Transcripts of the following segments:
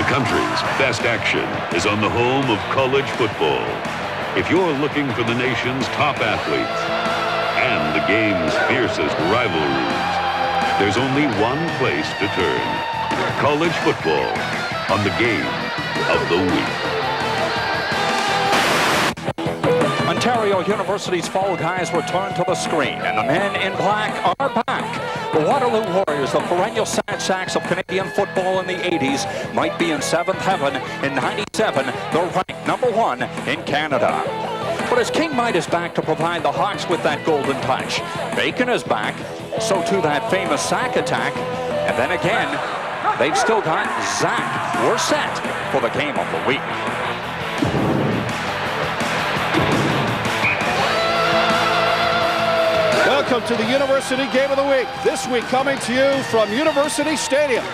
country's best action is on the home of college football. If you're looking for the nation's top athletes and the game's fiercest rivalries, there's only one place to turn. College football on the Game of the Week. Ontario University's Fall Guys return to the screen, and the men in black are back. The Waterloo Warriors, the perennial sad sacks of Canadian football in the 80s, might be in seventh heaven. In 97, they're ranked number 1 in Canada. But as King Might is back to provide the Hawks with that golden touch, Bacon is back, so too that famous sack attack, and then again, they've still got Zach. We're set for the Game of the Week. Welcome to the University Game of the Week. This week coming to you from University Stadium.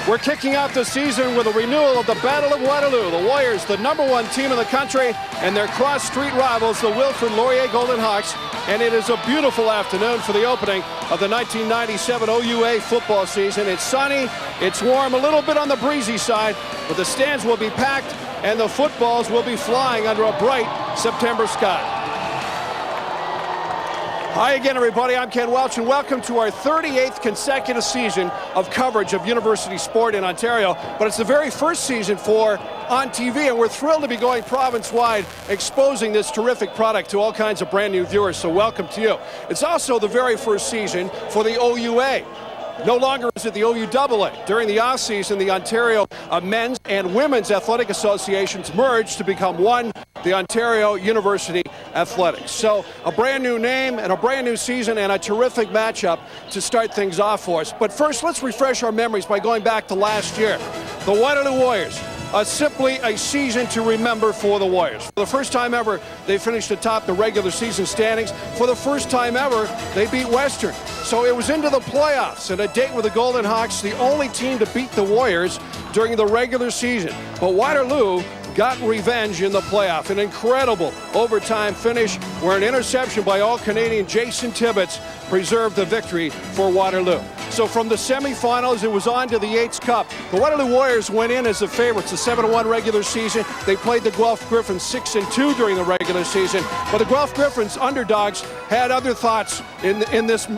We're kicking out the season with a renewal of the Battle of Waterloo. The Warriors, the #1 team in the country, and their cross-street rivals, the Wilfrid Laurier Golden Hawks. And it is a beautiful afternoon for the opening of the 1997 OUA football season. It's sunny, it's warm, a little bit on the breezy side, but the stands will be packed and the footballs will be flying under a bright September sky. Hi again, everybody. I'm Ken Welch, and welcome to our 38th consecutive season of coverage of university sport in Ontario. But it's the very first season for On TV, and we're thrilled to be going province-wide, exposing this terrific product to all kinds of brand new viewers, so welcome to you. It's also the very first season for the OUA. No longer is it the OUAA. During the off-season, the Ontario Men's and Women's Athletic Associations merged to become one, the Ontario University Athletics. So a brand new name and a brand new season and a terrific matchup to start things off for us. But first, let's refresh our memories by going back to last year. The Waterloo Warriors. Simply a season to remember for the Warriors. For the first time ever, they finished atop the regular season standings. For the first time ever, they beat Western. So it was into the playoffs and a date with the Golden Hawks, the only team to beat the Warriors during the regular season. But Waterloo got revenge in the playoff. An incredible overtime finish where an interception by All-Canadian Jason Tibbetts preserved the victory for Waterloo. So from the semifinals, it was on to the Yates Cup. The Waterloo Warriors went in as the favorites, a 7-1 regular season. They played the Guelph Griffins 6-2 during the regular season. But the Guelph Griffins, underdogs, had other thoughts in this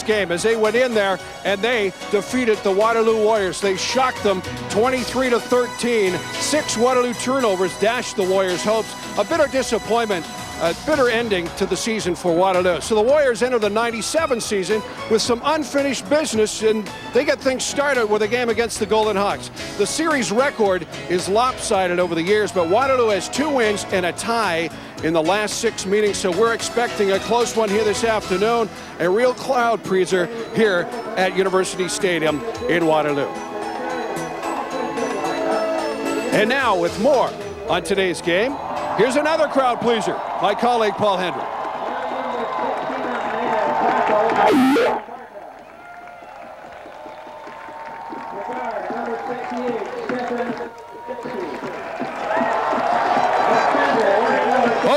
game as they went in there and they defeated the Waterloo Warriors. They shocked them 23-13. 6 Waterloo turnovers dashed the Warriors' hopes. A bitter disappointment. A bitter ending to the season for Waterloo. So the Warriors enter the 97 season with some unfinished business, and they get things started with a game against the Golden Hawks. The series record is lopsided over the years, but Waterloo has 2 wins and a tie in the last 6 meetings, so we're expecting a close one here this afternoon, a real crowd pleaser here at University Stadium in Waterloo. And now, with more on today's game, here's another crowd pleaser, my colleague Paul Hendry.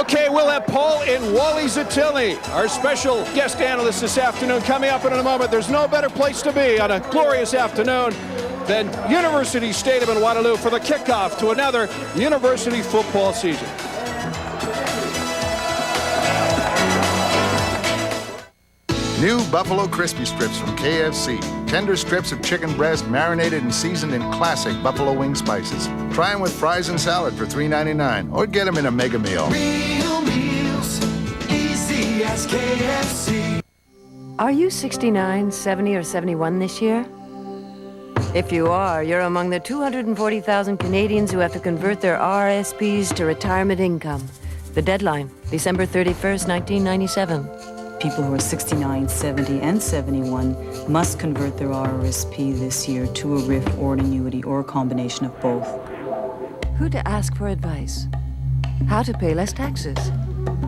Okay, we'll have Paul and Wally Zatili, our special guest analyst this afternoon, coming up in a moment. There's no better place to be on a glorious afternoon than University Stadium in Waterloo for the kickoff to another university football season. New Buffalo Crispy Strips from KFC. Tender strips of chicken breast marinated and seasoned in classic buffalo wing spices. Try them with fries and salad for $3.99 or get them in a mega meal. Real meals, easy as KFC. Are you 69, 70, or 71 this year? If you are, you're among the 240,000 Canadians who have to convert their RSPs to retirement income. The deadline, December 31st, 1997. People who are 69, 70, and 71 must convert their RRSP this year to a RIF or an annuity or a combination of both. Who to ask for advice? How to pay less taxes?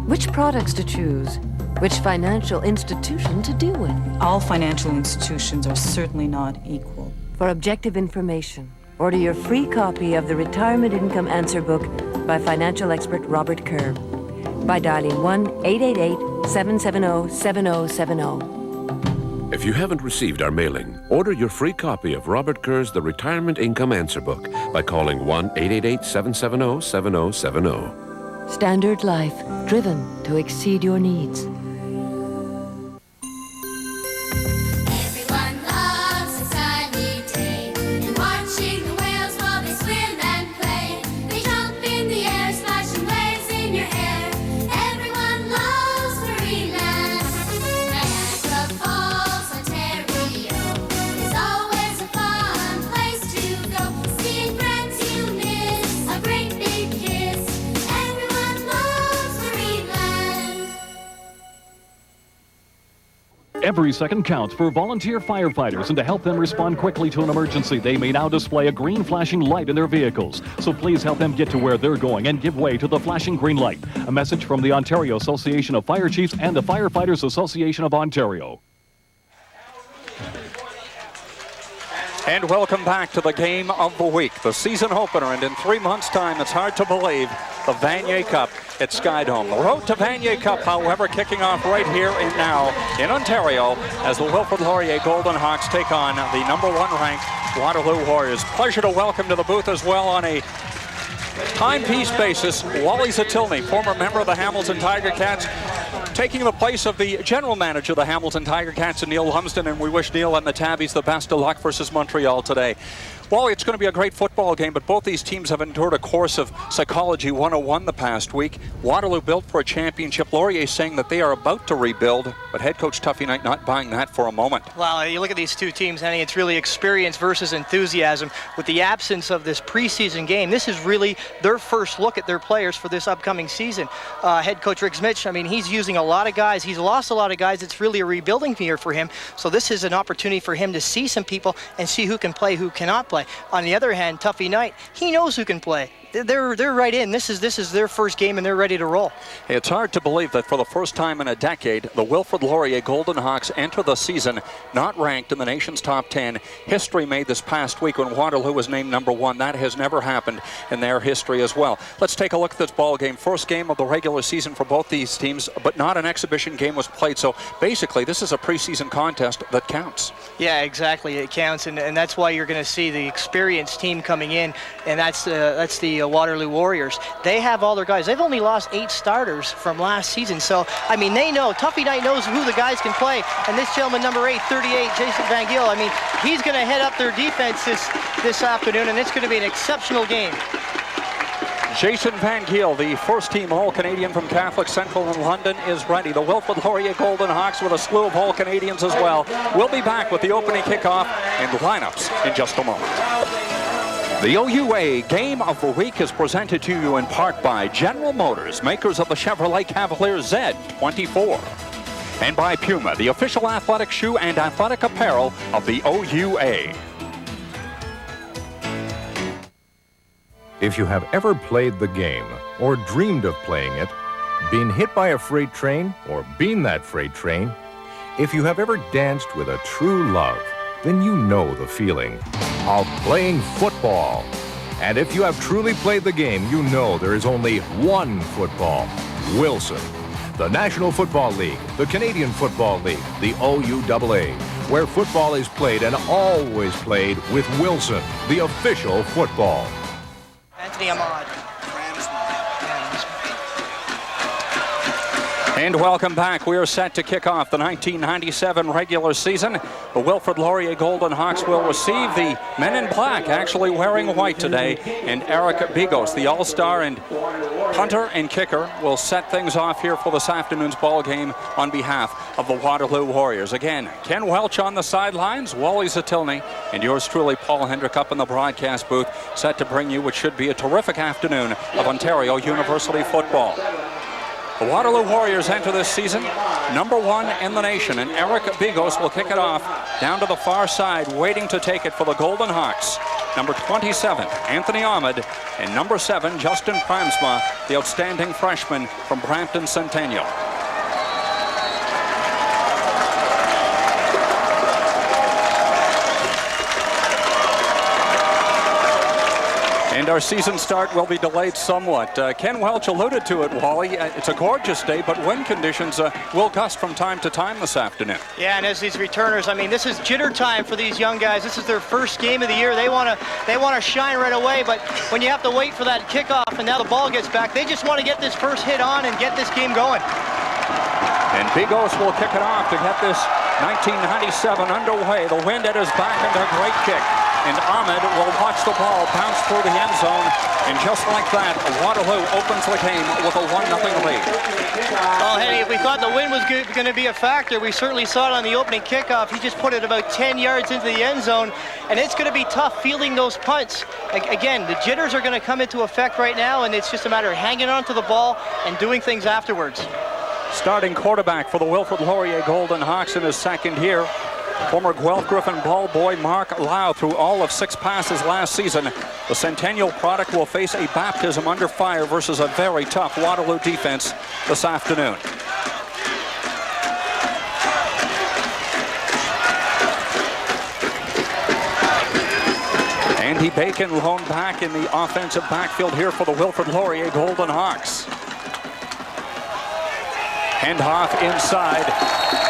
Which products to choose? Which financial institution to deal with? All financial institutions are certainly not equal. For objective information, order your free copy of the Retirement Income Answer Book by financial expert Robert Kerr by dialing 1-888-770-7070. If you haven't received our mailing, order your free copy of Robert Kerr's The Retirement Income Answer Book by calling 1-888-770-7070. Standard Life, driven to exceed your needs. Everyone loves a sunny day and watching the whales while they swim and play. They jump in the air, splashing waves in your hair. Everyone loves Marineland. Niagara Falls, Ontario is always a fun place to go. Seeing friends you miss, a great big kiss. Everyone loves Marineland. Every second counts for volunteer firefighters, and to help them respond quickly to an emergency, they may now display a green flashing light in their vehicles. So please help them get to where they're going and give way to the flashing green light. A message from the Ontario Association of Fire Chiefs and the Firefighters Association of Ontario. And welcome back to the game of the week, the season opener, and in 3 months' time, it's hard to believe, the Vanier Cup at Skydome. The road to Vanier Cup, however, kicking off right here and now in Ontario as the Wilfrid Laurier Golden Hawks take on the #1 ranked Waterloo Warriors. Pleasure to welcome to the booth as well on a timepiece basis, Wally Zatilny, former member of the Hamilton Tiger Cats, taking the place of the general manager of the Hamilton Tiger Cats, Neil Lumsden, and we wish Neil and the Tabbies the best of luck versus Montreal today. Wally, it's going to be a great football game, but both these teams have endured a course of Psychology 101 the past week. Waterloo built for a championship. Laurier saying that they are about to rebuild, but head coach Tuffy Knight not buying that for a moment. Well, you look at these two teams, Henny, it's really experience versus enthusiasm. With the absence of this preseason game, this is really their first look at their players for this upcoming season. Head coach Rick Smith, I mean, he's using a lot of guys. He's lost a lot of guys. It's really a rebuilding year for him. So this is an opportunity for him to see some people and see who can play, who cannot play. On the other hand, Tuffy Knight, he knows who can play. They're right in. This is their first game, and they're ready to roll. It's hard to believe that for the first time in a decade, the Wilfrid Laurier Golden Hawks enter the season not ranked in the nation's top 10. History made this past week when Waterloo was named #1. That has never happened in their history as well. Let's take a look at this ball game. First game of the regular season for both these teams, but not an exhibition game was played. So basically, this is a preseason contest that counts. Yeah, exactly. It counts, and that's why you're going to see the experienced team coming in, and that's the Waterloo Warriors. They have all their guys. They've only lost 8 starters from last season. So, I mean, they know. Tuffy Knight knows who the guys can play. And this gentleman, number 8, 38, Jason Van Giel, I mean, he's going to head up their defense this afternoon, and it's going to be an exceptional game. Jason Van Giel, the first-team All-Canadian from Catholic Central in London, is ready. The Wilfrid Laurier Golden Hawks with a slew of All-Canadians as well. We'll be back with the opening kickoff and lineups in just a moment. The OUA Game of the Week is presented to you in part by General Motors, makers of the Chevrolet Cavalier Z24. And by Puma, the official athletic shoe and athletic apparel of the OUA. If you have ever played the game or dreamed of playing it, been hit by a freight train or been that freight train, if you have ever danced with a true love, then you know the feeling of playing football. And if you have truly played the game, you know there is only one football, Wilson. The National Football League, the Canadian Football League, the OUAA, where football is played and always played with Wilson, the official football. Anthony Ahmad. And welcome back. We are set to kick off the 1997 regular season. The Wilfrid Laurier Golden Hawks will receive the men in black, actually wearing white today. And Eric Bigos, the all-star and punter and kicker, will set things off here for this afternoon's ball game on behalf of the Waterloo Warriors. Again, Ken Welch on the sidelines, Wally Zatilny, and yours truly, Paul Hendrick, up in the broadcast booth, set to bring you what should be a terrific afternoon of Ontario University football. The Waterloo Warriors enter this season #1 in the nation, and Eric Bigos will kick it off down to the far side, waiting to take it for the Golden Hawks. Number 27, Anthony Ahmed, and number 7, Justin Pramsma, the outstanding freshman from Brampton Centennial. And our season start will be delayed somewhat. Ken Welch alluded to it, Wally. It's a gorgeous day, but wind conditions will gust from time to time this afternoon. Yeah, and as these returners, I mean, this is jitter time for these young guys. This is their first game of the year. They want to shine right away, but when you have to wait for that kickoff and now the ball gets back, they just want to get this first hit on and get this game going. And Big Os will kick it off to get this 1997 underway. The wind at his back and a great kick. And Ahmed will watch the ball bounce through the end zone. And just like that, Waterloo opens the game with a 1-0 lead. Well, Henny, if we thought the wind was going to be a factor, we certainly saw it on the opening kickoff. He just put it about 10 yards into the end zone, and it's going to be tough fielding those punts. Again, the jitters are going to come into effect right now, and it's just a matter of hanging on to the ball and doing things afterwards. Starting quarterback for the Wilfrid Laurier Golden Hawks in his second year. Former Guelph Griffin ball boy Mark Lau threw all of 6 passes last season. The Centennial product will face a baptism under fire versus a very tough Waterloo defense this afternoon. Andy Bacon lone back in the offensive backfield here for the Wilfrid Laurier Golden Hawks. Handoff inside.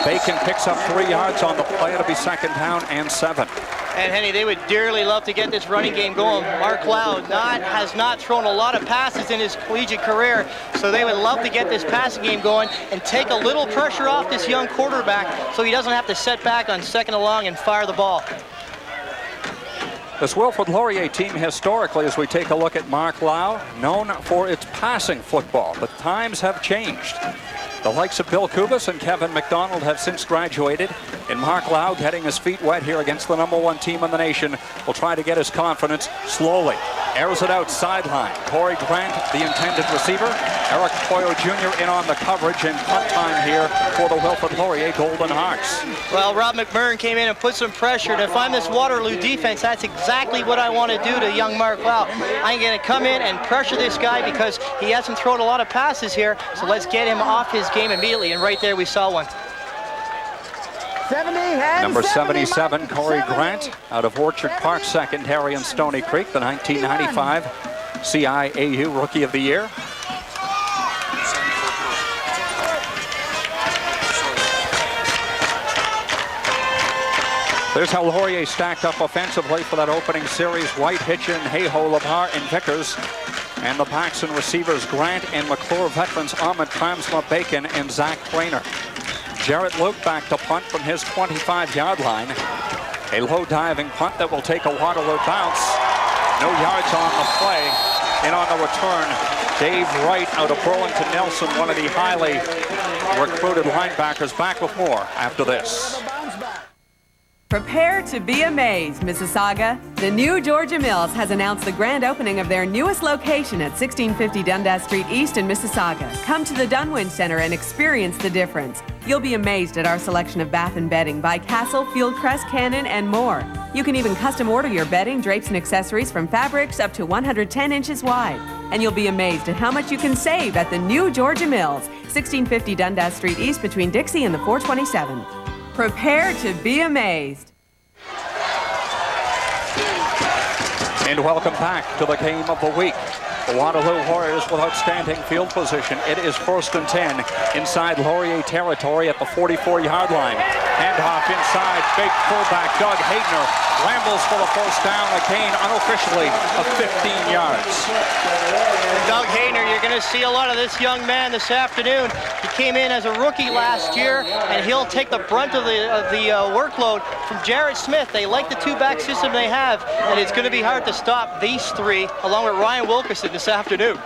Bacon picks up 3 yards on the play. It'll be second down and 7. And Henny, they would dearly love to get this running game going. Mark Loud has not thrown a lot of passes in his collegiate career, so they would love to get this passing game going and take a little pressure off this young quarterback so he doesn't have to set back on second and long and fire the ball. This Wilfrid Laurier team historically, as we take a look at Mark Lau, known for its passing football, but times have changed. The likes of Bill Kubas and Kevin McDonald have since graduated, and Mark Lau, getting his feet wet here against the #1 team in the nation, will try to get his confidence slowly. Airs it out sideline. Corey Grant, the intended receiver. Eric Poyo Jr. in on the coverage, and punt time here for the Wilfrid Laurier Golden Hawks. Well, Rob McMurrin came in and put some pressure, and if I'm this Waterloo defense, that's exactly what I want to do to young Mark Lau. I'm going to come in and pressure this guy because he hasn't thrown a lot of passes here, so let's get him off his game immediately, and right there we saw one. Number 77, Corey Grant, out of Orchard Park Secondary in Stony Creek, the 1995 CIAU Rookie of the Year. There's how Laurier stacked up offensively for that opening series. White, Hitchin, Hayho, Labar, and Vickers. And the backs and receivers, Grant and McClure veterans, Ahmed Kramsma, Bacon, and Zach Trainer. Jarrett Luke back to punt from his 25-yard line. A low diving punt that will take a Waterloo bounce. No yards on the play. And on the return, Dave Wright out of Burlington Nelson, one of the highly recruited linebackers, back with more after this. Prepare to be amazed, Mississauga. The new Georgia Mills has announced the grand opening of their newest location at 1650 Dundas Street East in Mississauga. Come to the Dunwin Center and experience the difference. You'll be amazed at our selection of bath and bedding by Castle, Fieldcrest, Cannon, and more. You can even custom order your bedding, drapes, and accessories from fabrics up to 110 inches wide. And you'll be amazed at how much you can save at the new Georgia Mills, 1650 Dundas Street East between Dixie and the 427. Prepare to be amazed. And welcome back to the game of the week. The Waterloo Warriors with outstanding field position. It is 1st and 10 inside Laurier territory at the 44-yard line. Handoff inside, big fullback Doug Hayner rambles for the first down, a gain unofficially of 15 yards. Doug Hayner, you're going to see a lot of this young man this afternoon. He came in as a rookie last year, and he'll take the brunt of the workload from Jarrett Smith. They like the two-back system they have, and it's going to be hard to stop these three, along with Ryan Wilkerson this afternoon.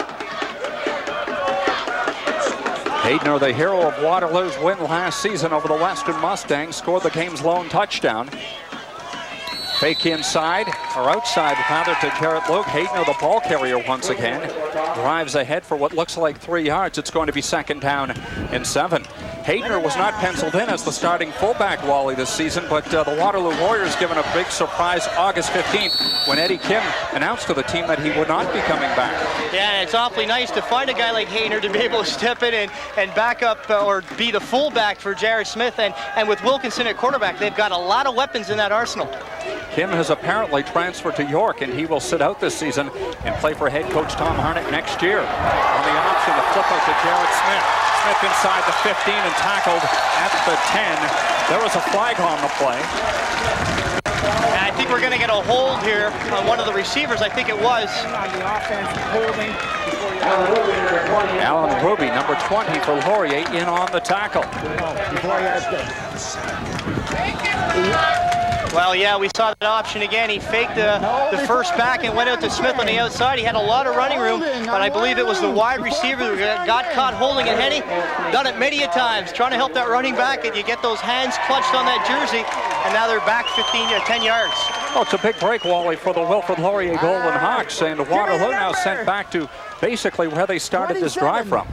Hayden, the hero of Waterloo's win last season over the Western Mustangs, scored the game's lone touchdown. Fake inside, or outside rather, to Jarrett Luke. Hayden, the ball carrier once again, drives ahead for what looks like 3 yards. It's going to be second down and 7. Hayner was not penciled in as the starting fullback, Wally, this season, but the Waterloo Warriors given a big surprise August 15th when Eddie Kim announced to the team that he would not be coming back. Yeah, it's awfully nice to find a guy like Hayner to be able to step in and back up or be the fullback for Jared Smith. And with Wilkinson at quarterback, they've got a lot of weapons in that arsenal. Kim has apparently transferred to York, and he will sit out this season and play for head coach Tom Harnett next year. On the option, the flip out to Jared Smith. Smith inside the 15 and tackled at the 10. There was a flag on the play. And I think we're going to get a hold here on one of the receivers. I think it was. Alan Ruby, number 20 for Laurier, in on the tackle. Well, yeah, we saw that option again. He faked the first back and went out to Smith on the outside. He had a lot of running room, but I believe it was the wide receiver who got caught holding it. Henny done it many a times, trying to help that running back, and you get those hands clutched on that jersey, and now they're back 10 yards. Oh, it's a big break, Wally, for the Wilfrid Laurier Golden Hawks, and Waterloo now sent back to basically where they started this drive from.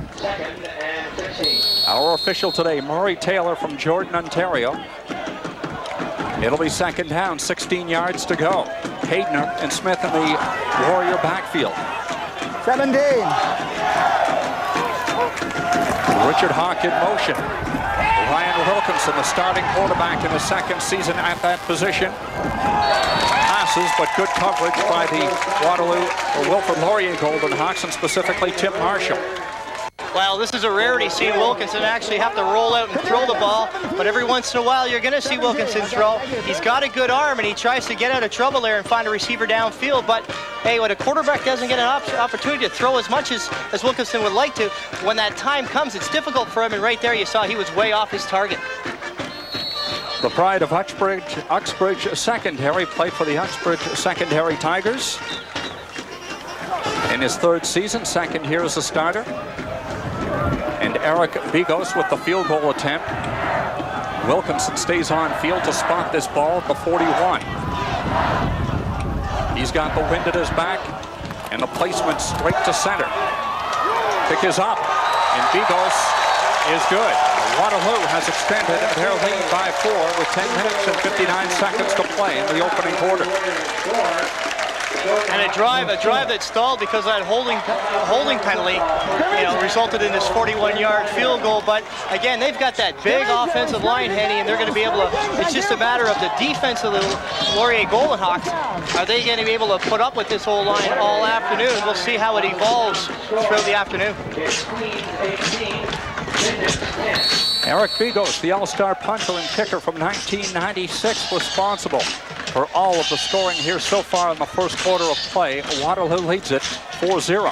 Our official today, Murray Taylor from Jordan, Ontario. It'll be second down, 16 yards to go. Hayner and Smith in the Warrior backfield. 17. Richard Hawk in motion. Ryan Wilkinson, the starting quarterback in his second season at that position. Passes, but good coverage by the Waterloo or Wilfrid Laurier Golden Hawks, and specifically Tim Marshall. Well, this is a rarity seeing Wilkinson actually have to roll out and throw the ball, but every once in a while you're going to see Wilkinson throw. He's got a good arm, and he tries to get out of trouble there and find a receiver downfield, but hey, when a quarterback doesn't get an opportunity to throw as much as Wilkinson would like to, when that time comes, it's difficult for him, and right there you saw he was way off his target. The pride of Uxbridge Secondary, played for the Uxbridge Secondary Tigers. In his third season, second here as a starter. And Eric Bigos with the field goal attempt. Wilkinson stays on field to spot this ball at the 41. He's got the wind at his back, and the placement straight to center. Kick is up, and Bigos is good. Waterloo has extended their lead by 4 with 10 minutes and 59 seconds to play in the opening quarter. And a drive that stalled because of that holding penalty, resulted in this 41-yard field goal. But again, they've got that big offensive line, Henny, and they're going to be able to. It's just a matter of the defense of the Laurier Golden Hawks. Are they going to be able to put up with this whole line all afternoon? We'll see how it evolves throughout the afternoon. Eric Bigos, the all-star punter and kicker from 1996, responsible for all of the scoring here so far in the first quarter of play. Waterloo leads it 4-0.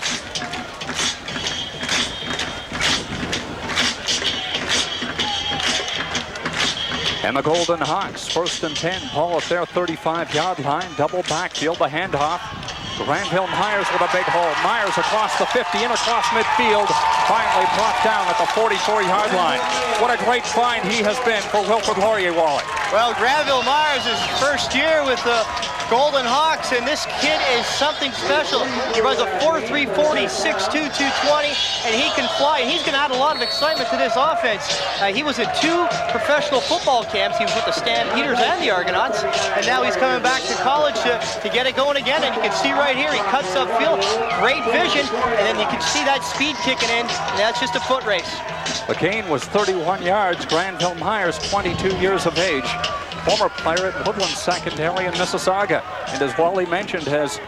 And the Golden Hawks, first and 10, ball at their 35-yard line, double backfield, the handoff. Granville Myers with a big hole. Myers across the 50, in across midfield, finally brought down at the 44-yard line. What a great find he has been for Wilfrid Laurier, Wally. Well, Granville Myers is first year with the Golden Hawks, and this kid is something special. He runs a 4.3 40, 6'2", 220, and he can fly, and he's going to add a lot of excitement to this offense. He was in 2 professional football camps. He was with the Stampeders and the Argonauts, and now he's coming back to college to get it going again, and you can see right here, he cuts upfield, great vision, and then you can see that speed kicking in, and that's just a foot race. The gain was 31 yards. Granville Myers, 22 years of age. Former player at Woodland Secondary in Mississauga, and as Wally mentioned, has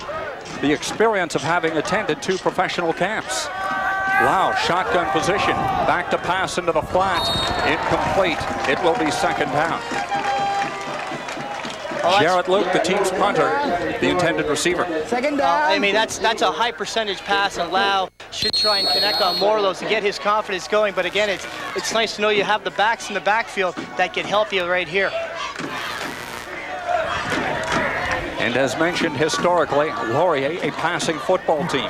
the experience of having attended 2 professional camps. Lau, shotgun position, back to pass into the flat, incomplete. It will be second down. Jarrett Luke, the team's punter, the intended receiver. Second down. I mean, that's a high percentage pass, and Lau should try and connect on more of those to get his confidence going. But again, it's nice to know you have the backs in the backfield that can help you right here. And as mentioned historically, Laurier, a passing football team.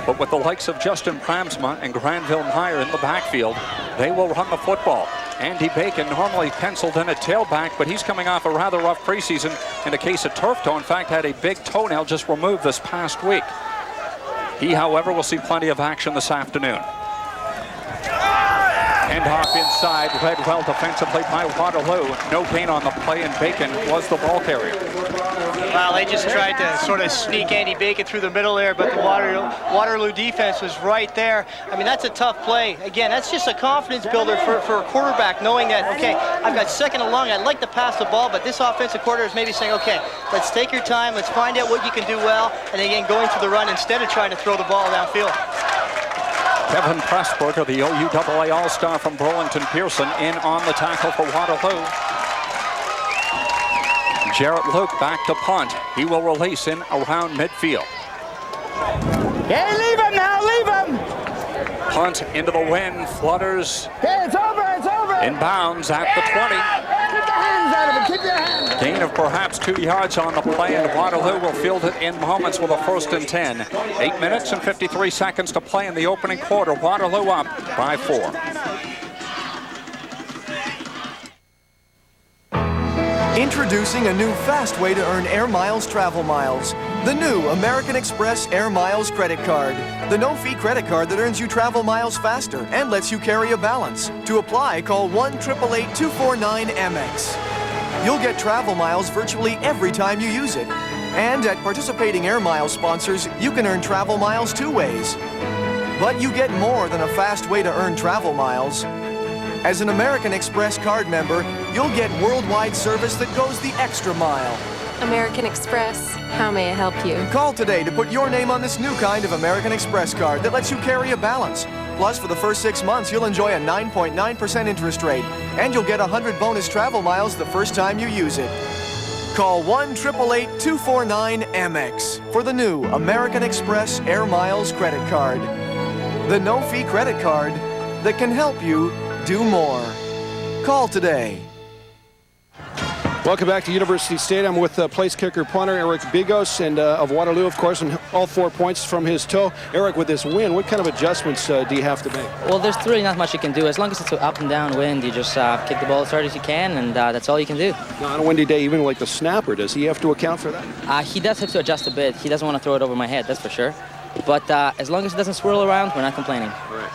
But with the likes of Justin Pramsma and Granville Meyer in the backfield, they will run the football. Andy Bacon, normally penciled in at tailback, but he's coming off a rather rough preseason in a case of turf toe. In fact, had a big toenail just removed this past week. He, however, will see plenty of action this afternoon. Handoff inside, read well defensively by Waterloo. No gain on the play, and Bacon was the ball carrier. Well, they just tried to sort of sneak Andy Bacon through the middle there, but the Waterloo defense was right there. I mean, that's a tough play. Again, that's just a confidence builder for a quarterback, knowing that, okay, I've got second and long, I'd like to pass the ball, but this offensive coordinator is maybe saying, okay, let's take your time, let's find out what you can do well, and again, going for the run instead of trying to throw the ball downfield. Kevin Pressburger, the OUAA All-Star from Burlington Pearson, in on the tackle for Waterloo. Jarrett Luke back to punt. He will release in around midfield. Yeah, leave him now, leave him! Punt into the wind, flutters. Okay, it's over, it's over! Inbounds at the 20. Keep your hands out of it, keep your hands! Gain of perhaps 2 yards on the play, and Waterloo will field it in moments with a 1st and 10. 8 minutes and 53 seconds to play in the opening quarter. Waterloo up by 4. Introducing a new fast way to earn Air Miles travel miles. The new American Express Air Miles credit card. The no-fee credit card that earns you travel miles faster and lets you carry a balance. To apply, call 1-888-249-MX. You'll get travel miles virtually every time you use it. And at participating Air Miles sponsors, you can earn travel miles 2 ways. But you get more than a fast way to earn travel miles. As an American Express card member, you'll get worldwide service that goes the extra mile. American Express, how may I help you? Call today to put your name on this new kind of American Express card that lets you carry a balance. Plus, for the first 6 months, you'll enjoy a 9.9% interest rate, and you'll get 100 bonus travel miles the first time you use it. Call 1-888-249-MX for the new American Express Air Miles credit card. The no-fee credit card that can help you do more. Call today. Welcome back to University Stadium with place kicker punter Eric Bigos and of Waterloo, of course, and all 4 points from his toe. Eric, with this win, what kind of adjustments do you have to make? Well, there's really not much you can do. As long as it's an up and down wind, you just kick the ball as hard as you can, and that's all you can do. Now, on a windy day, even like the snapper, does he have to account for that? He does have to adjust a bit. He doesn't want to throw it over my head, that's for sure. But as long as it doesn't swirl around, we're not complaining. All right.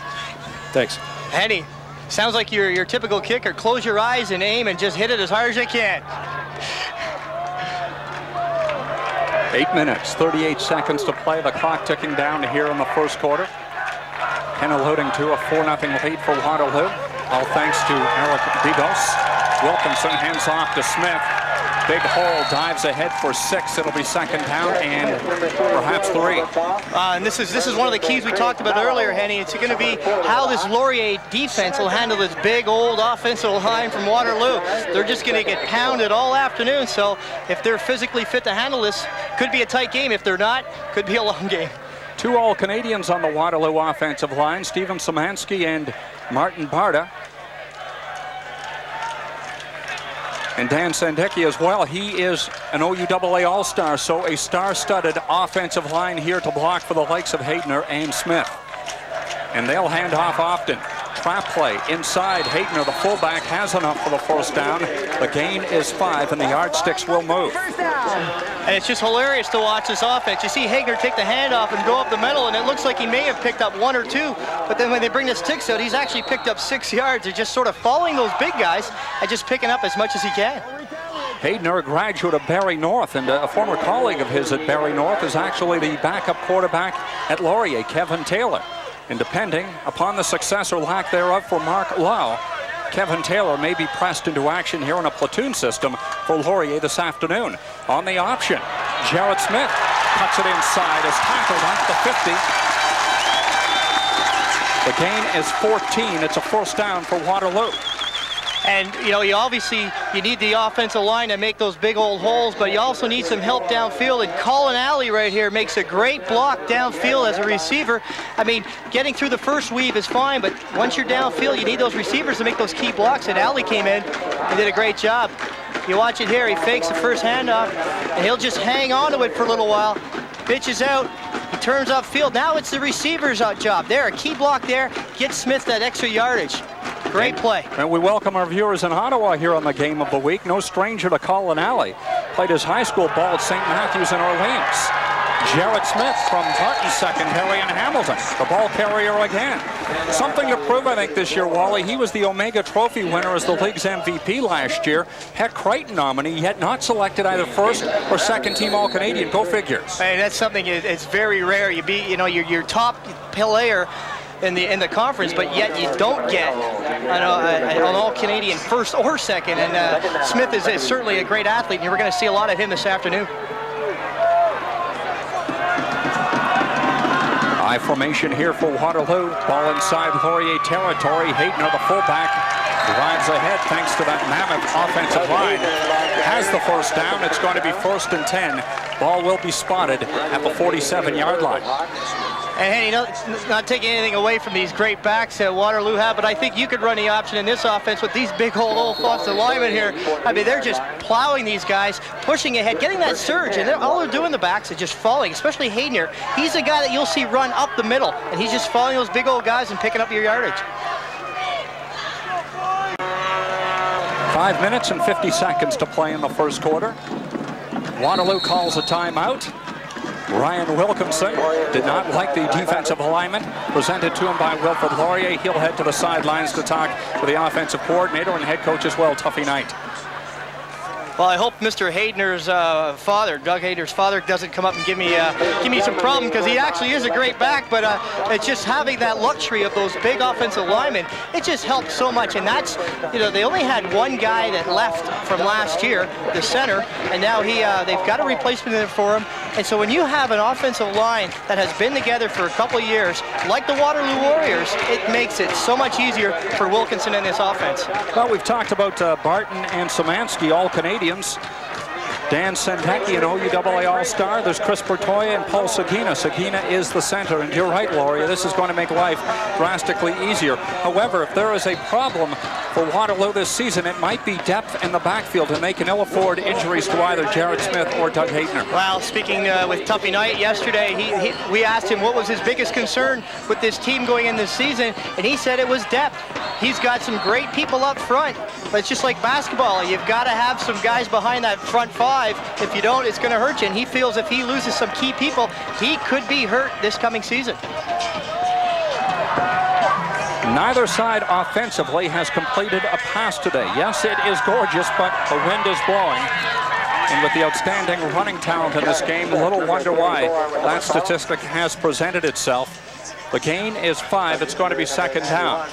Thanks. Henny, sounds like your typical kicker. Close your eyes and aim and just hit it as hard as you can. 8 minutes, 38 seconds to play. The clock ticking down here in the first quarter. And alluding to a 4-0 lead for Waterloo. All thanks to Eric Bigos. Wilkinson hands off to Smith. Big hole, dives ahead for 6. It'll be second down and perhaps 3. And this is one of the keys we talked about earlier, Henny. It's going to be how this Laurier defense will handle this big old offensive line from Waterloo. They're just going to get pounded all afternoon. So if they're physically fit to handle this, could be a tight game. If they're not, could be a long game. 2 All-Canadians on the Waterloo offensive line, Steven Szymanski and Martin Barta. And Dan Sandecki as well. He is an OUAA All-Star, so a star-studded offensive line here to block for the likes of Haydener and Smith. And they'll hand off often. Trap play inside. Haydener, the fullback, has enough for the first down. The gain is 5, and the yardsticks will move. And it's just hilarious to watch this offense. You see Haydener take the handoff and go up the middle, and it looks like he may have picked up 1 or 2. But then when they bring the sticks out, he's actually picked up 6 yards. They're just sort of following those big guys and just picking up as much as he can. Haydener, a graduate of Barrie North, and a former colleague of his at Barrie North, is actually the backup quarterback at Laurier, Kevin Taylor. And depending upon the success or lack thereof for Mark Lau, Kevin Taylor may be pressed into action here in a platoon system for Laurier this afternoon. On the option, Jarrett Smith cuts it inside, is tackled at the 50. The gain is 14. It's a first down for Waterloo. And, you know, you need the offensive line to make those big old holes, but you also need some help downfield. And Colin Alley right here makes a great block downfield as a receiver. I mean, getting through the first weave is fine, but once you're downfield, you need those receivers to make those key blocks. And Alley came in and did a great job. You watch it here. He fakes the first handoff, and he'll just hang on to it for a little while. Pitches out. He turns upfield. Now it's the receiver's job. There, a key block there. Get Smith that extra yardage. Great play. And we welcome our viewers in Ottawa here on the Game of the Week. No stranger to Colin Alley. Played his high school ball at St. Matthews in Orleans. Jarrett Smith from Barton secondary and Hamilton, the ball carrier again. Something to prove, I think, this year, Wally. He was the Omega Trophy winner as the league's MVP last year. Heck, Crichton nominee, yet not selected either first or second team All-Canadian. Go figure. Hey, that's something. It's very rare. You be, your top player in the conference, but yet you don't get an All-Canadian first or second. And Smith is certainly a great athlete, and we're going to see a lot of him this afternoon. High formation here for Waterloo. Ball inside Laurier territory. Hayden, the fullback, drives ahead thanks to that mammoth offensive line. Has the first down. It's going to be 1st and 10. Ball will be spotted at the 47-yard line. And Henny, not taking anything away from these great backs that Waterloo have, but I think you could run the option in this offense with these big old offensive linemen here. I mean, they're just plowing these guys, pushing ahead, getting that surge, and all they're doing, the backs, is just falling, especially Hayden. He's a guy that you'll see run up the middle, and he's just following those big old guys and picking up your yardage. 5 minutes and 50 seconds to play in the first quarter. Waterloo calls a timeout. Ryan Wilkinson did not like the defensive alignment presented to him by Wilfred Laurier. He'll head to the sidelines to talk to the offensive coordinator and head coach as well, Tuffy Knight. Well, I hope Mr. Hayden's father, Doug Hayden's father, doesn't come up and give me some problem, because he actually is a great back, but it's just having that luxury of those big offensive linemen. It just helps so much, and that's, they only had one guy that left from last year, the center, and now they've got a replacement there for him. And so when you have an offensive line that has been together for a couple of years, like the Waterloo Warriors, it makes it so much easier for Wilkinson in this offense. Well, we've talked about Barton and Szymanski, all Canadians. Dan Sentecki, an OUAA All-Star. There's Chris Bertoya and Paul Sagina. Sagina is the center, and you're right, Laurier, this is going to make life drastically easier. However, if there is a problem for Waterloo this season, it might be depth in the backfield, and they can ill afford injuries to either Jarrett Smith or Doug Hayden. Well, speaking with Tuffy Knight yesterday, we asked him what was his biggest concern with this team going in this season, and he said it was depth. He's got some great people up front, but it's just like basketball. You've got to have some guys behind that front five. If you don't, it's going to hurt you. And he feels if he loses some key people, he could be hurt this coming season. Neither side offensively has completed a pass today. Yes, it is gorgeous, but the wind is blowing. And with the outstanding running talent in this game, little wonder why that statistic has presented itself. The gain is 5. It's going to be 2nd down.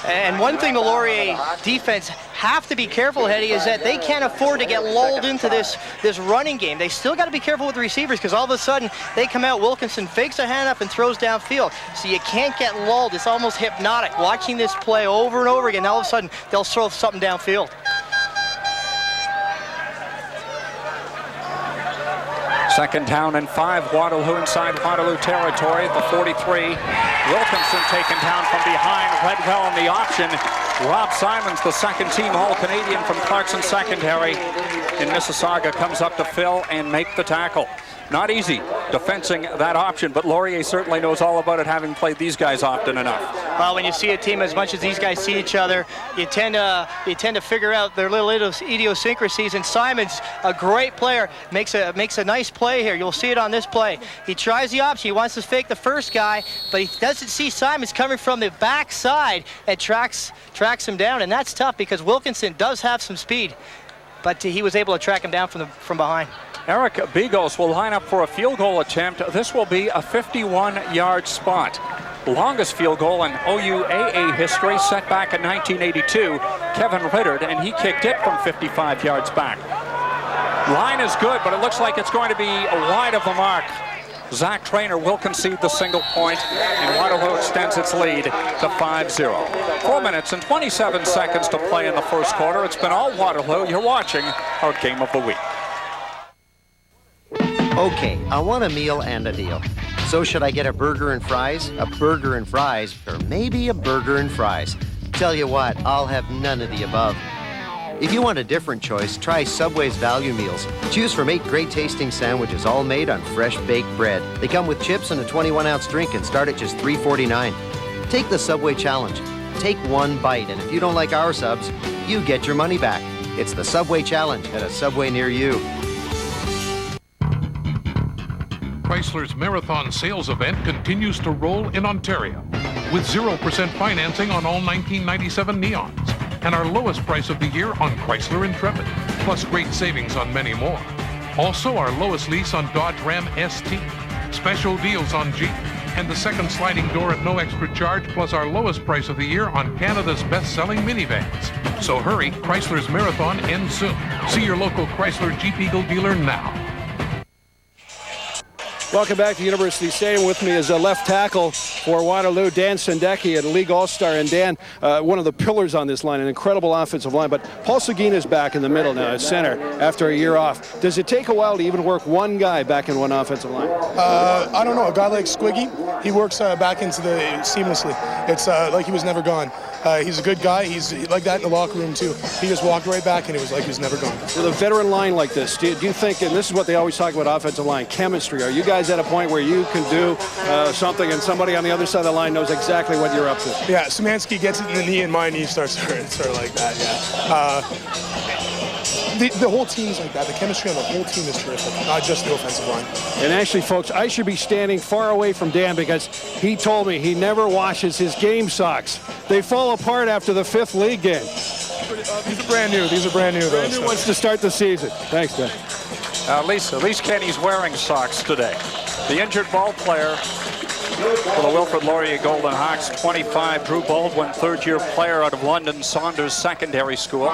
And one thing the Laurier defense have to be careful, Hetty, is that they can't afford to get lulled into this running game. They still got to be careful with the receivers, because all of a sudden they come out, Wilkinson fakes a hand up and throws downfield. So you can't get lulled. It's almost hypnotic watching this play over and over again. All of a sudden they'll throw something downfield. Second down and 5. Waterloo inside Waterloo territory at the 43. Wilkinson taken down from behind. Led well in the option. Rob Simons, the second team All-Canadian from Clarkson Secondary in Mississauga, comes up to fill and make the tackle. Not easy defensing that option, but Laurier certainly knows all about it, having played these guys often enough. Well, when you see a team as much as these guys see each other, you tend to figure out their little idiosyncrasies. And Simons, a great player, makes a nice play here. You'll see it on this play. He tries the option. He wants to fake the first guy, but he doesn't see Simons coming from the backside and tracks him down. And that's tough, because Wilkinson does have some speed, but he was able to track him down from behind. Eric Bigos will line up for a field goal attempt. This will be a 51-yard spot. Longest field goal in OUAA history, set back in 1982. Kevin Rittard, and he kicked it from 55 yards back. Line is good, but it looks like it's going to be wide of the mark. Zach Traynor will concede the single point, and Waterloo extends its lead to 5-0. 4 minutes and 27 seconds to play in the first quarter. It's been all Waterloo. You're watching our Game of the Week. Okay, I want a meal and a deal. So should I get a burger and fries, a burger and fries, or maybe a burger and fries? Tell you what, I'll have none of the above. If you want a different choice, try Subway's Value Meals. Choose from 8 great-tasting sandwiches, all made on fresh baked bread. They come with chips and a 21-ounce drink and start at just $3.49. Take the Subway Challenge. Take one bite, and if you don't like our subs, you get your money back. It's the Subway Challenge at a Subway near you. Chrysler's Marathon Sales Event continues to roll in Ontario with 0% financing on all 1997 Neons and our lowest price of the year on Chrysler Intrepid, plus great savings on many more. Also, our lowest lease on Dodge Ram ST, special deals on Jeep, and the second sliding door at no extra charge, plus our lowest price of the year on Canada's best-selling minivans. So hurry, Chrysler's Marathon ends soon. See your local Chrysler Jeep Eagle dealer now. Welcome back to University Stadium. With me is a left tackle for Waterloo, Dan Sendeki, a league all-star. And Dan, one of the pillars on this line, an incredible offensive line. But Paul Seguin is back in the middle now at center after a year off. Does it take a while to even work one guy back in one offensive line? I don't know. A guy like Squiggy, he works back into the seamlessly. It's like he was never gone. He's a good guy. He's like that in the locker room, too. He just walked right back, and it was like he was never gone. With a veteran line like this, do you think, and this is what they always talk about offensive line, chemistry, are you guys at a point where you can do something and somebody on the other side of the line knows exactly what you're up to? Yeah, Szymanski gets it in the knee, and my knee starts sort of like that, yeah. The whole team's like that. The chemistry on the whole team is terrific, not just the offensive line. And actually, folks, I should be standing far away from Dan because he told me he never washes his game socks. They fall apart after the 5th league game. These are brand new. These are brand new. Brand new ones to start the season. Thanks, Dan. At least Kenny's wearing socks today. The injured ball player for the Wilfrid Laurier Golden Hawks, 25, Drew Baldwin, third-year player out of London Saunders Secondary School.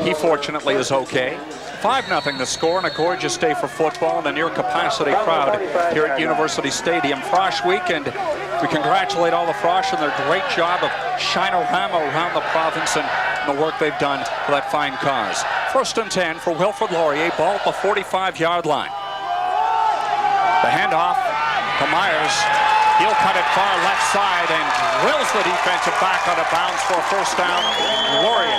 He fortunately is okay. 5-0 the score, and a gorgeous day for football and a near-capacity crowd here at University Stadium. Frosh weekend. We congratulate all the Frosh on their great job of Shinorama around the province and the work they've done for that fine cause. 1st and 10 for Wilfrid Laurier, ball at the 45-yard line. The handoff to Myers. He'll cut it far left side and drills the defensive back out of bounds for a 1st down. Laurier.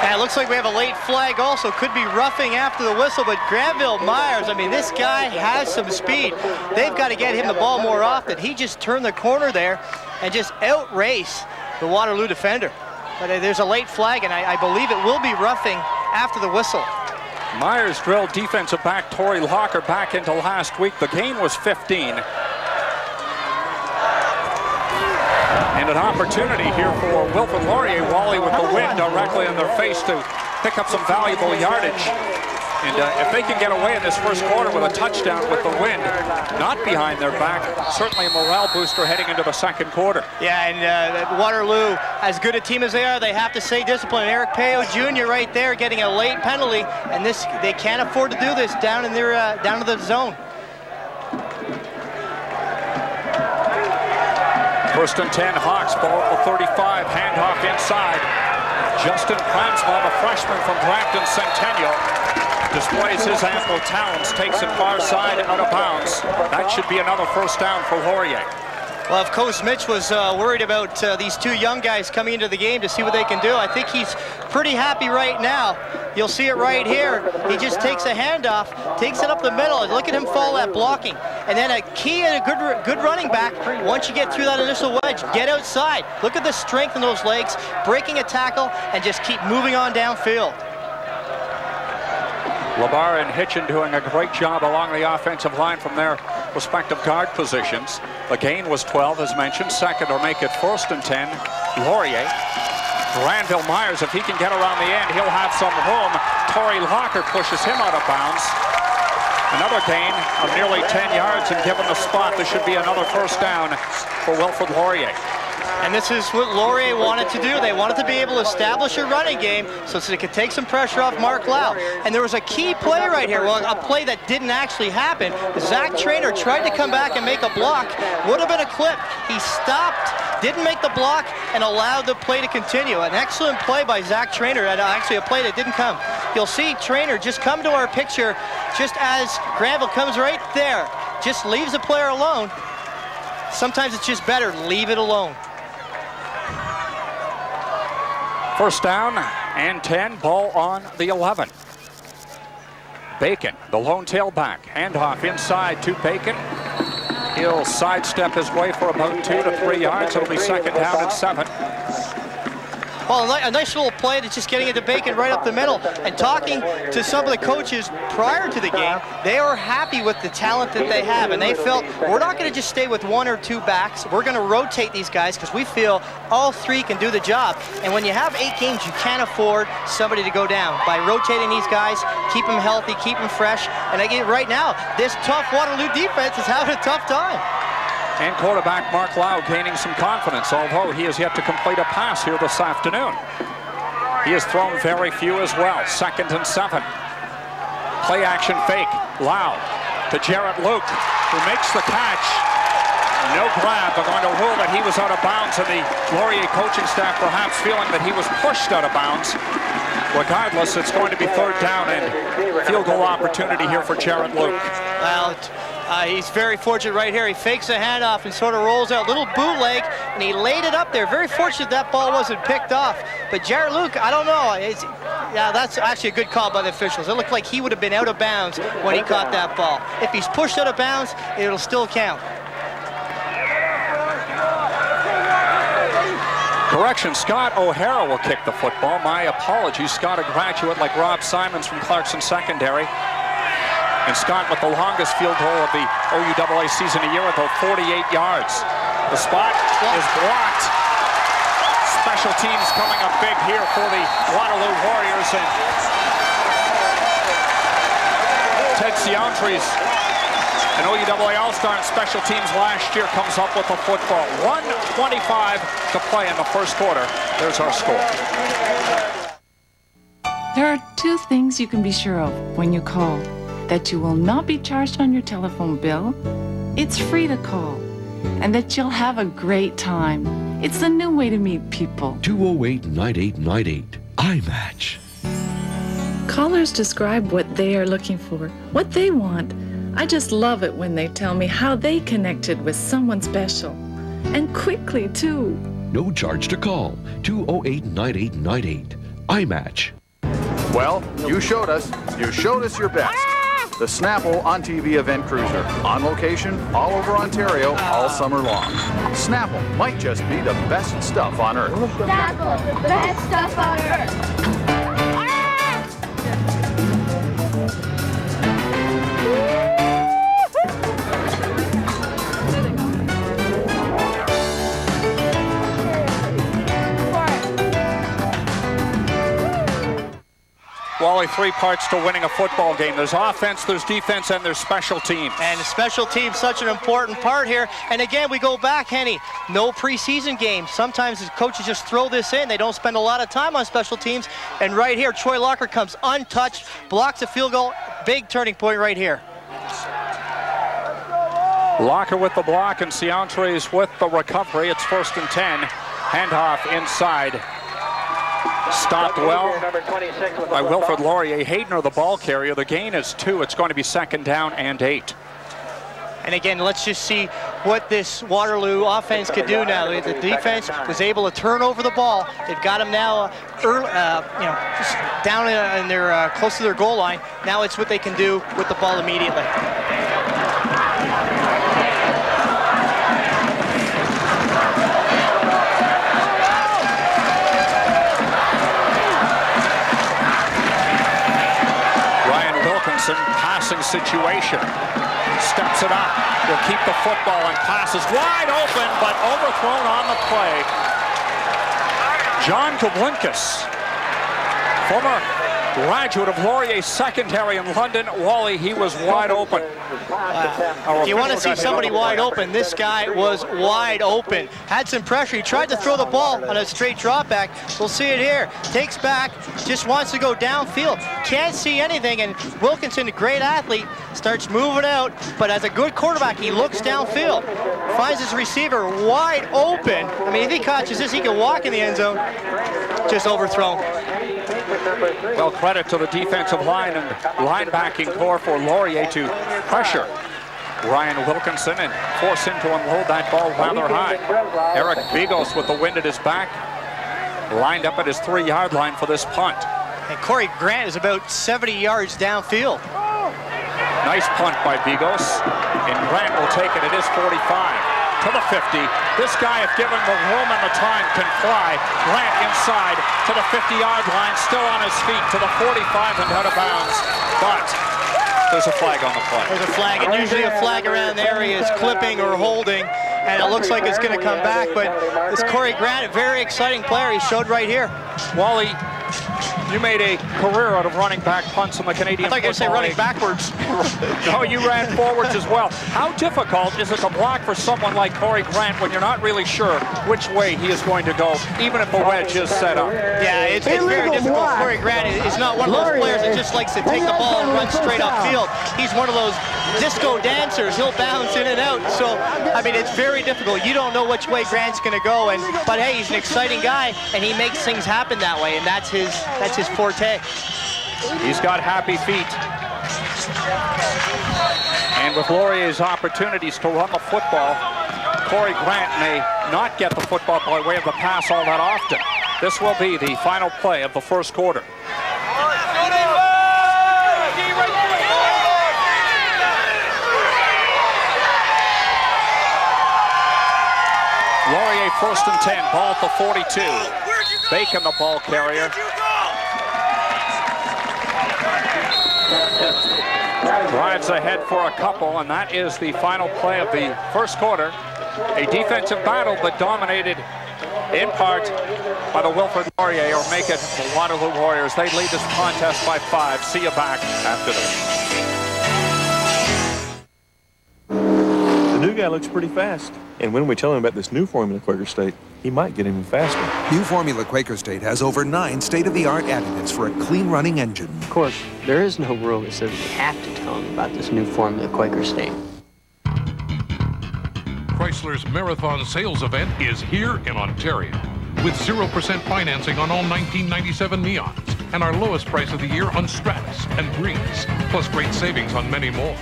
And it looks like we have a late flag also. Could be roughing after the whistle, but Granville Myers, I mean, this guy has some speed. They've got to get him the ball more often. He just turned the corner there and just outrace the Waterloo defender. But there's a late flag, and I believe it will be roughing after the whistle. Myers drilled defensive back Torrey Locker back into last week. The gain was 15. And an opportunity here for Wilfrid Laurier. Wally with the wind directly in their face to pick up some valuable yardage. And if they can get away in this first quarter with a touchdown with the wind not behind their back, certainly a morale booster heading into the second quarter. Yeah, and Waterloo, as good a team as they are, they have to stay disciplined. Eric Payo Jr. right there getting a late penalty, and they can't afford to do this down in their down to the zone. 1st and 10, Hawks, ball at the 35, handoff inside. Justin Pransma, the freshman from Brampton Centennial, displays his ample talents, takes it far side out of bounds. That should be another 1st down for Laurier. Well, if Coach Mitch was worried about these two young guys coming into the game to see what they can do, I think he's pretty happy right now. You'll see it right here. He just takes a handoff, takes it up the middle, and look at him fall at blocking. And then a key and a good running back, once you get through that initial wedge, get outside. Look at the strength in those legs, breaking a tackle, and just keep moving on downfield. Labar and Hitchin doing a great job along the offensive line from their respective guard positions. The gain was 12, as mentioned. Second or make it 1st and 10. Laurier. Granville Myers, if he can get around the end, he'll have some room. Torrey Locker pushes him out of bounds. Another gain of nearly 10 yards, and given the spot, this should be another 1st down for Wilfrid Laurier. And this is what Laurier wanted to do. They wanted to be able to establish a running game so they could take some pressure off Mark Lau. And there was a key play right here, well, a play that didn't actually happen. Zach Traynor tried to come back and make a block. Would have been a clip. He stopped, didn't make the block, and allowed the play to continue. An excellent play by Zach Traynor, and actually a play that didn't come. You'll see Traynor just come to our picture just as Granville comes right there. Just leaves the player alone. Sometimes it's just better, leave it alone. 1st down and 10, ball on the 11. Bacon, the lone tailback, handoff inside to Bacon. He'll sidestep his way for about 2 to 3 yards. It'll be 2nd down and 7. Well, a nice little play to just getting it to Bacon right up the middle. And talking to some of the coaches prior to the game, they were happy with the talent that they have, and they felt we're not going to just stay with 1 or 2 backs. We're going to rotate these guys because we feel all 3 can do the job. And when you have 8 games, you can't afford somebody to go down. By rotating these guys, keep them healthy, keep them fresh. And again, right now, this tough Waterloo defense is having a tough time. And quarterback Mark Lau gaining some confidence, although he has yet to complete a pass here this afternoon. He has thrown very few as well. 2nd and 7. Play action fake. Lau to Jarrett Luke, who makes the catch. No grab. They're going to rule that he was out of bounds, and the Laurier coaching staff perhaps feeling that he was pushed out of bounds. Regardless, it's going to be 3rd down and field goal opportunity here for Jarrett Luke. Well, he's very fortunate right here. He fakes a handoff and sort of rolls out, little bootleg, and he laid it up there. Very fortunate that ball wasn't picked off. But Jarrett Luke, I don't know. Yeah, that's actually a good call by the officials. It looked like he would have been out of bounds when he caught that ball. If he's pushed out of bounds, it'll still count. Correction, Scott O'Hara will kick the football. My apologies. Scott, a graduate like Rob Simons from Clarkson Secondary. And Scott with the longest field goal of the OUAA season a year ago, 48 yards. The spot is blocked. Special teams coming up big here for the Waterloo Warriors. And Ted Ciantries, an OUAA All-Star in special teams last year, comes up with the football. 1:25 to play in the first quarter. There's our score. There are 2 things you can be sure of when you call. That you will not be charged on your telephone bill. It's free to call. And that you'll have a great time. It's a new way to meet people. 208-9898. iMatch. Callers describe what they are looking for, what they want. I just love it when they tell me how they connected with someone special. And quickly, too. No charge to call. 208-9898. iMatch. Well, you showed us your best. The Snapple On TV Event Cruiser. On location, all over Ontario, all summer long. Snapple might just be the best stuff on earth. Snapple, the best stuff on earth. Wally, 3 parts to winning a football game. There's offense, there's defense, and there's special teams. And the special teams, such an important part here. And again, we go back, Henny, no preseason games. Sometimes the coaches just throw this in. They don't spend a lot of time on special teams. And right here, Troy Locker comes untouched, blocks a field goal. Big turning point right here. Locker with the block and Ciantries with the recovery. It's 1st and 10. Handoff inside. Stopped well by Wilfred Laurier. Hayden, the ball carrier. The gain is 2. It's going to be 2nd down and 8. And again, let's just see what this Waterloo offense could do now. The defense was able to turn over the ball. They've got them now just down in their close to their goal line. Now it's what they can do with the ball immediately. Passing situation. Steps it up. Will keep the football and passes wide open, but overthrown on the play. John Kublinkas, former graduate of Laurier Secondary in London. Wally, he was wide open. If you want to see somebody wide open, this guy was wide open. Had some pressure. He tried to throw the ball on a straight drop back. We'll see it here. Takes back, just wants to go downfield. Can't see anything, and Wilkinson, a great athlete, starts moving out, but as a good quarterback, he looks downfield. Finds his receiver wide open. I mean, if he catches this, he can walk in the end zone. Just overthrown. Well, credit to the defensive line and linebacking core for Laurier to pressure Ryan Wilkinson and force him to unload that ball rather high. Eric Bigos with the wind at his back, lined up at his 3-yard line for this punt. And Corey Grant is about 70 yards downfield. Nice punt by Bigos, and Grant will take it. It is 45. to the 50. This guy, if given the room and the time, can fly. Grant inside to the 50-yard line, still on his feet to the 45 and out of bounds. But there's a flag on the play. There's a flag, and usually a flag around the area is clipping or holding, and it looks like it's going to come back. But this Corey Grant, a very exciting player, he showed right here. Wally, you made a career out of running back punts in the Canadian I thought you were going to say running backwards. No, you ran forwards as well. How difficult is it to block for someone like Corey Grant when you're not really sure which way he is going to go, even if a wedge is set up? Yeah, it's very difficult. Corey Grant is not one of those players that just likes to take the ball and run straight upfield. He's one of those disco dancers. He'll bounce in and out. So, I mean, it's very difficult. You don't know which way Grant's going to go. But hey, he's an exciting guy, and he makes things happen that way, and that's his forte. He's got happy feet. And with Laurier's opportunities to run the football, Corey Grant may not get the football by way of the pass all that often. This will be the final play of the first quarter. Laurier 1st and 10, ball at the 42. Bacon the ball carrier. Drives ahead for a couple, and that is the final play of the first quarter. A defensive battle, but dominated in part by the Wilfrid Laurier, or make it the Waterloo Warriors. They lead this contest by 5. See you back after this. The new guy looks pretty fast. And when we tell him about this new formula Quaker State, he might get even faster. New formula Quaker State has over 9 state-of-the-art additives for a clean-running engine. Of course, there is no rule that says we have to tell him about this new formula Quaker State. Chrysler's Marathon Sales Event is here in Ontario with 0% financing on all 1997 Neons and our lowest price of the year on Stratus and Breeze, plus great savings on many more.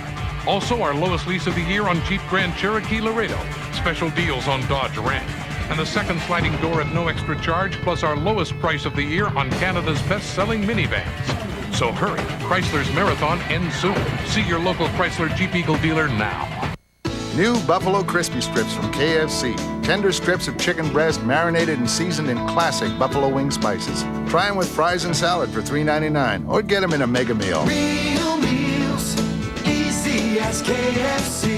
Also, our lowest lease of the year on Jeep Grand Cherokee Laredo, special deals on Dodge Ram, and the second sliding door at no extra charge, plus our lowest price of the year on Canada's best-selling minivans. So hurry, Chrysler's Marathon ends soon. See your local Chrysler Jeep Eagle dealer now. New Buffalo Crispy Strips from KFC. Tender strips of chicken breast marinated and seasoned in classic buffalo wing spices. Try them with fries and salad for $3.99 or get them in a mega meal. Real meals, easy as KFC.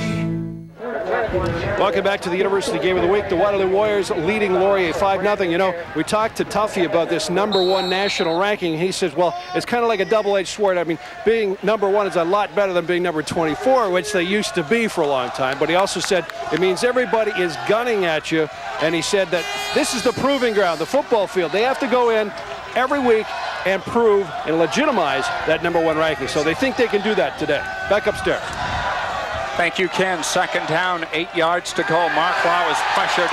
Welcome back to the University Game of the Week. The Waterloo Warriors leading Laurier 5-0. You know, we talked to Tuffy about this #1 national ranking. He says, well, it's kind of like a double-edged sword. I mean, being #1 is a lot better than being number 24, which they used to be for a long time. But he also said it means everybody is gunning at you. And he said that this is the proving ground, the football field. They have to go in every week and prove and legitimize that #1 ranking. So they think they can do that today. Back upstairs. Thank you, Ken. Second down, 8 yards to go. Mark Lau is pressured,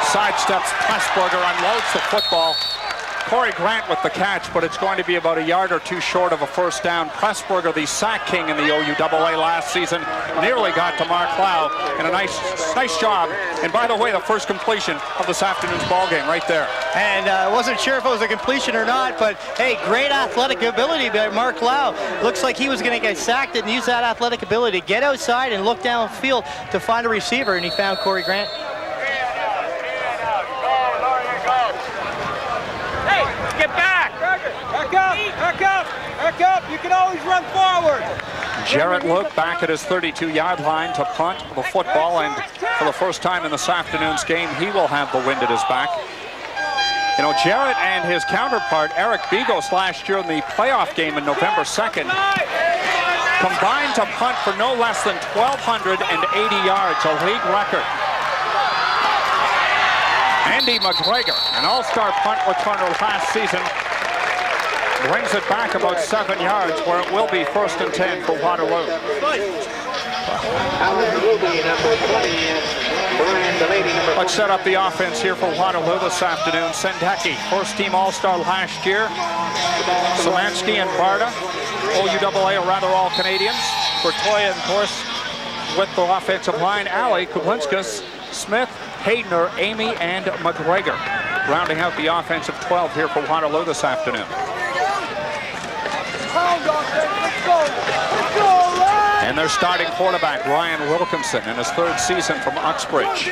sidesteps Pressburger, unloads the football. Corey Grant with the catch, but it's going to be about a yard or two short of a first down. Pressburger, the sack king in the OUAA last season, nearly got to Mark Lau, and a nice job. And by the way, the first completion of this afternoon's ball game right there. And I wasn't sure if it was a completion or not, but hey, great athletic ability by Mark Lau. Looks like he was going to get sacked and use that athletic ability to get outside and look downfield to find a receiver, and he found Corey Grant. Get back! Back up! You can always run forward! Jarrett Luke back at his 32-yard line to punt the football, and for the first time in this afternoon's game, he will have the wind at his back. You know, Jarrett and his counterpart, Eric Bigos, last year in the playoff game in November 2nd, combined to punt for no less than 1,280 yards, a league record. Andy McGregor, an all-star punt returner last season, brings it back about 7 yards, where it will be 1st and 10 for Waterloo. Let's set up the offense here for Waterloo this afternoon. Sendeki, first-team all-star last year. Szymanski and Barta, OUAA, or rather all Canadians. Bertoya, of course, with the offensive line. Ali, Kublinskas, Smith, Haydener, Amy, and McGregor, rounding out the offensive 12 here for Waterloo this afternoon. And and their starting quarterback, Ryan Wilkinson, in his 3rd season from Uxbridge.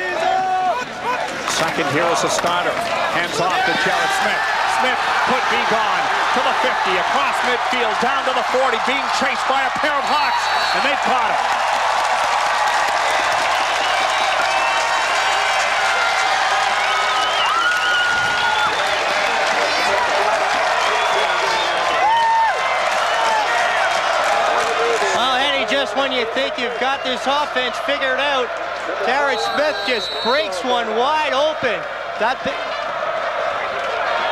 Second here as a starter. Hands off to Jarrett Smith. Smith could be gone to the 50, across midfield, down to the 40, being chased by a pair of Hawks, and they've caught him. Just when you think you've got this offense figured out, Jarrett Smith just breaks one wide open.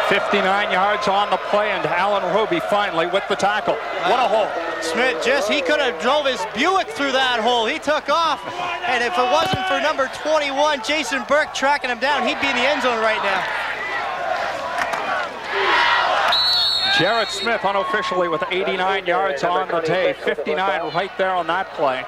59 yards on the play, and Alan Roby finally with the tackle. What a hole. Smith he could have drove his Buick through that hole. He took off, and if it wasn't for number 21, Jason Burke, tracking him down, he'd be in the end zone right now. Jarrett Smith unofficially with 89 yards on the day, 59 right there on that play.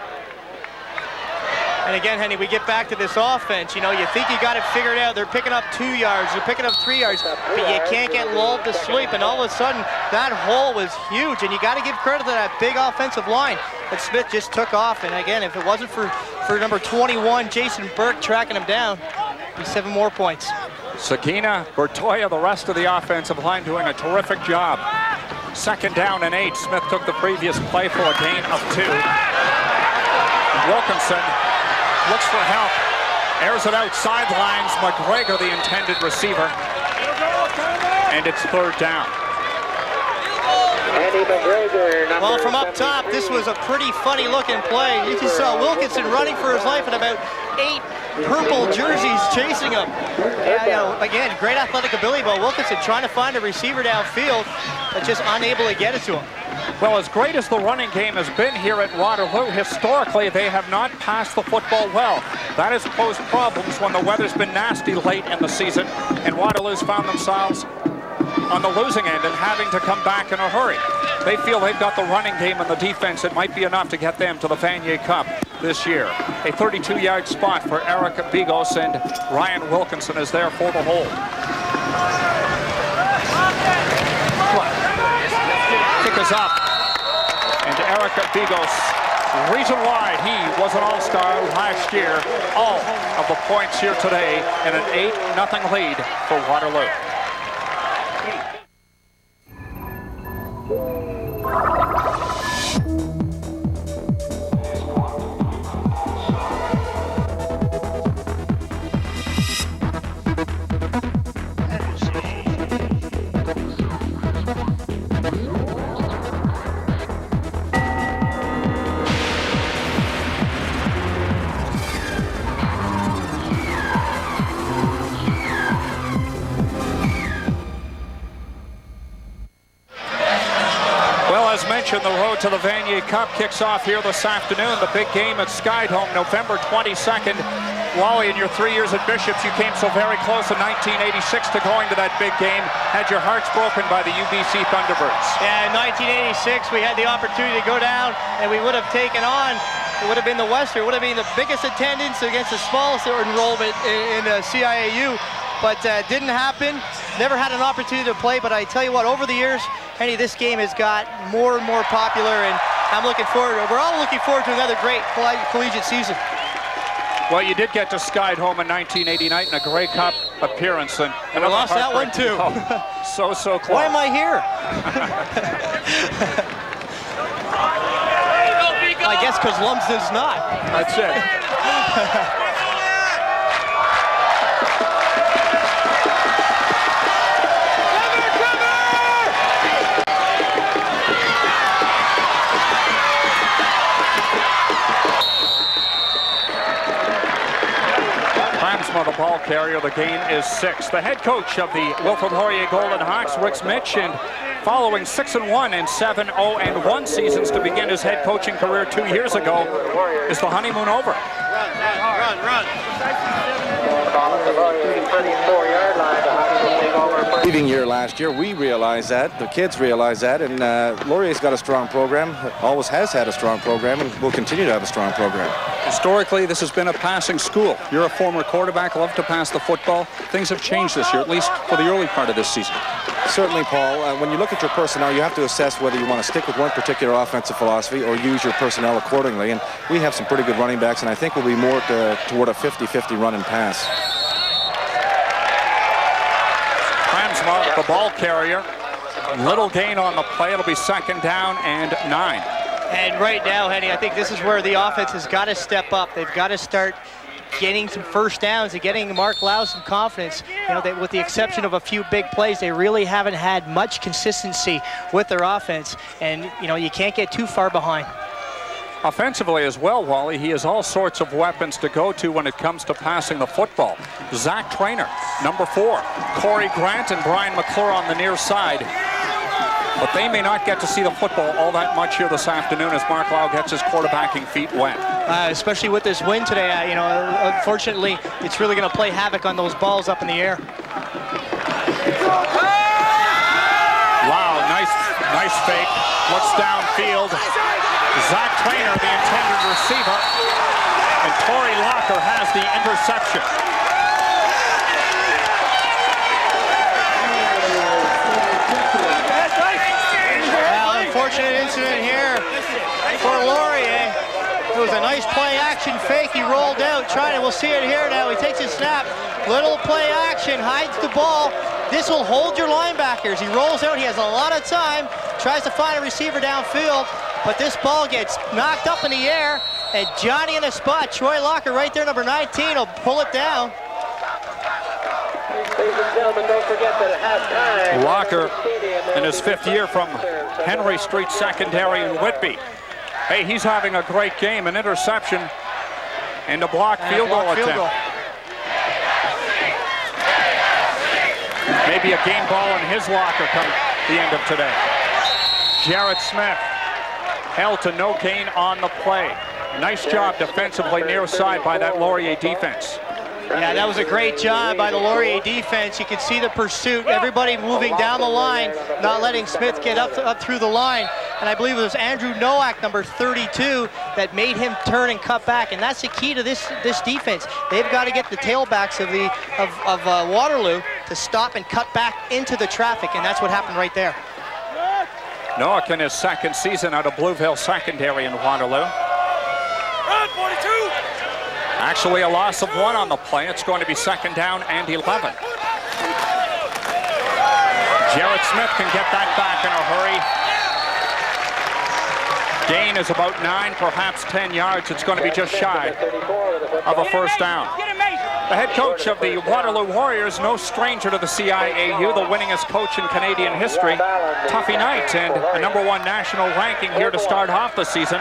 And again, Henny, we get back to this offense. You know, you think you got it figured out. They're picking up 2 yards, they're picking up 3 yards, but you can't get lulled to sleep. And all of a sudden, that hole was huge. And you got to give credit to that big offensive line. But Smith just took off. And again, if it wasn't for number 21, Jason Burke, tracking him down, it'd be 7 more points. Sakina, Bertoya, the rest of the offensive line doing a terrific job. 2nd down and 8. Smith took the previous play for a gain of 2. Wilkinson looks for help, airs it out sidelines. McGregor, the intended receiver, and it's 3rd down. Well, from up top, this was a pretty funny looking play. You just saw Wilkinson running for his life and about 8 purple jerseys chasing him. Yeah, you know, again, great athletic ability, but Wilkinson trying to find a receiver downfield, but just unable to get it to him. Well, as great as the running game has been here at Waterloo, historically they have not passed the football well. That has posed problems when the weather's been nasty late in the season, and Waterloo's found themselves on the losing end and having to come back in a hurry. They feel they've got the running game and the defense. It might be enough to get them to the Vanier Cup this year. A 32-yard spot for Eric Bigos, and Ryan Wilkinson is there for the hold. Kick is up, and Eric Bigos, reason why he was an all-star last year, all of the points here today, and an 8-0 lead for Waterloo. The road to the Vanier Cup kicks off here this afternoon. The big game at Skydome, November 22nd. Wally, in your 3 years at Bishops, you came so very close in 1986 to going to that big game. Had your hearts broken by the UBC Thunderbirds. Yeah, in 1986, we had the opportunity to go down, and we would have taken on, it would have been the Western, it would have been the biggest attendance against the smallest enrollment in CIAU, but didn't happen. Never had an opportunity to play, but I tell you what, over the years, Henny, this game has got more and more popular, and I'm looking forward. We're all looking forward to another great collegiate season. Well, you did get to Skydome in 1989 in a Grey Cup appearance, and we lost that one too. So close. Why am I here? I guess because Lumsden's not. That's it. The ball carrier. The gain is 6. The head coach of the Wilfrid Laurier Golden Hawks, Rick Mitch, and following 6-1 and 7-0-1 seasons to begin his head coaching career 2 years ago, is the honeymoon over. Run. Leading year last year, we realized that, the kids realized that, and Laurier's got a strong program, always has had a strong program, and will continue to have a strong program. Historically, this has been a passing school. You're a former quarterback, love to pass the football. Things have changed this year, at least for the early part of this season. Certainly, Paul. When you look at your personnel, you have to assess whether you want to stick with one particular offensive philosophy or use your personnel accordingly. And we have some pretty good running backs, and I think we'll be more toward a 50-50 run and pass. Transmark, the ball carrier. Little gain on the play. It'll be 2nd down and 9. And right now, Henny, I think this is where the offense has got to step up. They've got to start getting some first downs and getting Mark Lau some confidence. You know, with the exception of a few big plays, they really haven't had much consistency with their offense. And, you know, you can't get too far behind. Offensively as well, Wally, he has all sorts of weapons to go to when it comes to passing the football. Zach Traynor, number 4. Corey Grant and Brian McClure on the near side. But they may not get to see the football all that much here this afternoon as Mark Lau gets his quarterbacking feet wet. Especially with this wind today, you know, unfortunately, it's really going to play havoc on those balls up in the air. Wow, nice fake. Looks downfield. Zach Traynor, the intended receiver, and Torrey Locker has the interception. Unfortunate incident here for Laurier. It was a nice play action fake. He rolled out, we'll see it here now. He takes his snap, little play action, hides the ball. This will hold your linebackers. He rolls out, he has a lot of time, tries to find a receiver downfield, but this ball gets knocked up in the air, and Johnny in the spot, Troy Locker right there, number 19, will pull it down. Ladies and gentlemen, don't forget that at halftime, Locker in his 5th year from Henry Street Secondary in Whitby. Hey, he's having a great game, an interception and a blocked field goal attempt. Maybe a game ball in his locker come the end of today. Jarrett Smith held to no gain on the play. Nice job defensively near side by that Laurier defense. Yeah, that was a great job by the Laurier defense. You can see the pursuit, everybody moving down the line, not letting Smith get up through the line. And I believe it was Andrew Nowak, number 32, that made him turn and cut back. And that's the key to this defense. They've got to get the tailbacks of Waterloo to stop and cut back into the traffic, and that's what happened right there. Nowak in his 2nd season out of Blueville Secondary in Waterloo. Run, 42! Actually a loss of 1 on the play. It's going to be 2nd down and 11. Jarrett Smith can get that back in a hurry. Gain is about 9, perhaps 10 yards. It's going to be just shy of a first down. The head coach of the Waterloo Warriors, no stranger to the CIAU, the winningest coach in Canadian history. Tuffy Knight and a number 1 national ranking here to start off the season.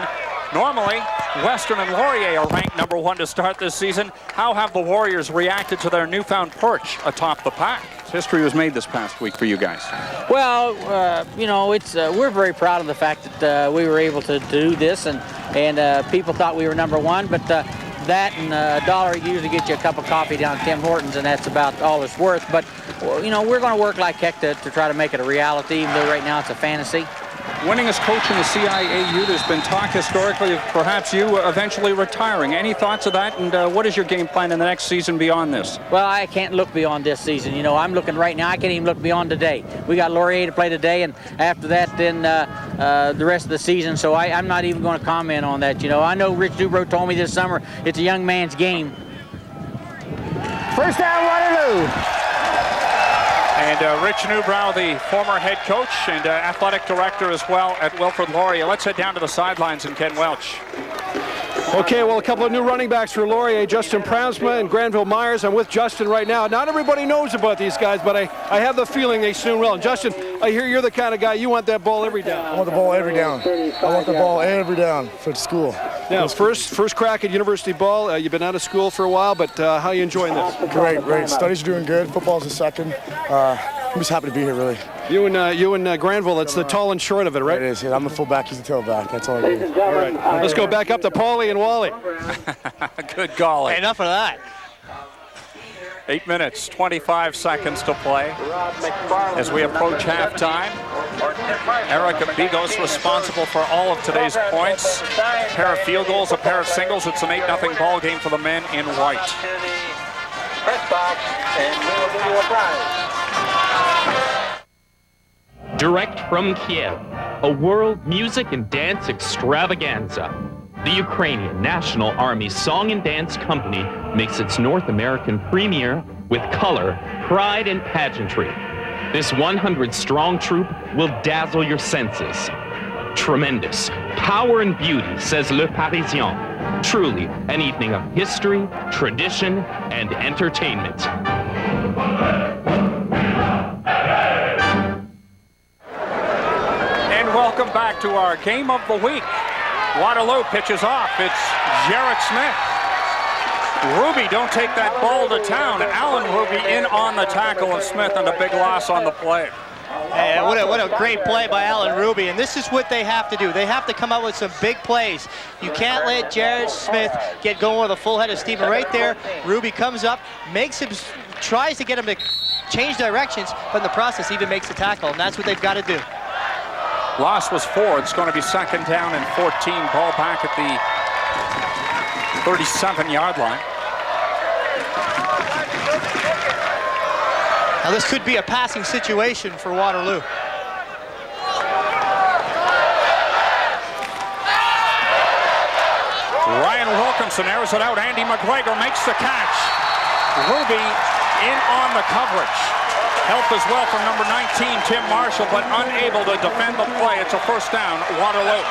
Normally, Western and Laurier are ranked number 1 to start this season. How have the Warriors reacted to their newfound perch atop the pack? History was made this past week for you guys. Well, you know, we're very proud of the fact that we were able to do this, and people thought we were number 1, but that and $1 usually get you a cup of coffee down at Tim Hortons, and that's about all it's worth. But, you know, we're going to work like heck to try to make it a reality, even though right now it's a fantasy. Winningest coach in the CIAU, there's been talk historically of perhaps you eventually retiring. Any thoughts of that, and what is your game plan in the next season beyond this? Well, I can't look beyond this season. You know, I'm looking right now. I can't even look beyond today. We got Laurier to play today, and after that, then the rest of the season, so I'm not even going to comment on that. You know, I know Rich Dubrow told me this summer it's a young man's game. First down, Waterloo. And Rich Newbrow, the former head coach and athletic director as well at Wilfrid Laurier. Let's head down to the sidelines and Ken Welch. Okay, well, a couple of new running backs for Laurier, Justin Pransma and Granville Myers. I'm with Justin right now. Not everybody knows about these guys, but I have the feeling they soon will. And Justin, I hear you're the kind of guy, you want that ball every down. I want the ball every down. I want the ball every down for the school. Now, first crack at university ball. You've been out of school for a while, but how are you enjoying this? Great. Studies are doing good. Football's a second. I'm just happy to be here, really. You and Granville, that's the tall and short of it, right? It is. Yeah, I'm the fullback, he's the tailback. That's all I do. All right. Let's go back up to Paulie and Wally. Good golly. Hey, enough of that. 8 minutes, 25 seconds to play as we approach halftime. Eric Bigos responsible for all of today's points. A pair of field goals, a pair of singles. It's an 8-0 ball game for the men in white. Press box, and we will give you a prize. direct from Kiev, a world music and dance extravaganza. The Ukrainian National Army Song and Dance Company makes its North American premiere with color, pride, and pageantry. This 100-strong troupe will dazzle your senses. Tremendous power and beauty, says Le Parisien. Truly an evening of history, tradition, and entertainment. And welcome back to our game of the week. Waterloo pitches off. It's Jarrett Smith. Ruby, don't take that ball to town. Alan Ruby in on the tackle of Smith, and a big loss on the play. Hey, what a great play by Alan Ruby, and this is what they have to do. They have to come out with some big plays. You can't let Jarrett Smith get going with a full head of steam. Right there, Ruby comes up, tries to get him to change directions, but in the process even makes the tackle, and that's what they've got to do. Loss was 4. It's going to be 2nd down and 14. Ball back at the 37-yard line. Now this could be a passing situation for Waterloo. Ryan Wilkinson airs it out. Andy McGregor makes the catch. Ruby in on the coverage. Help as well from number 19, Tim Marshall, but unable to defend the play. It's a 1st down, Waterloo.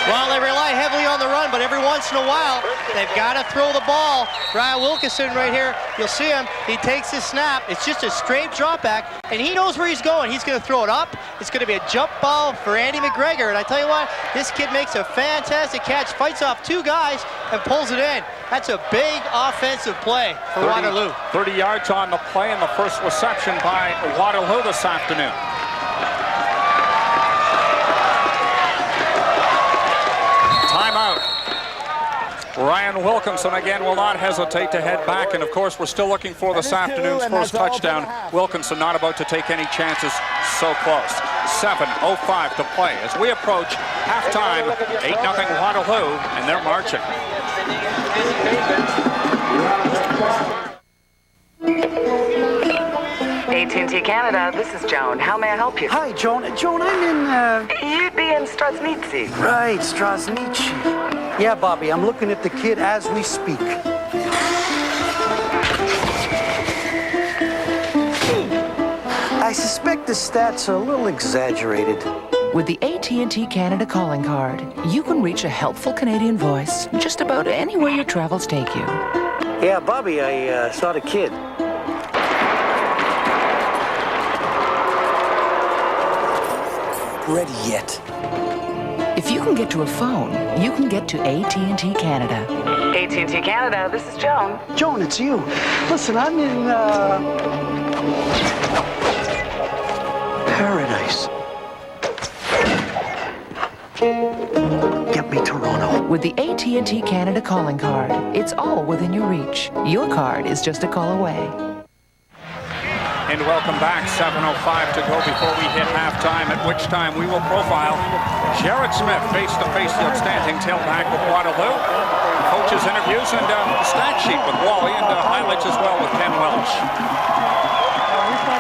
Well, they rely heavily on the run, but every once in a while, they've got to throw the ball. Ryan Wilkinson right here, you'll see him. He takes his snap. It's just a straight drop back, and he knows where he's going. He's going to throw it up. It's going to be a jump ball for Andy McGregor. And I tell you what, this kid makes a fantastic catch, fights off 2 guys, and pulls it in. That's a big offensive play for Waterloo. 30 yards on the play, and the first reception by Waterloo this afternoon. Timeout. Ryan Wilkinson again will not hesitate to head back, and of course we're still looking for this afternoon's first touchdown. Wilkinson not about to take any chances, so close. 7:05 to play as we approach halftime. 8-0 Waterloo, and they're marching. AT&T Canada, this is Joan. How may I help you? Hi, Joan. Joan, I'm in, You'd be in Strasnitzi. Right, Strasnitzi. Yeah, Bobby, I'm looking at the kid as we speak. I suspect the stats are a little exaggerated. With the AT&T Canada calling card, you can reach a helpful Canadian voice just about anywhere your travels take you. Yeah, Bobby, I saw the kid. Ready yet? If you can get to a phone, you can get to AT&T Canada. AT&T Canada, this is Joan. Joan, it's you. Listen, I'm in, paradise. Get me Toronto. With the AT&T Canada calling card, it's all within your reach. Your card is just a call away. And welcome back. 7:05 to go before we hit halftime, at which time we will profile Jarrett Smith face-to-face, the outstanding tailback with Waterloo. Coaches interviews and stat sheet with Wally, and highlights as well with Ken Welch.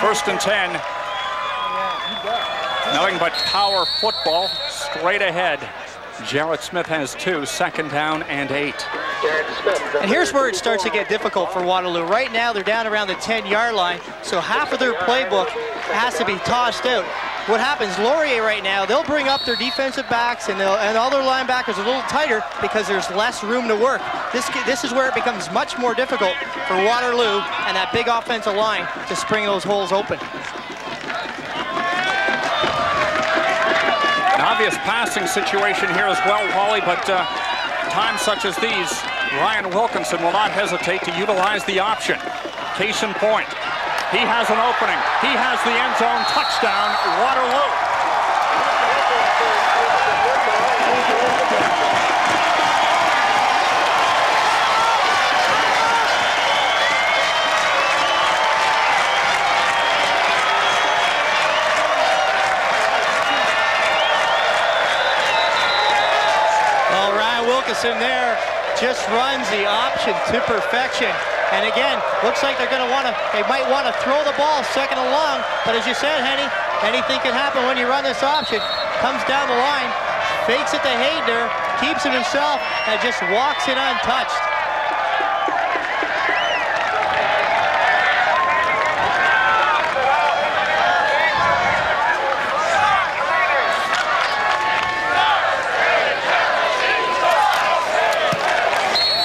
1st and 10. Nothing but power football straight ahead. Jarrett Smith has 2, 2nd down and 8. And here's where it starts to get difficult for Waterloo. Right now, they're down around the 10-yard line, so half of their playbook has to be tossed out. What happens, Laurier right now, they'll bring up their defensive backs and all their linebackers a little tighter because there's less room to work. This is where it becomes much more difficult for Waterloo and that big offensive line to spring those holes open. An obvious passing situation here as well, Wally, but times such as these, Ryan Wilkinson will not hesitate to utilize the option. Case in point, he has an opening. He has the end zone. Touchdown, Waterloo. Wilkinson there just runs the option to perfection. And again, looks like they might want to throw the ball 2nd and long, but as you said, Henny, anything can happen when you run this option. Comes down the line, fakes it to Hayner, keeps it himself, and just walks it untouched.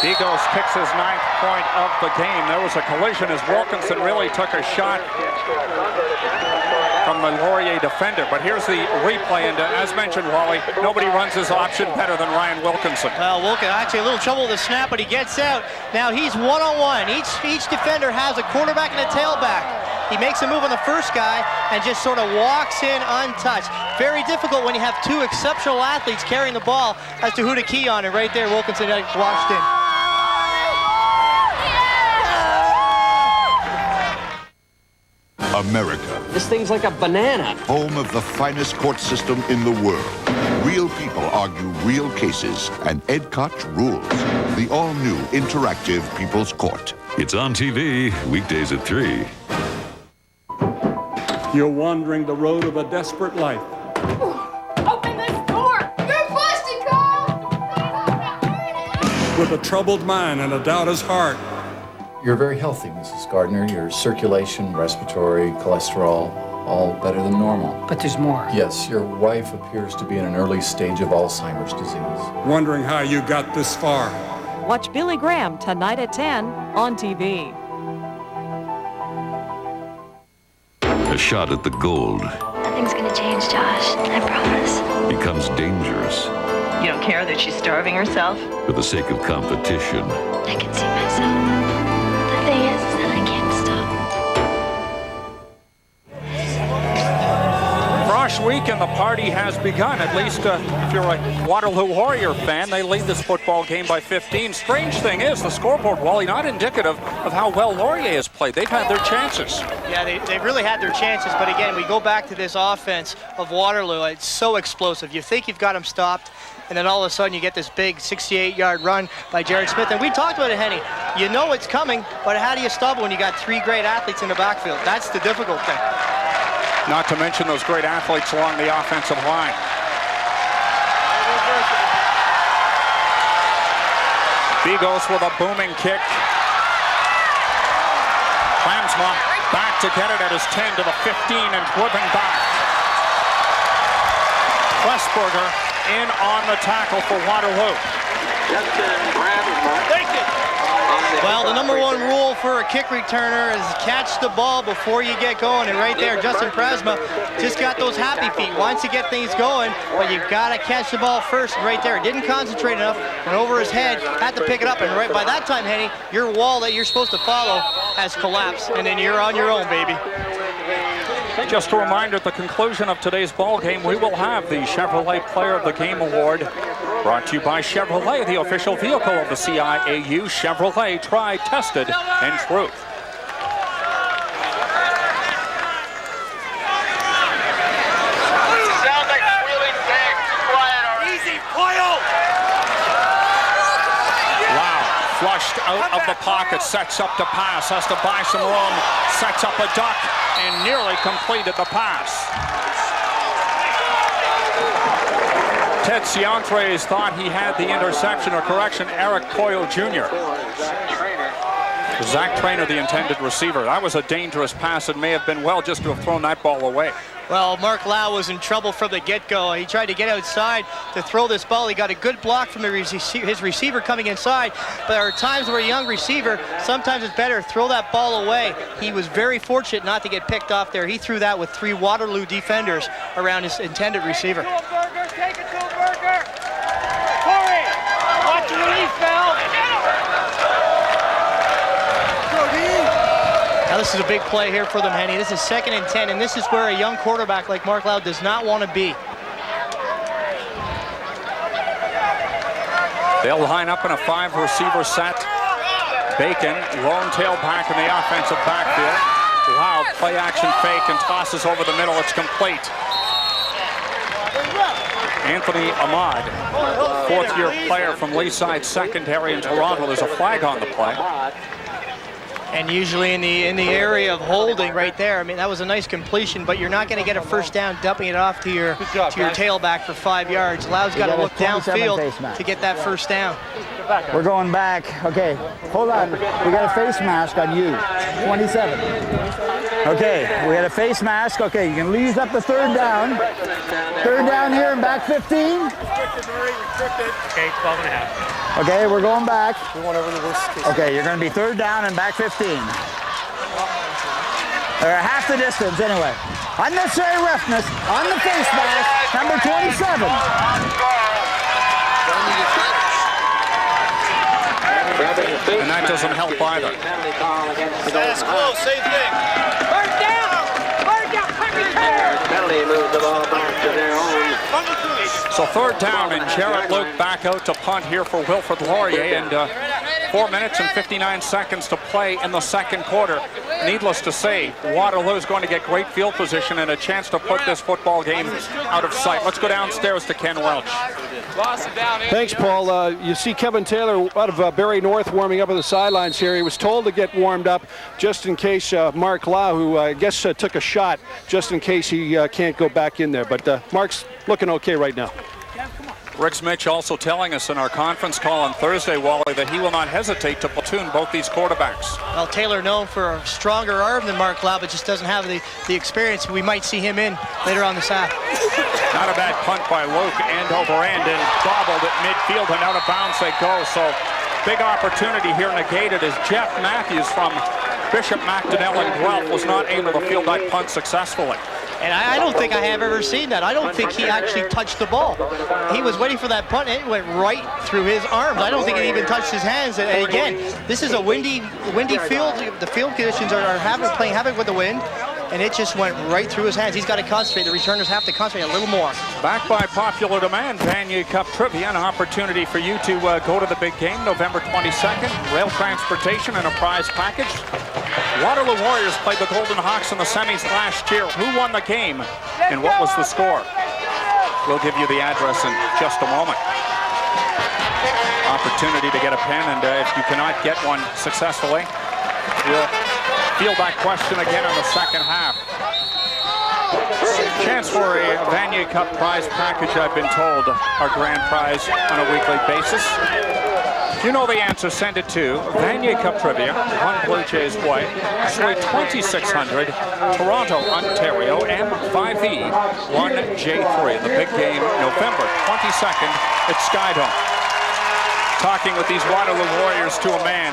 Begos kicks his 9th point of the game. There was a collision as Wilkinson really took a shot from the Laurier defender. But here's the replay, and as mentioned, Wally, nobody runs his option better than Ryan Wilkinson. Well, Wilkinson actually a little trouble with the snap, but he gets out. Now he's one-on-one. Each defender has a quarterback and a tailback. He makes a move on the first guy and just sort of walks in untouched. Very difficult when you have two exceptional athletes carrying the ball as to who to key on. And right there, Wilkinson washed in. America, This thing's like a banana. home of the finest court system in the world. Real people argue real cases, and Ed Koch rules. The all-new interactive People's Court. It's on TV, weekdays at 3. You're wandering the road of a desperate life. Open this door! You're busted, Carl! With a troubled mind and a doubter's heart. You're very healthy, Mrs. Gardner. Your circulation, respiratory, cholesterol, all better than normal. But there's more. Yes, your wife appears to be in an early stage of Alzheimer's disease. Wondering how you got this far. Watch Billy Graham tonight at 10 on TV. A shot at the gold Nothing's gonna change, Josh. I promise. becomes dangerous You don't care that she's starving herself? for the sake of competition. I can see myself. The thing is that I can't stop. Frosh week and the party has begun. At least if you're a Waterloo Warrior fan, they lead this football game by 15. Strange thing is, the scoreboard, Wally, not indicative of how well Laurier has played. They've had their chances. Yeah, they've really had their chances, but again, we go back to this offense of Waterloo. It's so explosive. You think you've got them stopped, and then all of a sudden you get this big 68-yard run by Jared Smith. And we talked about it, Henny. You know it's coming, but how do you stop it when you got three great athletes in the backfield? That's the difficult thing. Not to mention those great athletes along the offensive line. Begos with a booming kick. Klamsma back to get it at his 10 to the 15 and driven back. Westberger in on the tackle for Waterloo. Well, the number one rule for a kick returner is catch the ball before you get going. And right there, Justin Prasma just got those happy feet. Wants to get things going, but you've got to catch the ball first. And right there, didn't concentrate enough, went over his head, had to pick it up. And right by that time, Henny, your wall that you're supposed to follow has collapsed. And then you're on your own, baby. Just a reminder, at the conclusion of today's ball game, we will have the Chevrolet Player of the Game Award, brought to you by Chevrolet, the official vehicle of the CIAU. Chevrolet, tried, tested, and true. Sounds like squealing pig. Quiet, all right. Easy, Boyle! Wow, flushed out of the pocket, sets up to pass, has to buy some room, sets up a duck, and nearly completed the pass. Ted Ciantres thought he had the interception, or correction, Eric Coyle Jr. Zach Traynor, the intended receiver. That was a dangerous pass. It may have been well just to have thrown that ball away. Well, Mark Lau was in trouble from the get-go. He tried to get outside to throw this ball. He got a good block from his receiver coming inside. But there are times where a young receiver, sometimes it's better to throw that ball away. He was very fortunate not to get picked off there. He threw that with three Waterloo defenders around his intended receiver. Take it to a burger! Corey! Watch the release valve! Now this is a big play here for them, Henny. This is 2nd and 10, and this is where a young quarterback like Mark Lau does not want to be. They'll line up in a 5-receiver set. Bacon, lone tailback in the offensive backfield. Lau, play action fake and tosses over the middle. It's complete. Anthony Ahmad, 4th-year player from Leaside Secondary in Toronto. There's a flag on the play. And usually in the area of holding right there, I mean, that was a nice completion, but you're not going to get a first down dumping it off to your tailback for 5 yards. Lau's got to look downfield to get that first down. We're going back. Okay, hold on. We got a face mask on you. 27. Okay, we got a face mask. Okay, you can use up the third down. Third down here and back 15. Okay, 12 and a half. Okay, we're going back. Okay, you're going to be third down and back 15. Or half the distance anyway. Unnecessary roughness on the face mask, number 27. And that doesn't help either. Status quo, same thing. Third down! Third down, quick return! Penalty moves the ball back to their own. So third down, and Jarrett Luke back out to punt here for Wilfrid Laurier, and 4 minutes and 59 seconds to play in the second quarter. Needless to say, Waterloo is going to get great field position and a chance to put this football game out of sight. Let's go downstairs to Ken Welch. Thanks, Paul. You see Kevin Taylor out of Barrie North warming up on the sidelines here. He was told to get warmed up just in case Mark Lau, who I guess took a shot, just in case he can't go back in there. But Mark's looking okay right now. Riggs Mitch also telling us in our conference call on Thursday, Wally, that he will not hesitate to platoon both these quarterbacks. Well, Taylor known for a stronger arm than Mark Lau, but just doesn't have the experience. We might see him in later on this half. Not a bad punt by Luke, end over end, and bobbled at midfield, and out of bounds they go. So big opportunity here negated as Jeff Matthews from Bishop McDonnell and Guelph was not able to field that punt successfully. And I don't think I have ever seen that. I don't think he actually touched the ball. He was waiting for that punt, and it went right through his arms. I don't think it even touched his hands. And again, this is a windy field. The field conditions are playing havoc with the wind, and it just went right through his hands. He's got to concentrate. The returners have to concentrate a little more. Back by popular demand, Vanier Cup Trivia, an opportunity for you to go to the big game November 22nd. Rail transportation and a prize package. Waterloo Warriors played the Golden Hawks in the semis last year. Who won the game and what was the score? We'll give you the address in just a moment. Opportunity to get a pen, and if you cannot get one successfully, we'll field that question again in the second half. Chance for a Vanier Cup prize package, I've been told, our grand prize on a weekly basis. If you know the answer, send it to Vanier Cup Trivia, 1 Blue Jays White, Suite 2600, Toronto, Ontario, M5E 1J3. The big game, November 22nd at Skydome. Talking with these Waterloo Warriors to a man.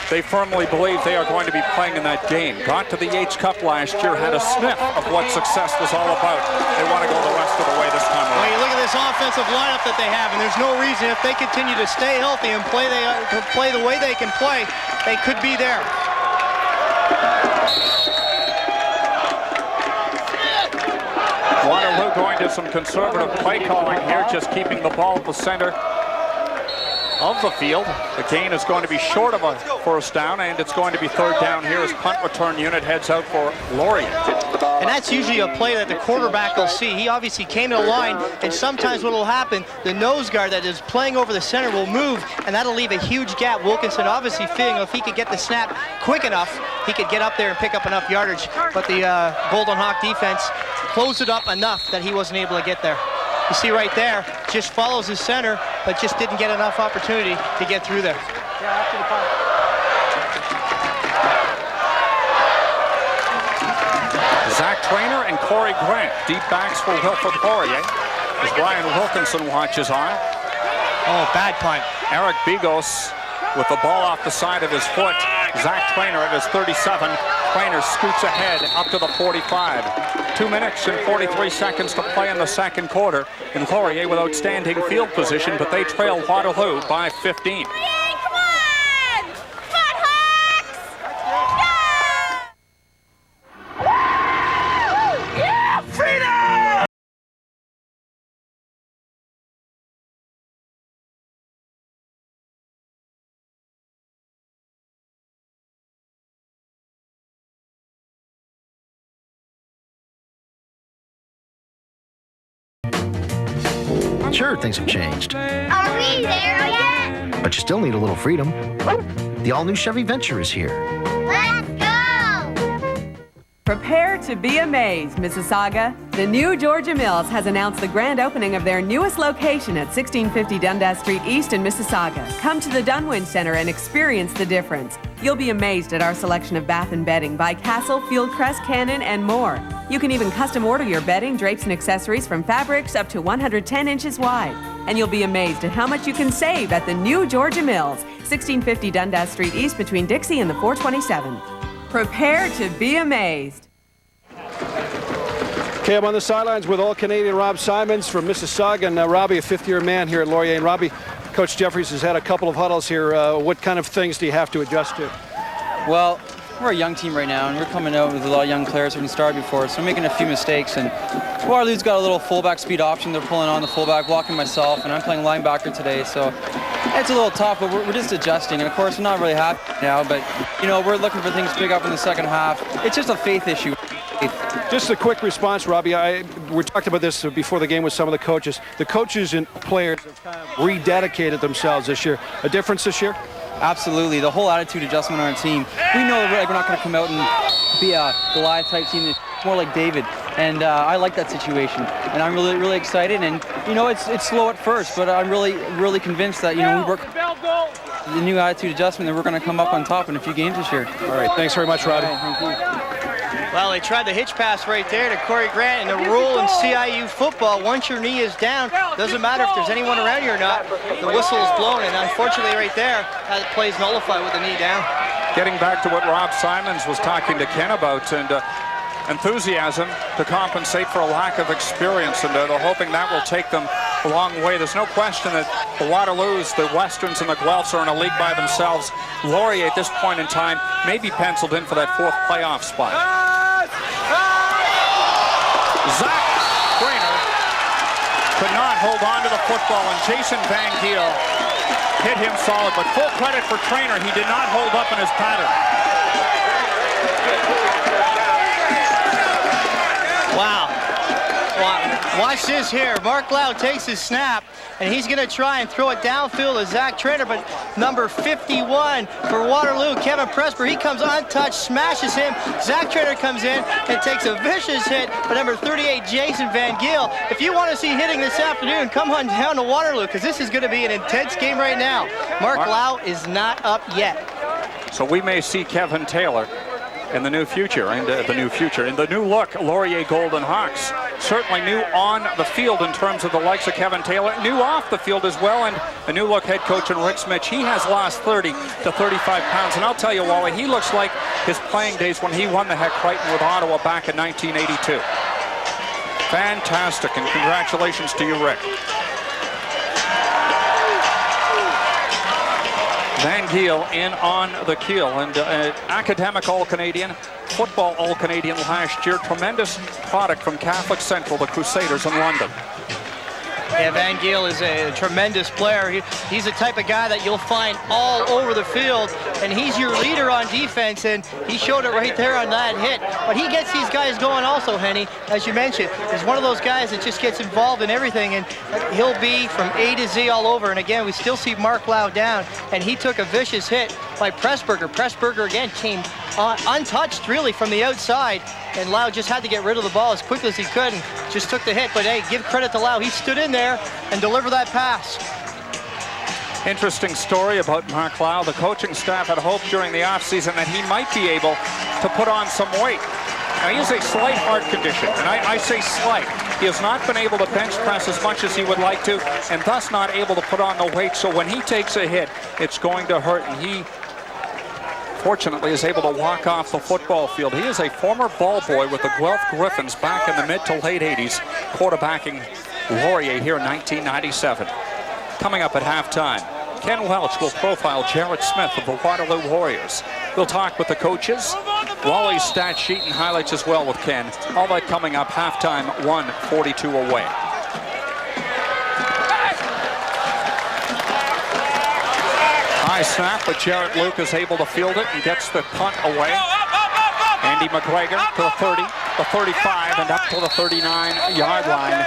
They firmly believe they are going to be playing in that game. Got to the Yates Cup last year, had a sniff of what success was all about. They want to go the rest of the way this time around. Well, you look at this offensive lineup that they have, and there's no reason if they continue to stay healthy and play the way they can play, they could be there. Waterloo going to some conservative play calling here, just keeping the ball at the center of the field. The gain is going to be short of a first down, and it's going to be third down here as punt return unit heads out for Laurier. And that's usually a play that the quarterback will see. He obviously came to the line, and sometimes what will happen, the nose guard that is playing over the center will move, and that'll leave a huge gap. Wilkinson obviously feeling if he could get the snap quick enough, he could get up there and pick up enough yardage. But the Golden Hawk defense closed it up enough that he wasn't able to get there. You see right there, just follows his center, but just didn't get enough opportunity to get through there. Zach Trainer and Corey Grant, deep backs for Wilfrid Laurier, as Brian Wilkinson watches on. Oh, bad punt. Eric Bigos with the ball off the side of his foot. Zach Trainer at his 37. Trainer scoots ahead up to the 45. 2 minutes and 43 seconds to play in the second quarter. And Laurier with outstanding field position, but they trail Waterloo by 15. Sure, things have changed, Are we there yet? but you still need a little freedom. The all-new Chevy Venture is here. Let's go! Prepare to be amazed, Mississauga. The new Georgia Mills has announced the grand opening of their newest location at 1650 Dundas Street East in Mississauga. Come to the Dunwin Center and experience the difference. You'll be amazed at our selection of bath and bedding by Castle, Fieldcrest, Cannon, and more. You can even custom order your bedding, drapes, and accessories from fabrics up to 110 inches wide. And you'll be amazed at how much you can save at the new Georgia Mills, 1650 Dundas Street East between Dixie and the 427. Prepare to be amazed. Okay, I'm on the sidelines with All-Canadian Rob Simons from Mississauga, and Robbie, a fifth-year man here at Laurier. And Robbie, Coach Jeffries has had a couple of huddles here. What kind of things do you have to adjust to? Well, we're a young team right now, and we're coming out with a lot of young players who haven't started before, so we're making a few mistakes. And Waterloo's got a little fullback speed option. They're pulling on the fullback, blocking myself, and I'm playing linebacker today, so it's a little tough, but we're just adjusting. And of course, we're not really happy now, but you know, we're looking for things to pick up in the second half. It's just a faith issue. Just a quick response, Robbie. We talked about this before the game with some of the coaches. The coaches and players have kind of rededicated themselves this year. A difference this year? Absolutely. The whole attitude adjustment on our team. We know that we're not going to come out and be a Goliath-type team. It's more like David. And I like that situation. And I'm really, really excited. And, you know, it's slow at first, but I'm really, really convinced that, you know, we work the new attitude adjustment and we're going to come up on top in a few games this year. All right. Thanks very much, Robbie. Thank you. Well, they tried the hitch pass right there to Corey Grant, and the rule in CIU football, once your knee is down, doesn't matter if there's anyone around you or not, the whistle is blown, and unfortunately right there, that play's nullified with the knee down. Getting back to what Rob Simons was talking to Ken about, and enthusiasm to compensate for a lack of experience, and they're hoping that will take them a long way. There's no question that the Waterloos, the Westerns, and the Guelphs are in a league by themselves. Laurier at this point in time may be penciled in for that fourth playoff spot. Zach Trainer could not hold on to the football, and Jason Van Giel hit him solid, but full credit for Trainer. He did not hold up in his pattern. Wow. Watch this here. Mark Loud takes his snap, and he's going to try and throw it downfield to Zach Trainer, but number 51 for Waterloo, Kevin Presper, he comes untouched, smashes him. Zach Trainer comes in and takes a vicious hit by number 38, Jason Van Giel. If you want to see hitting this afternoon, come on down to Waterloo, because this is going to be an intense game right now. Mark Loud is not up yet. So we may see Kevin Taylor in the new future, and in the new look Laurier Golden Hawks. Certainly new on the field in terms of the likes of Kevin Taylor, new off the field as well, and a new look head coach in Rick Smith. He has lost 30 to 35 pounds, and I'll tell you, Wally, he looks like his playing days when he won the Heck Crichton with Ottawa back in 1982. Fantastic, and congratulations to you, Rick. Van Giel in on the keel, and academic All-Canadian, football All-Canadian last year. Tremendous product from Catholic Central, the Crusaders in London. Yeah, Van Giel is a tremendous player. He's the type of guy that you'll find all over the field, and he's your leader on defense, and he showed it right there on that hit. But he gets these guys going also, Henny, as you mentioned. He's one of those guys that just gets involved in everything, and he'll be from A to Z all over. And again, we still see Mark Loud down, and he took a vicious hit by Pressburger. Pressburger, again, came untouched, really, from the outside, and Loud just had to get rid of the ball as quickly as he could and just took the hit. But hey, give credit to Loud. He stood in there and delivered that pass. Interesting story about Mark Loud. The coaching staff had hoped during the offseason that he might be able to put on some weight. Now, he has a slight heart condition, and I say slight. He has not been able to bench press as much as he would like to, and thus not able to put on the weight. So when he takes a hit, it's going to hurt, and he fortunately is able to walk off the football field. He is a former ball boy with the Guelph Griffins back in the mid to late 80s, quarterbacking Laurier here in 1997. Coming up at halftime, Ken Welch will profile Jarrett Smith of the Waterloo Warriors. We'll talk with the coaches, Wally's stat sheet and highlights as well with Ken. All that coming up, halftime, 1:42 away. High snap, but Jarrett Luke is able to field it and gets the punt away. Andy McGregor to the 30, the 35, and up to the 39-yard line.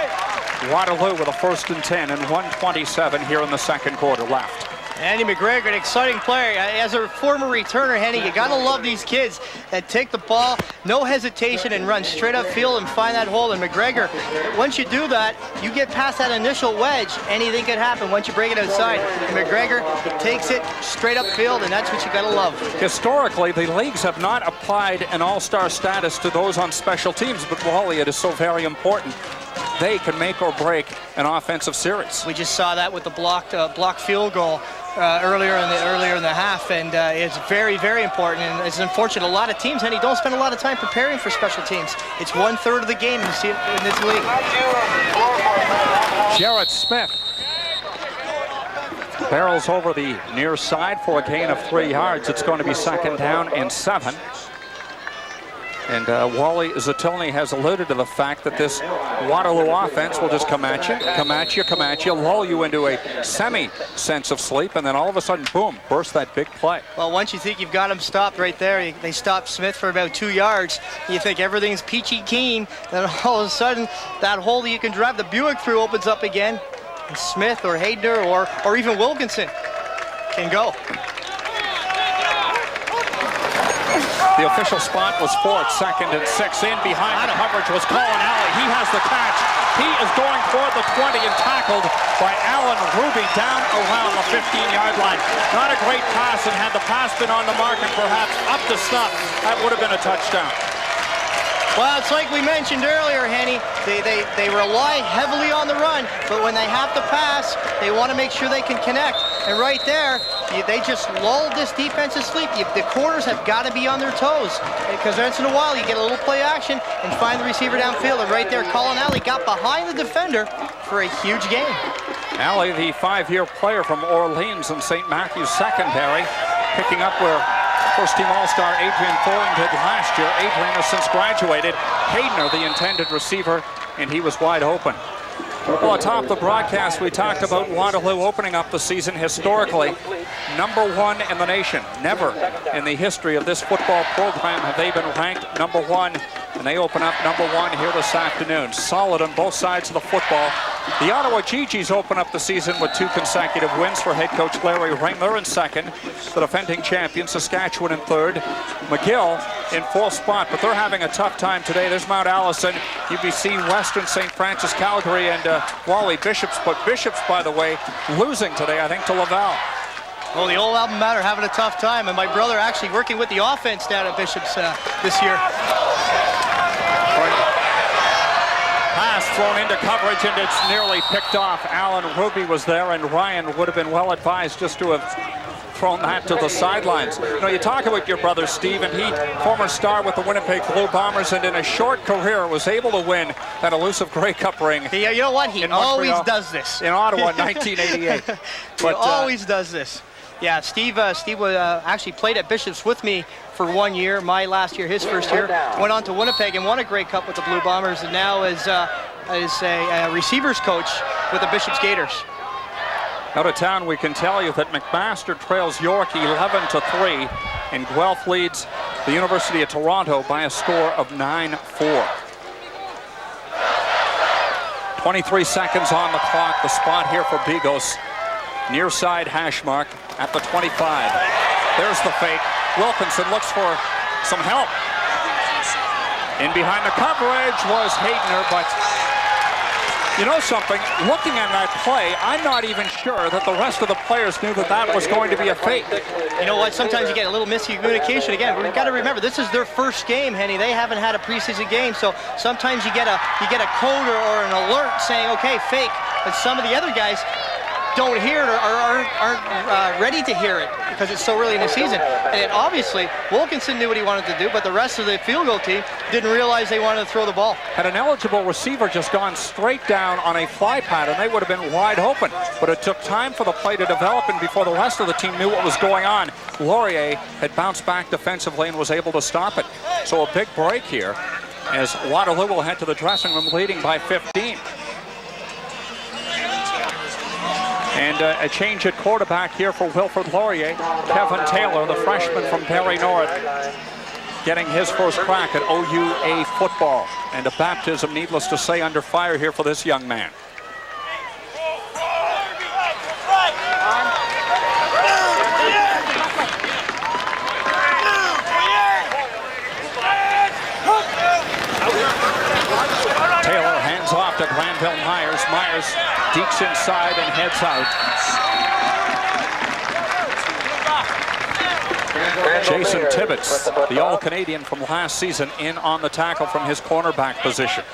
Waterloo with a 1st and 10 and 1:27 here in the second quarter left. Andy McGregor, an exciting player. As a former returner, Henny, you gotta love these kids that take the ball, no hesitation, and run straight up field and find that hole. And McGregor, once you do that, you get past that initial wedge, anything could happen once you break it outside. And McGregor takes it straight up field, and that's what you gotta love. Historically, the leagues have not applied an all-star status to those on special teams, but Wally, it is so very important. They can make or break an offensive series. We just saw that with the blocked field goal earlier in the half, and it's very, very important. And it's unfortunate. A lot of teams, Henny, don't spend a lot of time preparing for special teams. It's 1/3 of the game you see it in this league. Jarrett Smith barrels over the near side for a gain of 3 yards. It's going to be 2nd down and 7. And Wally Zatilny has alluded to the fact that this Waterloo offense will just come at you, lull you into a semi-sense of sleep, and then all of a sudden, boom, burst that big play. Well, once you think you've got them stopped right there, they stop Smith for about 2 yards. You think everything's peachy keen, then all of a sudden, that hole that you can drive the Buick through opens up again, and Smith or Hayden or even Wilkinson can go. The official spot was 4th, 2nd and 6. In behind the coverage was Colin Alley. He has the catch. He is going for the 20 and tackled by Alan Ruby down around the 15-yard line. Not a great pass, and had the pass been on the mark and perhaps up to snuff, that would have been a touchdown. Well, it's like we mentioned earlier, Henny. They rely heavily on the run, but when they have to pass, they want to make sure they can connect. And right there, they just lulled this defense to sleep. The corners have got to be on their toes, because once in a while you get a little play action and find the receiver downfield. And right there, Colin Alley got behind the defender for a huge gain. Alley, the 5-year player from Orleans and St. Matthew's secondary, picking up where first-team All-Star Adrian Thornton did last year. Adrian has since graduated. Hayden, the intended receiver, and he was wide open. Well, atop the broadcast, we talked about Waterloo opening up the season historically #1 in the nation. Never in the history of this football program have they been ranked #1, and they open up #1 here this afternoon. Solid on both sides of the football. The Ottawa Gee-Gees open up the season with 2 consecutive wins for head coach Larry Ringler in 2nd. The defending champion, Saskatchewan, in 3rd. McGill in 4th spot, but they're having a tough time today. There's Mount Allison, UBC, Western, St. Francis, Calgary, and Wally Bishops. But Bishops, by the way, losing today, I think, to Laval. Well, the old Alma Mater having a tough time, and my brother actually working with the offense down at Bishops this year. Pass thrown into coverage, and it's nearly picked off. Alan Ruby was there, and Ryan would have been well advised just to have thrown that to the sidelines. You know, you talk about your brother Steve, and he, former star with the Winnipeg Blue Bombers, and in a short career was able to win that elusive Grey Cup ring. Yeah, you know what? He always does this. In Ottawa in 1988. He always does this. Yeah, Steve actually played at Bishops with me for 1 year, my last year, his first year. Went on to Winnipeg and won a Grey Cup with the Blue Bombers, and now is a receivers coach with the Bishops Gators. Out of town, we can tell you that McMaster trails York 11-3, and Guelph leads the University of Toronto by a score of 9-4. 23 seconds on the clock. The spot here for Bigos. Near side hash mark at the 25. There's the fake. Wilkinson looks for some help. In behind the coverage was Hayden, but you know something? Looking at that play, I'm not even sure that the rest of the players knew that that was going to be a fake. You know what? Sometimes you get a little miscommunication. Again, we've got to remember, this is their first game, Henny. They haven't had a preseason game, so sometimes you get a code or an alert saying, okay, fake. But some of the other guys don't hear it or aren't ready to hear it because it's so early in the season. And obviously, Wilkinson knew what he wanted to do, but the rest of the field goal team didn't realize they wanted to throw the ball. Had an eligible receiver just gone straight down on a fly pattern, they would have been wide open. But it took time for the play to develop, and before the rest of the team knew what was going on, Laurier had bounced back defensively and was able to stop it. So a big break here as Waterloo will head to the dressing room leading by 15. And a change at quarterback here for Wilfrid Laurier. Kevin Taylor, the freshman from Perry North, getting his first crack at OUA football. And a baptism, needless to say, under fire here for this young man. Myers dekes inside and heads out. Jason Tibbetts, the All-Canadian from last season, in on the tackle from his cornerback position.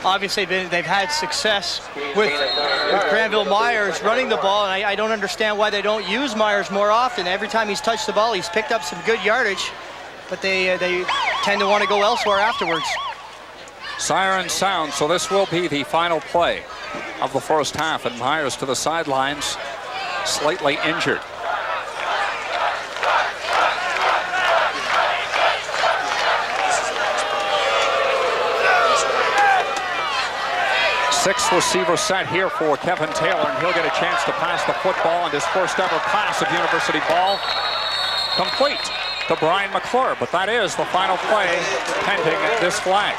Obviously, they've had success with Granville Myers running the ball, and I don't understand why they don't use Myers more often. Every time he's touched the ball, he's picked up some good yardage, but they tend to want to go elsewhere afterwards. Siren sound, so this will be the final play of the first half, and Myers to the sidelines, slightly injured. Sixth receiver set here for Kevin Taylor, and he'll get a chance to pass the football, and his first ever pass of University ball complete to Brian McClure, but that is the final play pending this flag.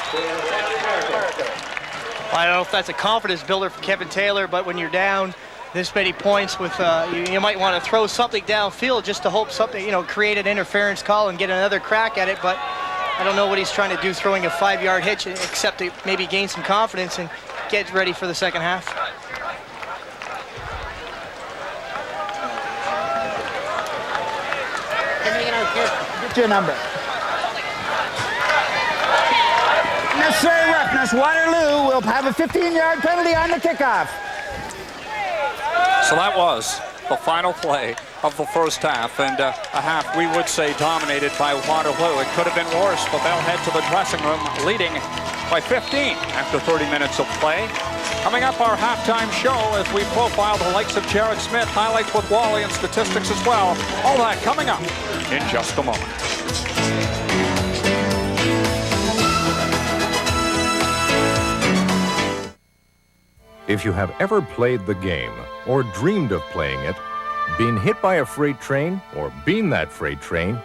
I don't know if that's a confidence builder for Kevin Taylor, but when you're down this many points with, you might want to throw something downfield just to hope something, create an interference call and get another crack at it, but I don't know what he's trying to do throwing a 5-yard hitch, except to maybe gain some confidence and get ready for the second half. Get your number. Necessary roughness. Waterloo will have a 15-yard penalty on the kickoff. So that was the final play of the first half, and a half we would say dominated by Waterloo. It could have been worse, but they'll head to the dressing room leading by 15 after 30 minutes of play. Coming up, our halftime show as we profile the likes of Jared Smith, highlights with Wally and statistics as well. All that coming up in just a moment. If you have ever played the game or dreamed of playing it, been hit by a freight train or been that freight train,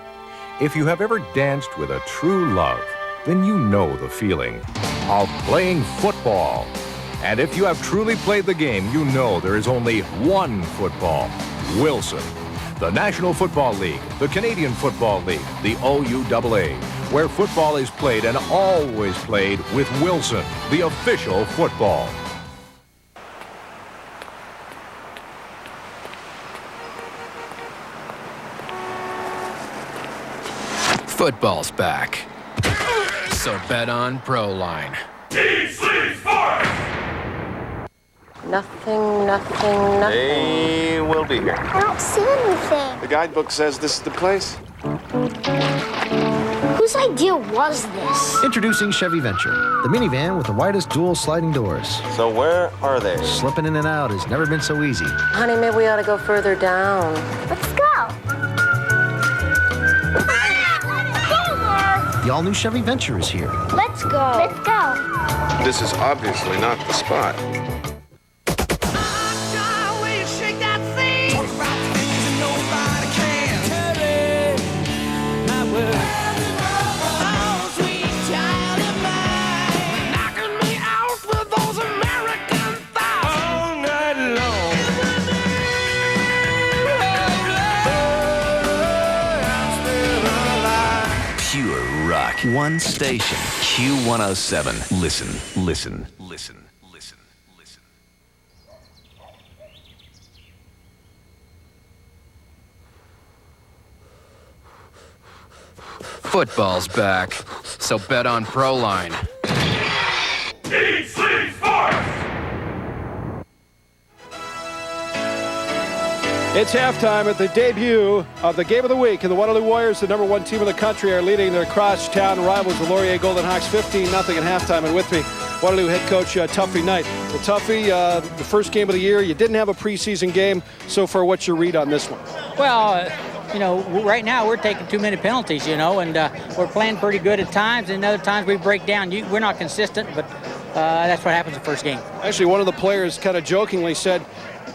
if you have ever danced with a true love, then you know the feeling of playing football. And if you have truly played the game, you know there is only one football, Wilson. The National Football League, the Canadian Football League, the OUAA, where football is played and always played with Wilson, the official football. Football's back. So bet on ProLine. Nothing. They will be here. I don't see anything. The guidebook says this is the place. Whose idea was this? Introducing Chevy Venture, the minivan with the widest dual sliding doors. So where are they? Slipping in and out has never been so easy. Honey, maybe we ought to go further down. Let's go. The all-new Chevy Venture is here. Let's go. Let's go. This is obviously not the spot. One station, Q107. Listen. Football's back. So bet on ProLine. Eat, sleep, sports! It's halftime at the debut of the game of the week, and the Waterloo Warriors, the #1 team in the country, are leading their crosstown rivals, the Laurier Golden Hawks, 15-0 at halftime. And with me, Waterloo head coach Tuffy Knight. Well, Tuffy, the first game of the year, you didn't have a preseason game. So far, what's your read on this one? Well, right now we're taking too many penalties, and we're playing pretty good at times, and other times we break down. We're not consistent, but that's what happens the first game. Actually, one of the players kind of jokingly said,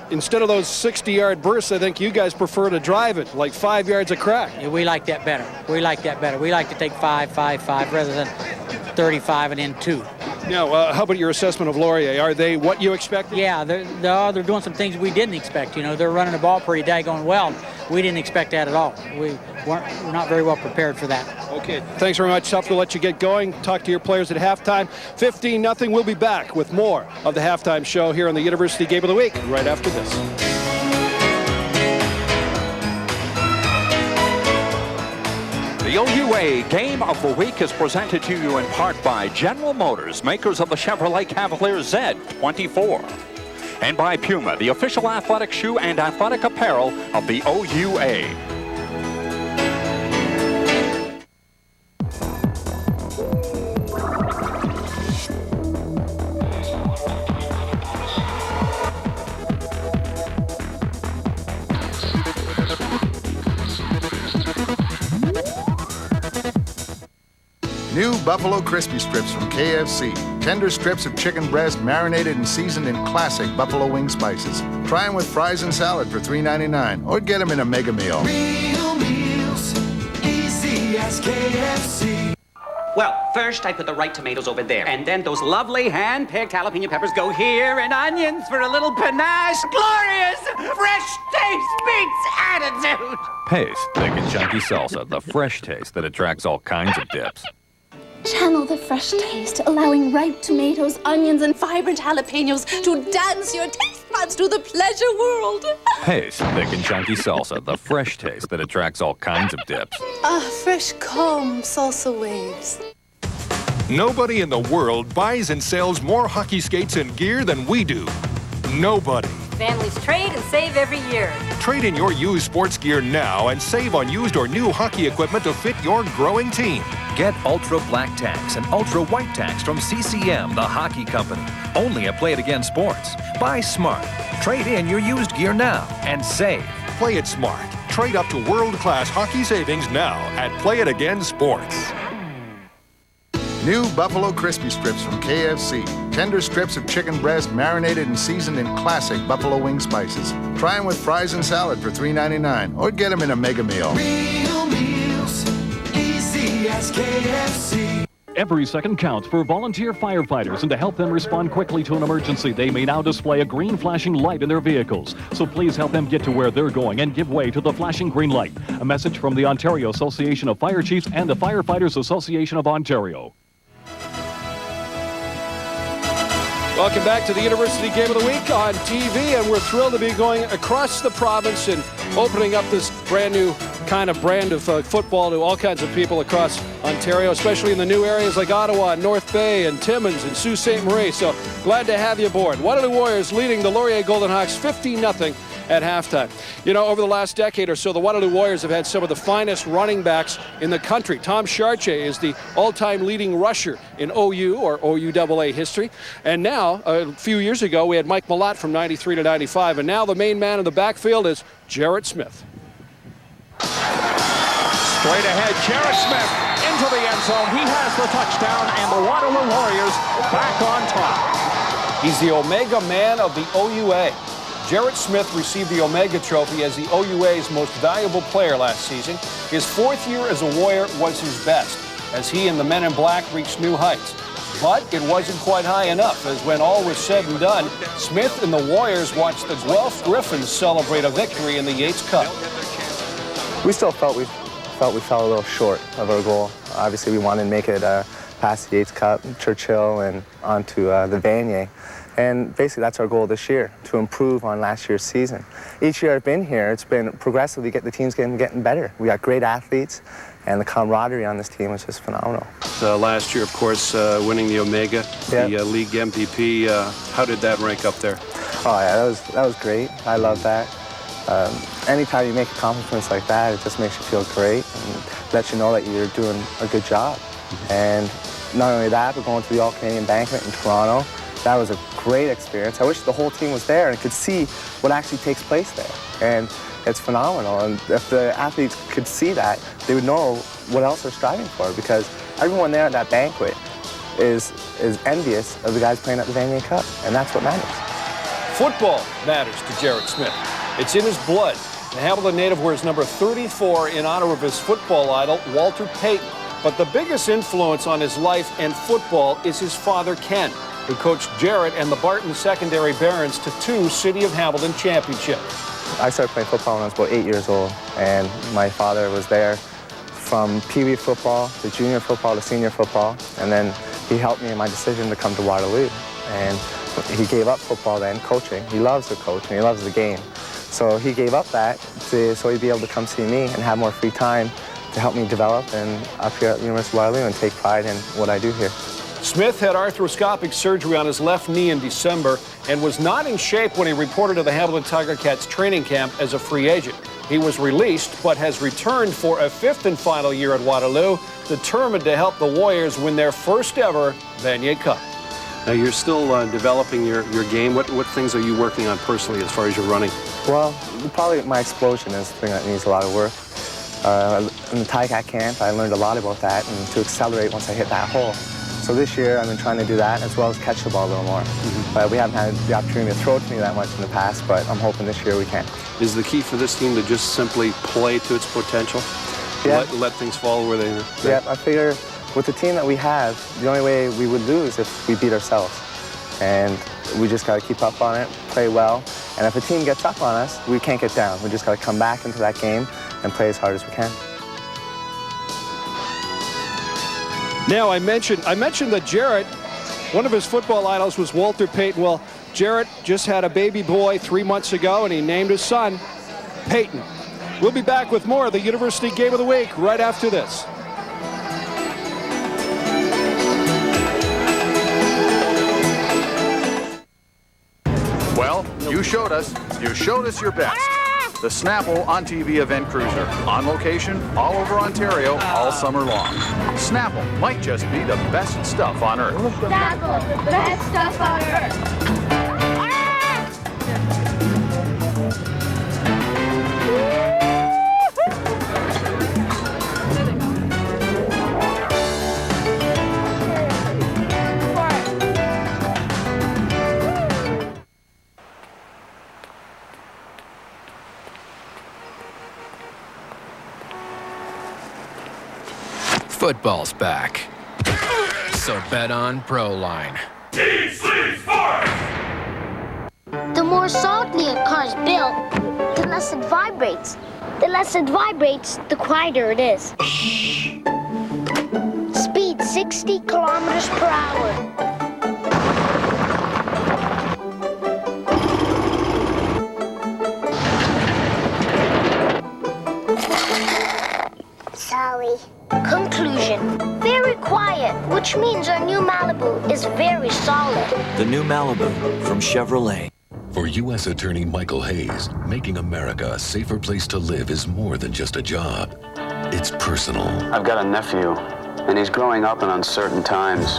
instead of those 60-yard bursts, I think you guys prefer to drive it, like 5 yards a crack. Yeah, we like that better. We like to take 5 rather than 35 and then 2. Now, how about your assessment of Laurier? Are they what you expected? Yeah, they're doing some things we didn't expect. You know, they're running the ball pretty daggone well. We didn't expect that at all. We're not very well prepared for that. Okay, thanks very much. Tough to let you get going. Talk to your players at halftime. 15-0. We'll be back with more of the halftime show here on the University Game of the Week right after this. The OUA Game of the Week is presented to you in part by General Motors, makers of the Chevrolet Cavalier Z24, and by Puma, the official athletic shoe and athletic apparel of the OUA. New Buffalo Crispy Strips from KFC. Tender strips of chicken breast marinated and seasoned in classic buffalo wing spices. Try them with fries and salad for $3.99 or get them in a mega meal. Real meals, easy as KFC. Well, first I put the right tomatoes over there, and then those lovely hand-picked jalapeno peppers go here, and onions for a little panache. Glorious! Fresh taste beats attitude! Pace, thick and chunky salsa, the fresh taste that attracts all kinds of dips. Channel the fresh taste, allowing ripe tomatoes, onions, and vibrant jalapenos to dance your taste buds to the pleasure world. Pace, thick and chunky salsa, the fresh taste that attracts all kinds of dips. Fresh calm salsa waves. Nobody in the world buys and sells more hockey skates and gear than we do. Nobody. Families trade and save every year. Trade in your used sports gear now and save on used or new hockey equipment to fit your growing team. Get Ultra Black Tax and Ultra White Tax from CCM, the hockey company. Only at Play It Again Sports. Buy smart. Trade in your used gear now and save. Play it smart. Trade up to world-class hockey savings now at Play It Again Sports. New Buffalo Crispy Strips from KFC. Tender strips of chicken breast marinated and seasoned in classic buffalo wing spices. Try them with fries and salad for $3.99 or get them in a mega meal. Real meals, easy as KFC. Every second counts for volunteer firefighters, and to help them respond quickly to an emergency, they may now display a green flashing light in their vehicles. So please help them get to where they're going and give way to the flashing green light. A message from the Ontario Association of Fire Chiefs and the Firefighters Association of Ontario. Welcome back to the University Game of the Week on TV, and we're thrilled to be going across the province and opening up this brand new kind of brand of football to all kinds of people across Ontario, especially in the new areas like Ottawa, North Bay, and Timmins, and Sault Ste. Marie. So glad to have you aboard. Waterloo Warriors leading the Laurier Golden Hawks 15-0 at halftime. You know, over the last decade or so, the Waterloo Warriors have had some of the finest running backs in the country. Tom Chartier is the all-time leading rusher in OU or OUAA history. And now, a few years ago, we had Mike Malott from 93 to 95. And now the main man in the backfield is Jarrett Smith. Straight ahead, Jarrett Smith into the end zone. He has the touchdown, and the Waterloo Warriors back on top. He's the Omega Man of the OUA. Jarrett Smith received the Omega Trophy as the OUA's most valuable player last season. His fourth year as a Warrior was his best, as he and the Men in Black reached new heights. But it wasn't quite high enough, as when all was said and done, Smith and the Warriors watched the Guelph Griffins celebrate a victory in the Yates Cup. We still felt we fell a little short of our goal. Obviously, we wanted to make it past the Yates Cup, Churchill, and onto the Vanier. And basically, that's our goal this year, to improve on last year's season. Each year I've been here, it's been progressively the team's getting better. We got great athletes, and the camaraderie on this team is just phenomenal. Last year, of course, winning the Omega, the league MVP. How did that rank up there? Oh yeah, that was great. I love that. Anytime you make accomplishments like that, it just makes you feel great and lets you know that you're doing a good job. And not only that, but going to the All-Canadian Banquet in Toronto, that was a great experience. I wish the whole team was there and could see what actually takes place there. And it's phenomenal. And if the athletes could see that, they would know what else they're striving for, because everyone there at that banquet is envious of the guys playing at the Vanier Cup, and that's what matters. Football matters to Jarrett Smith. It's in his blood. The Hamilton native wears number 34 in honor of his football idol, Walter Payton. But the biggest influence on his life and football is his father, Ken, who coached Jarrett and the Barton Secondary Barons to 2 City of Hamilton championships. I started playing football when I was about 8 years old, and my father was there from Pee Wee football to junior football to senior football, and then he helped me in my decision to come to Waterloo. And he gave up football then, coaching. He loves to coach and he loves the game. So he gave up that so he'd be able to come see me and have more free time to help me develop and up here at the University of Waterloo and take pride in what I do here. Smith had arthroscopic surgery on his left knee in December and was not in shape when he reported to the Hamilton Tiger Cats training camp as a free agent. He was released but has returned for a 5th and final year at Waterloo, determined to help the Warriors win their first ever Vanier Cup. Now you're still developing your game. What things are you working on personally as far as your running? Well, probably my explosion is the thing that needs a lot of work. In the Ticat camp, I learned a lot about that and to accelerate once I hit that hole. So this year, I've been trying to do that as well as catch the ball a little more. But we haven't had the opportunity to throw it to me that much in the past, but I'm hoping this year we can. Is the key for this team to just simply play to its potential? Yeah. Let things fall where they... Yeah, I figure with the team that we have, the only way we would lose if we beat ourselves. And we just got to keep up on it, play well. And if a team gets up on us, we can't get down. We just got to come back into that game and play as hard as we can. Now, I mentioned that Jarrett, one of his football idols was Walter Payton. Well, Jarrett just had a baby boy 3 months ago, and he named his son Peyton. We'll be back with more of the University Game of the Week right after this. Well, you showed us your best. The Snapple On TV Event Cruiser. On location, all over Ontario, all summer long. Snapple might just be the best stuff on earth. Snapple, the best stuff on earth. Football's back. So bet on Proline. The more solidly a car's built, the less it vibrates. The less it vibrates, the quieter it is. Speed 60 kilometers per hour. Sorry. Conclusion. Very quiet, which means our new Malibu is very solid. The new Malibu from Chevrolet. For U.S. Attorney Michael Hayes, making America a safer place to live is more than just a job. It's personal. I've got a nephew, and he's growing up in uncertain times.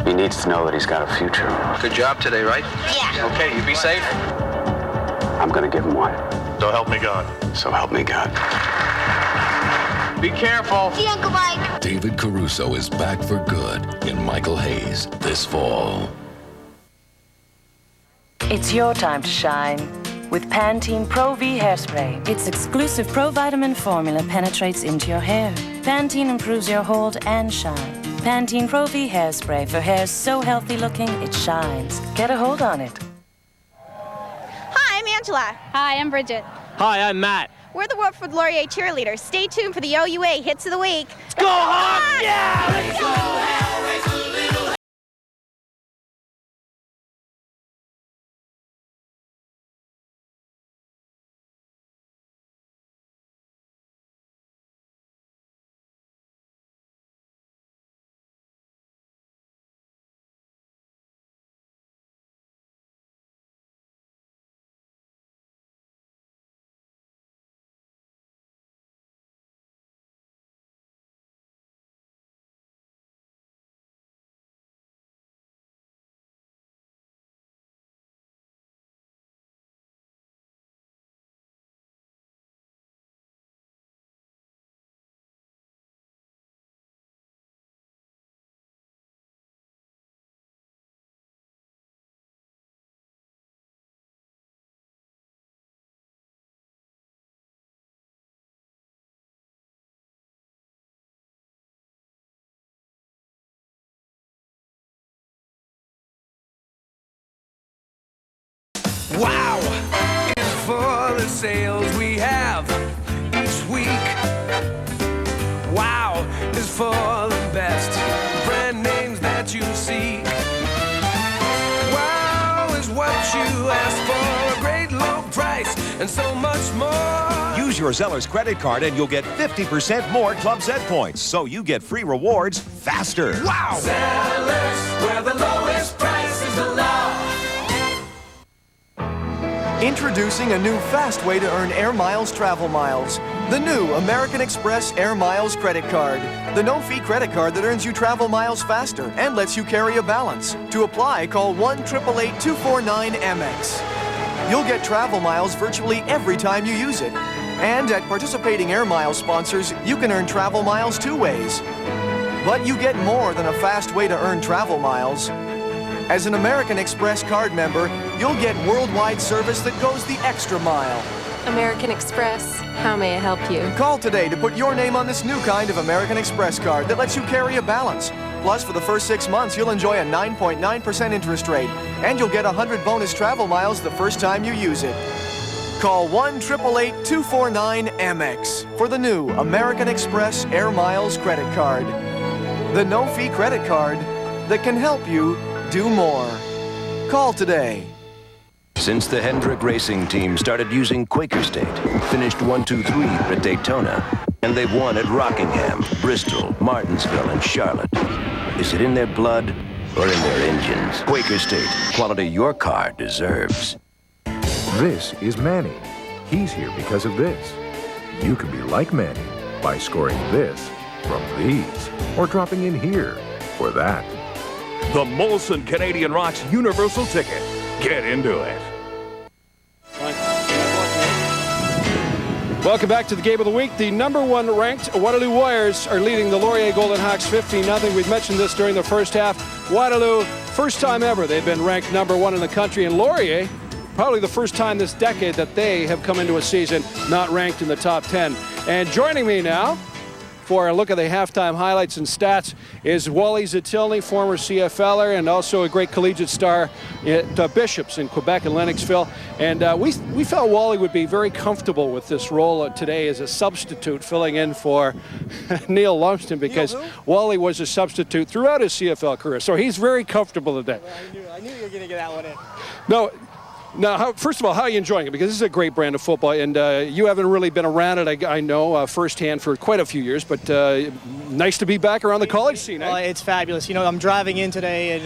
He needs to know that he's got a future. Good job today, right? Yeah. Okay, you be safe. I'm gonna give him one. So help me God. So help me God. Be careful. See you, Uncle Mike. David Caruso is back for good in Michael Hayes this fall. It's your time to shine with Pantene Pro V Hairspray. Its exclusive Pro-Vitamin formula penetrates into your hair. Pantene improves your hold and shine. Pantene Pro V Hairspray for hair so healthy looking it shines. Get a hold on it. Hi, I'm Angela. Hi, I'm Bridget. Hi, I'm Matt. We're the Wilfrid Laurier cheerleaders. Stay tuned for the OUA Hits of the Week. Let's go, Hawks! Yeah! Let's go, Wow is for the sales we have each week. Wow is for the best brand names that you seek. Wow is what you ask for, a great low price and so much more. Use your Zeller's credit card and you'll get 50% more Club Z points, so you get free rewards faster. Wow! Zeller's, where the lowest price is the law. Introducing a new fast way to earn Air Miles travel miles. The new American Express Air Miles credit card. The no-fee credit card that earns you travel miles faster and lets you carry a balance. To apply, call 1-888-249-MX. You'll get travel miles virtually every time you use it. And at participating Air Miles sponsors, you can earn travel miles 2 ways. But you get more than a fast way to earn travel miles. As an American Express card member, you'll get worldwide service that goes the extra mile. American Express, how may I help you? Call today to put your name on this new kind of American Express card that lets you carry a balance. Plus, for the first 6 months, you'll enjoy a 9.9% interest rate, and you'll get 100 bonus travel miles the first time you use it. Call 1-888-249-MX for the new American Express Air Miles credit card. The no-fee credit card that can help you do more. Call today. Since the Hendrick Racing Team started using Quaker State, finished 1, 2, 3 at Daytona, and they've won at Rockingham, Bristol, Martinsville, and Charlotte. Is it in their blood or in their engines? Quaker State, quality your car deserves. This is Manny. He's here because of this. You can be like Manny by scoring this from these, or dropping in here for that. The Molson Canadian Rocks Universal Ticket. Get into it. Welcome back to the Game of the Week. The #1 ranked Waterloo Warriors are leading the Laurier Golden Hawks 15-0. We've mentioned this during the first half. Waterloo, first time ever they've been ranked #1 in the country. And Laurier, probably the first time this decade that they have come into a season not ranked in the top 10. And joining me now for a look at the halftime highlights and stats is Wally Zatilny, former CFLer and also a great collegiate star at Bishops in Quebec and Lennoxville. And we felt Wally would be very comfortable with this role today as a substitute filling in for Neil Lumsden, because Wally was a substitute throughout his CFL career. So he's very comfortable today. Well, I knew you were going to get that one in. No. Now, first of all, how are you enjoying it? Because this is a great brand of football, and you haven't really been around it, I know, firsthand for quite a few years, but nice to be back around the college scene, eh? Well, it's fabulous. You know, I'm driving in today, and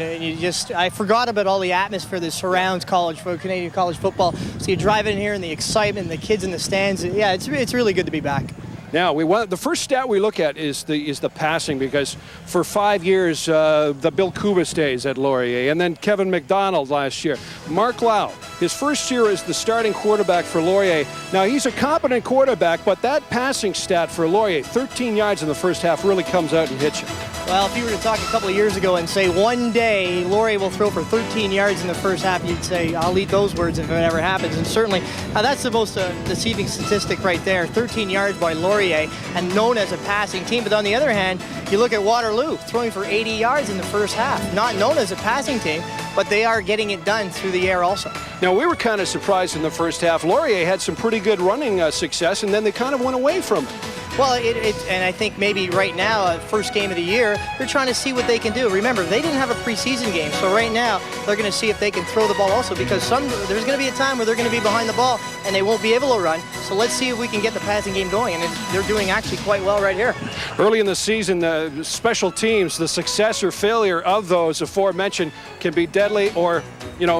I forgot about all the atmosphere that surrounds Canadian college football. So you drive in here, and the excitement, the kids in the stands. Yeah, it's really good to be back. Now, the first stat we look at is the passing, because for 5 years, the Bill Kubas days at Laurier, and then Kevin McDonald last year. Mark Lau, his first year as the starting quarterback for Laurier. Now, he's a competent quarterback, but that passing stat for Laurier, 13 yards in the first half, really comes out and hits you. Well, if you were to talk a couple of years ago and say one day Laurier will throw for 13 yards in the first half, you'd say, I'll eat those words if it ever happens. And certainly, that's the most deceiving statistic right there, 13 yards by Laurier, and known as a passing team. But on the other hand, you look at Waterloo, throwing for 80 yards in the first half. Not known as a passing team, but they are getting it done through the air also. Now, we were kind of surprised in the first half. Laurier had some pretty good running success, and then they kind of went away from it. Well, and I think maybe right now, first game of the year, they're trying to see what they can do. Remember, they didn't have a preseason game, so right now they're going to see if they can throw the ball also, because there's going to be a time where they're going to be behind the ball and they won't be able to run. So let's see if we can get the passing game going, and they're doing actually quite well right here. Early in the season, the special teams, the success or failure of those aforementioned can be deadly or,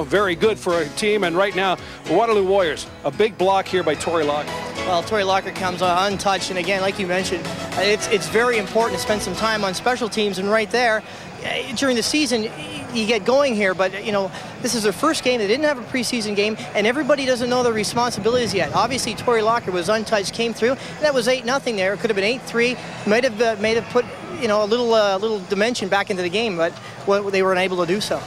very good for a team. And right now, the Waterloo Warriors, a big block here by Torrey Locker. Well, Torrey Locker comes untouched, and again, like you mentioned, it's very important to spend some time on special teams, and right there, during the season, you get going here, but this is their first game. They didn't have a preseason game, and everybody doesn't know their responsibilities yet. Obviously, Torrey Locker was untouched, came through, and that was 8-0 there. It could have been 8-3. Might have put a little dimension back into the game, but they were unable to do so.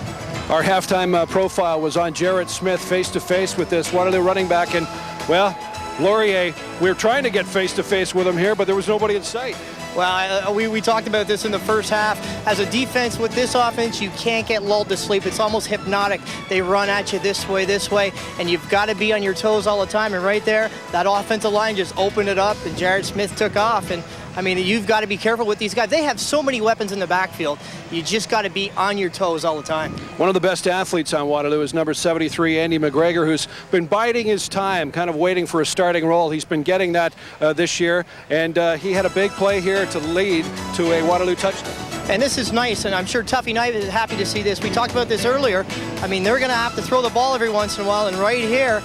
Our halftime profile was on Jarrett Smith face-to-face with this Waterloo running back, and well, Laurier, we were trying to get face-to-face with him here, but there was nobody in sight. Well, we talked about this in the first half. As a defense with this offense, you can't get lulled to sleep. It's almost hypnotic. They run at you this way, and you've got to be on your toes all the time. And right there, that offensive line just opened it up, and Jared Smith took off. And I mean, you've got to be careful with these guys. They have so many weapons in the backfield. You just got to be on your toes all the time. One of the best athletes on Waterloo is number 73, Andy McGregor, who's been biding his time, kind of waiting for a starting role. He's been getting that this year, and he had a big play here to lead to a Waterloo touchdown. And this is nice, and I'm sure Tuffy Knight is happy to see this. We talked about this earlier. I mean, they're going to have to throw the ball every once in a while, and right here,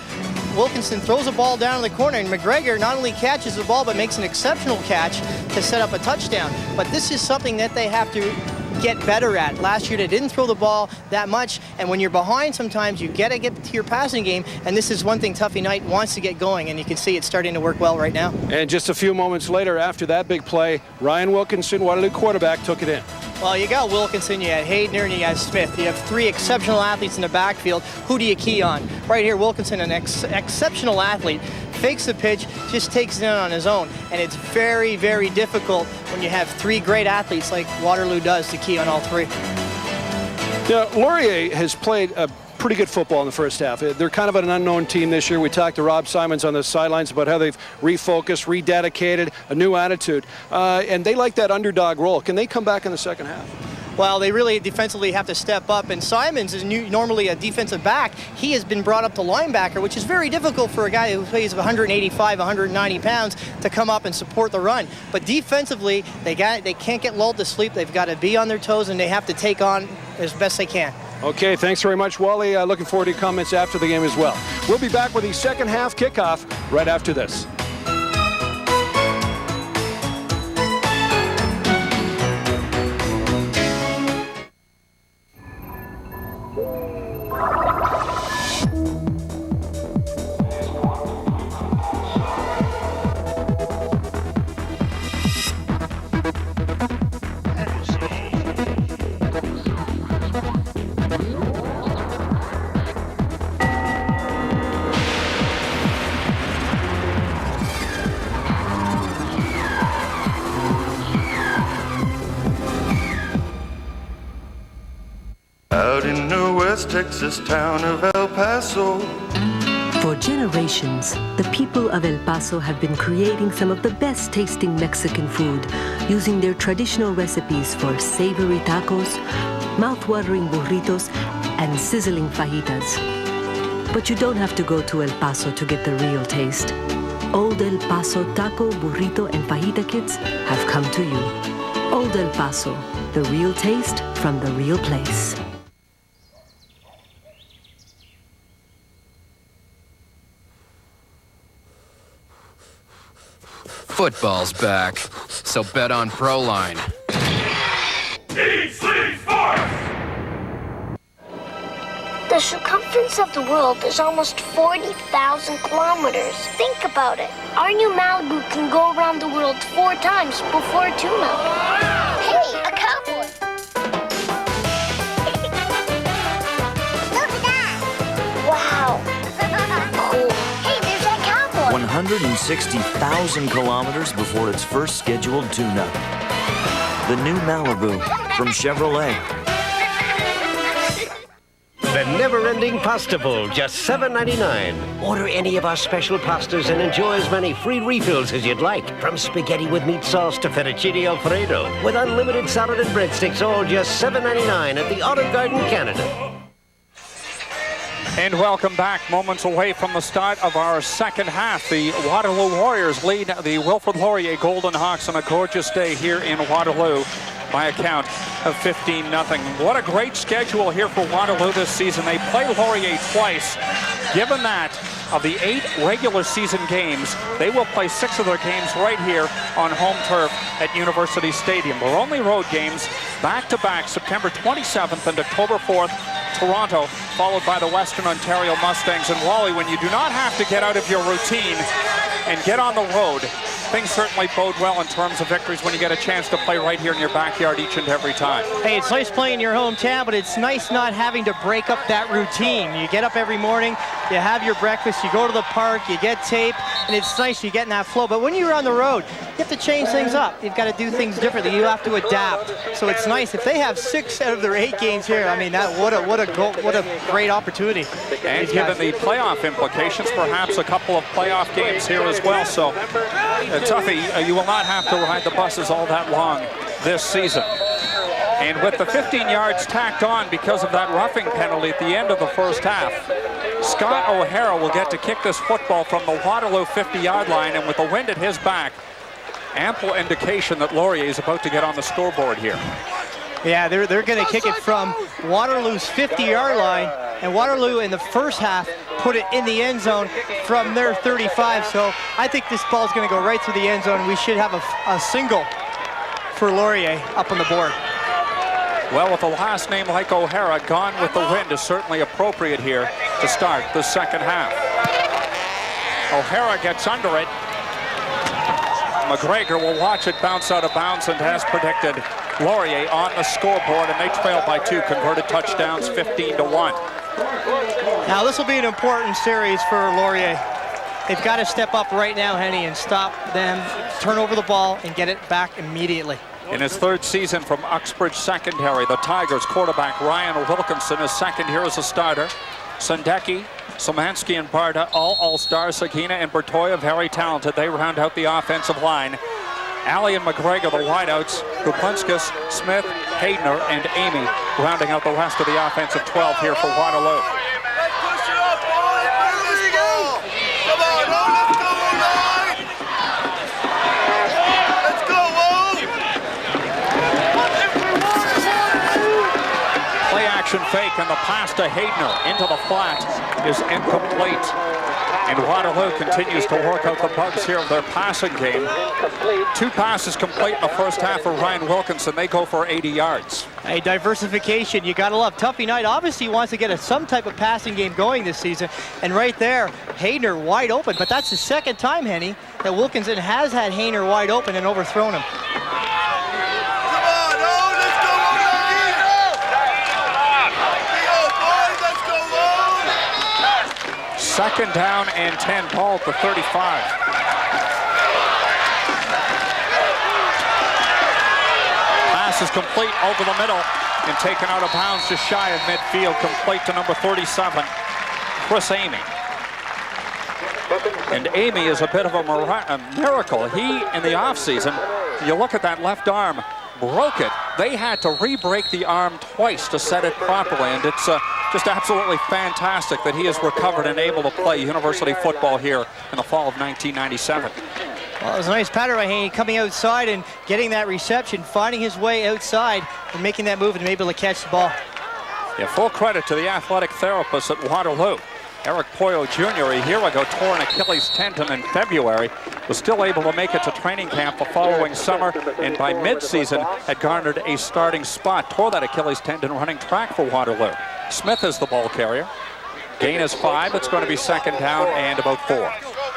Wilkinson throws a ball down in the corner, and McGregor not only catches the ball, but makes an exceptional catch to set up a touchdown. But this is something that they have to get better at. Last year, they didn't throw the ball that much, and when you're behind, sometimes you got to get to your passing game, and this is one thing Tuffy Knight wants to get going, and you can see it's starting to work well right now. And just a few moments later, after that big play, Ryan Wilkinson, Waterloo quarterback, took it in. Well, you got Wilkinson, you had Hayden, and you got Smith. You have three exceptional athletes in the backfield. Who do you key on? Right here, Wilkinson, an exceptional athlete, fakes the pitch, just takes it in on his own. And it's very, very difficult when you have three great athletes like Waterloo does to key on all three. Now, Laurier has played a pretty good football in the first half. They're kind of an unknown team this year. We talked to Rob Simons on the sidelines about how they've refocused, rededicated, a new attitude. And they like that underdog role. Can they come back in the second half? Well, they really defensively have to step up, and Simons is normally a defensive back. He has been brought up to linebacker, which is very difficult for a guy who weighs 185, 190 pounds to come up and support the run. But defensively, they can't get lulled to sleep. They've got to be on their toes, and they have to take on as best they can. Okay, thanks very much, Wally. Looking forward to your comments after the game as well. We'll be back with the second half kickoff right after this. Out in the West Texas town of El Paso. For generations, the people of El Paso have been creating some of the best tasting Mexican food using their traditional recipes for savory tacos, mouth-watering burritos, and sizzling fajitas. But you don't have to go to El Paso to get the real taste. Old El Paso taco, burrito, and fajita kits have come to you. Old El Paso, the real taste from the real place. Football's back, so bet on Proline. Eat, sleep, sports! The circumference of the world is almost 40,000 kilometers. Think about it. Our new Malibu can go around the world 4 times before a tuna. Hey, a cowboy! Look at that! Wow! Cool. Hey, there's that cowboy! 160,000 kilometers before its first scheduled tune-up. The new Malibu from Chevrolet. The never-ending pasta bowl, just $7.99. Order any of our special pastas and enjoy as many free refills as you'd like. From spaghetti with meat sauce to fettuccine Alfredo. With unlimited salad and breadsticks, all just $7.99 at the Olive Garden, Canada. And welcome back. Moments away from the start of our second half. The Waterloo Warriors lead the Wilfrid Laurier Golden Hawks on a gorgeous day here in Waterloo by a count of 15-0. What a great schedule here for Waterloo this season. They play Laurier twice. Given that, of the 8 regular season games, they will play 6 of their games right here on home turf at University Stadium. Their only road games back-to-back, September 27th and October 4th, Toronto, followed by the Western Ontario Mustangs. And Wally, when you do not have to get out of your routine and get on the road, things certainly bode well in terms of victories when you get a chance to play right here in your backyard each and every time. Hey, it's nice playing in your hometown, but it's nice not having to break up that routine. You get up every morning, you have your breakfast, you go to the park, you get tape, and it's nice you get in that flow. But when you're on the road, you have to change things up. You've got to do things differently. You have to adapt. So it's nice if they have 6 out of their 8 games here. I mean, what a great opportunity. And given the playoff implications, perhaps a couple of playoff games here as well. So, Tuffy, you will not have to ride the buses all that long this season. And with the 15 yards tacked on because of that roughing penalty at the end of the first half, Scott O'Hara will get to kick this football from the Waterloo 50-yard line, and with the wind at his back, ample indication that Laurier is about to get on the scoreboard here. Yeah, they're going to kick it from Waterloo's 50-yard line, and Waterloo in the first half put it in the end zone from their 35. So I think this ball is going to go right through the end zone. We should have a single for Laurier up on the board. Well, with a last name like O'Hara, gone with the wind is certainly appropriate here to start the second half. O'Hara gets under it. McGregor will watch it bounce out of bounds, and has predicted Laurier on the scoreboard, and they trail by 2, converted touchdowns 15-1. Now this will be an important series for Laurier. They've got to step up right now, Henny, and stop them, turn over the ball, and get it back immediately. In his 3rd season from Uxbridge Secondary, the Tigers quarterback Ryan Wilkinson is second here as a starter. Sendeki, Szymanski, and Barta, all All-Stars. Sagina and Bertoya, very talented. They round out the offensive line. Alley and McGregor, the wideouts. Kupunskis, Smith, Haydner, and Amy rounding out the rest of the offensive 12 here for Waterloo. Fake, and the pass to Haydner into the flat is incomplete. And Waterloo continues to work out the bugs here of their passing game. 2 passes complete in the first half for Ryan Wilkinson. They go for 80 yards. Hey, diversification, you gotta love. Tuffy Knight obviously wants to get some type of passing game going this season. And right there, Haydner wide open. But that's the 2nd time, Henny, that Wilkinson has had Haydner wide open and overthrown him. Second down and 10, ball at the 35. Pass is complete over the middle and taken out of bounds just shy of midfield, complete to number 37, Chris Amy. And Amy is a bit of a miracle. He, in the offseason, you look at that left arm, broke it. They had to re-break the arm twice to set it properly, and it's just absolutely fantastic that he has recovered and able to play university football here in the fall of 1997. Well, it was a nice pattern by Haney coming outside and getting that reception, finding his way outside and making that move and able to catch the ball. Yeah, full credit to the athletic therapist at Waterloo. Eric Poyo Jr. a year ago tore an Achilles tendon in February, was still able to make it to training camp the following summer, and by mid-season had garnered a starting spot. Tore that Achilles tendon running track for Waterloo. Smith is the ball carrier. Gain is 5. It's going to be second down and about 4.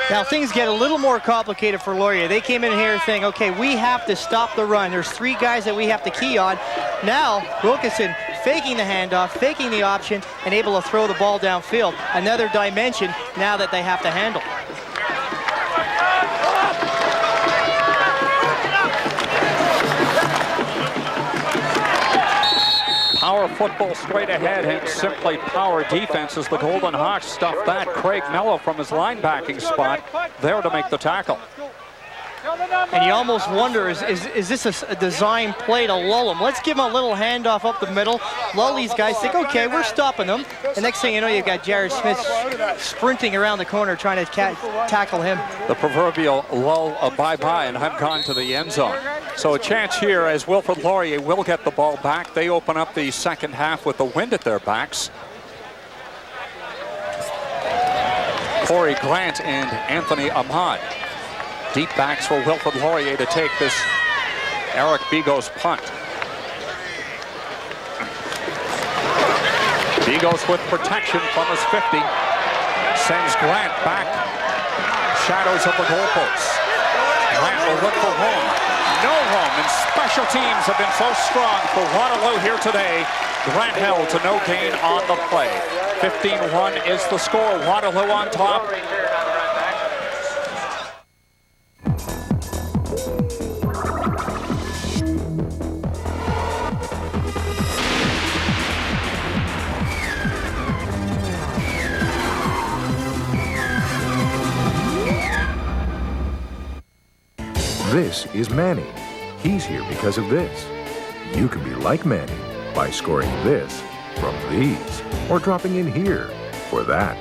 Now things get a little more complicated for Laurier. They came in here saying, okay, we have to stop the run. There's 3 guys that we have to key on. Now Wilkinson faking the handoff, faking the option, and able to throw the ball downfield. Another dimension now that they have to handle. Power football straight ahead and simply power defense as the Golden Hawks stuff that. Craig Mello from his linebacking spot there to make the tackle. And you almost wonder, is this a design play to lull them? Let's give them a little handoff up the middle, lull these guys, think, okay, we're stopping them. The next thing you know, you've got Jared Smith sprinting around the corner trying to tackle him. The proverbial lull a bye-bye, and have gone to the end zone. So a chance here as Wilfrid Laurier will get the ball back. They open up the second half with the wind at their backs. Corey Grant and Anthony Ahmad. Deep backs for Wilfrid Laurier to take this Eric Bigos punt. Bigos with protection from his 50. Sends Grant back. Shadows of the goalposts. Grant will look for home. No home, and special teams have been so strong for Waterloo here today. Grant held to no gain on the play. 15-1 is the score. Waterloo on top. This is Manny. He's here because of this. You can be like Manny by scoring this from these or dropping in here for that.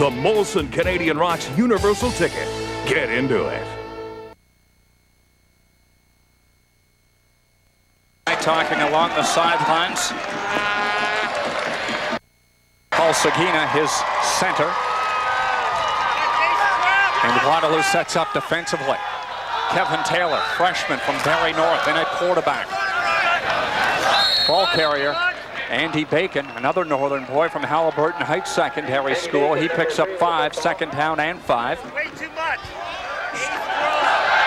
The Molson Canadian Rocks Universal Ticket. Get into it. Talking along the sidelines. Paul Sagina, his center. And Waterloo sets up defensively. Kevin Taylor, freshman from Barrie North, in at quarterback. Ball carrier, Andy Bacon, another northern boy from Halliburton Heights Secondary School. He picks up 5, second down and 5. Way too much.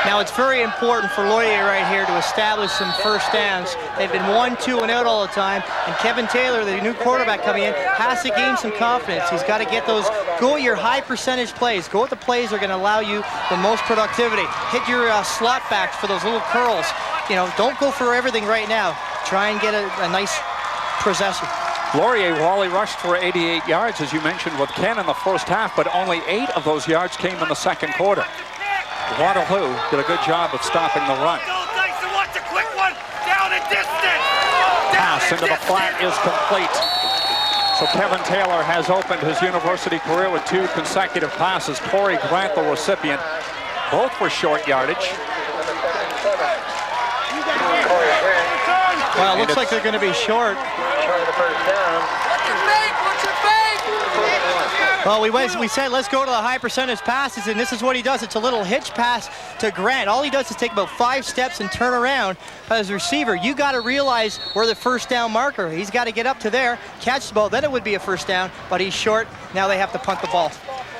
Now it's very important for Laurier right here to establish some first downs. They've been 1, 2, and out all the time. And Kevin Taylor, the new quarterback coming in, has to gain some confidence. He's got to get those, go at your high percentage plays. Go at the plays that are going to allow you the most productivity. Hit your slot backs for those little curls. You know, don't go for everything right now. Try and get a nice possession. Laurier Wally rushed for 88 yards, as you mentioned, with Ken in the first half, but only 8 of those yards came in the second quarter. Waterloo did a good job of stopping the run. Watch a quick one. Down and distance. Pass into the flat is complete. So Kevin Taylor has opened his university career with 2 consecutive passes. Corey Grant, the recipient, both for short yardage. Well, it looks like they're going to be short. Well, we said let's go to the high percentage passes, and this is what he does. It's a little hitch pass to Grant. All he does is take about 5 steps and turn around. As a receiver, you got to realize where the first down marker. He's got to get up to there, catch the ball, then it would be a first down, but he's short. Now they have to punt the ball.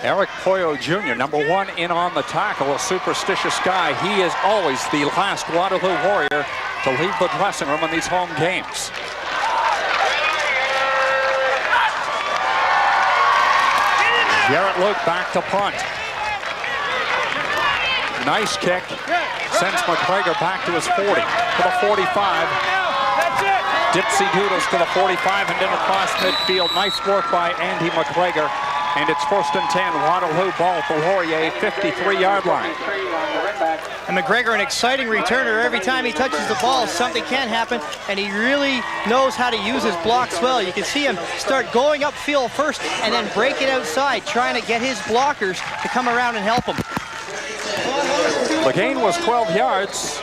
Eric Poyo Jr., number 1 in on the tackle, a superstitious guy. He is always the last Waterloo Warrior to leave the dressing room in these home games. Garrett Luke back to punt. Nice kick. Sends McGregor back to his 40, to the 45. Dipsy Doodles to the 45 and then across midfield. Nice work by Andy McGregor. And it's 1st and 10, Waterloo ball at the Laurier 53-yard line. And McGregor, an exciting returner. Every time he touches the ball, something can happen, and he really knows how to use his blocks well. You can see him start going upfield first and then break it outside, trying to get his blockers to come around and help him. The gain was 12 yards.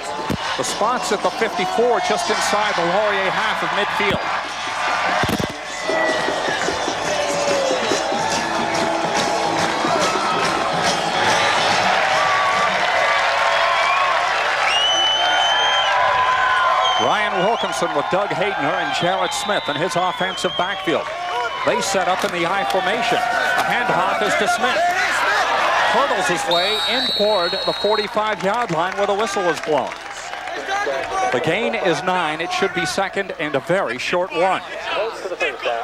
The spot's at the 54, just inside the Laurier half of midfield. Ryan Wilkinson with Doug Haydener and Jarrett Smith in his offensive backfield. They set up in the I formation. A handoff is to Smith. Hurdles his way in toward the 45-yard line where the whistle was blown. The gain is 9. It should be second and a very short one.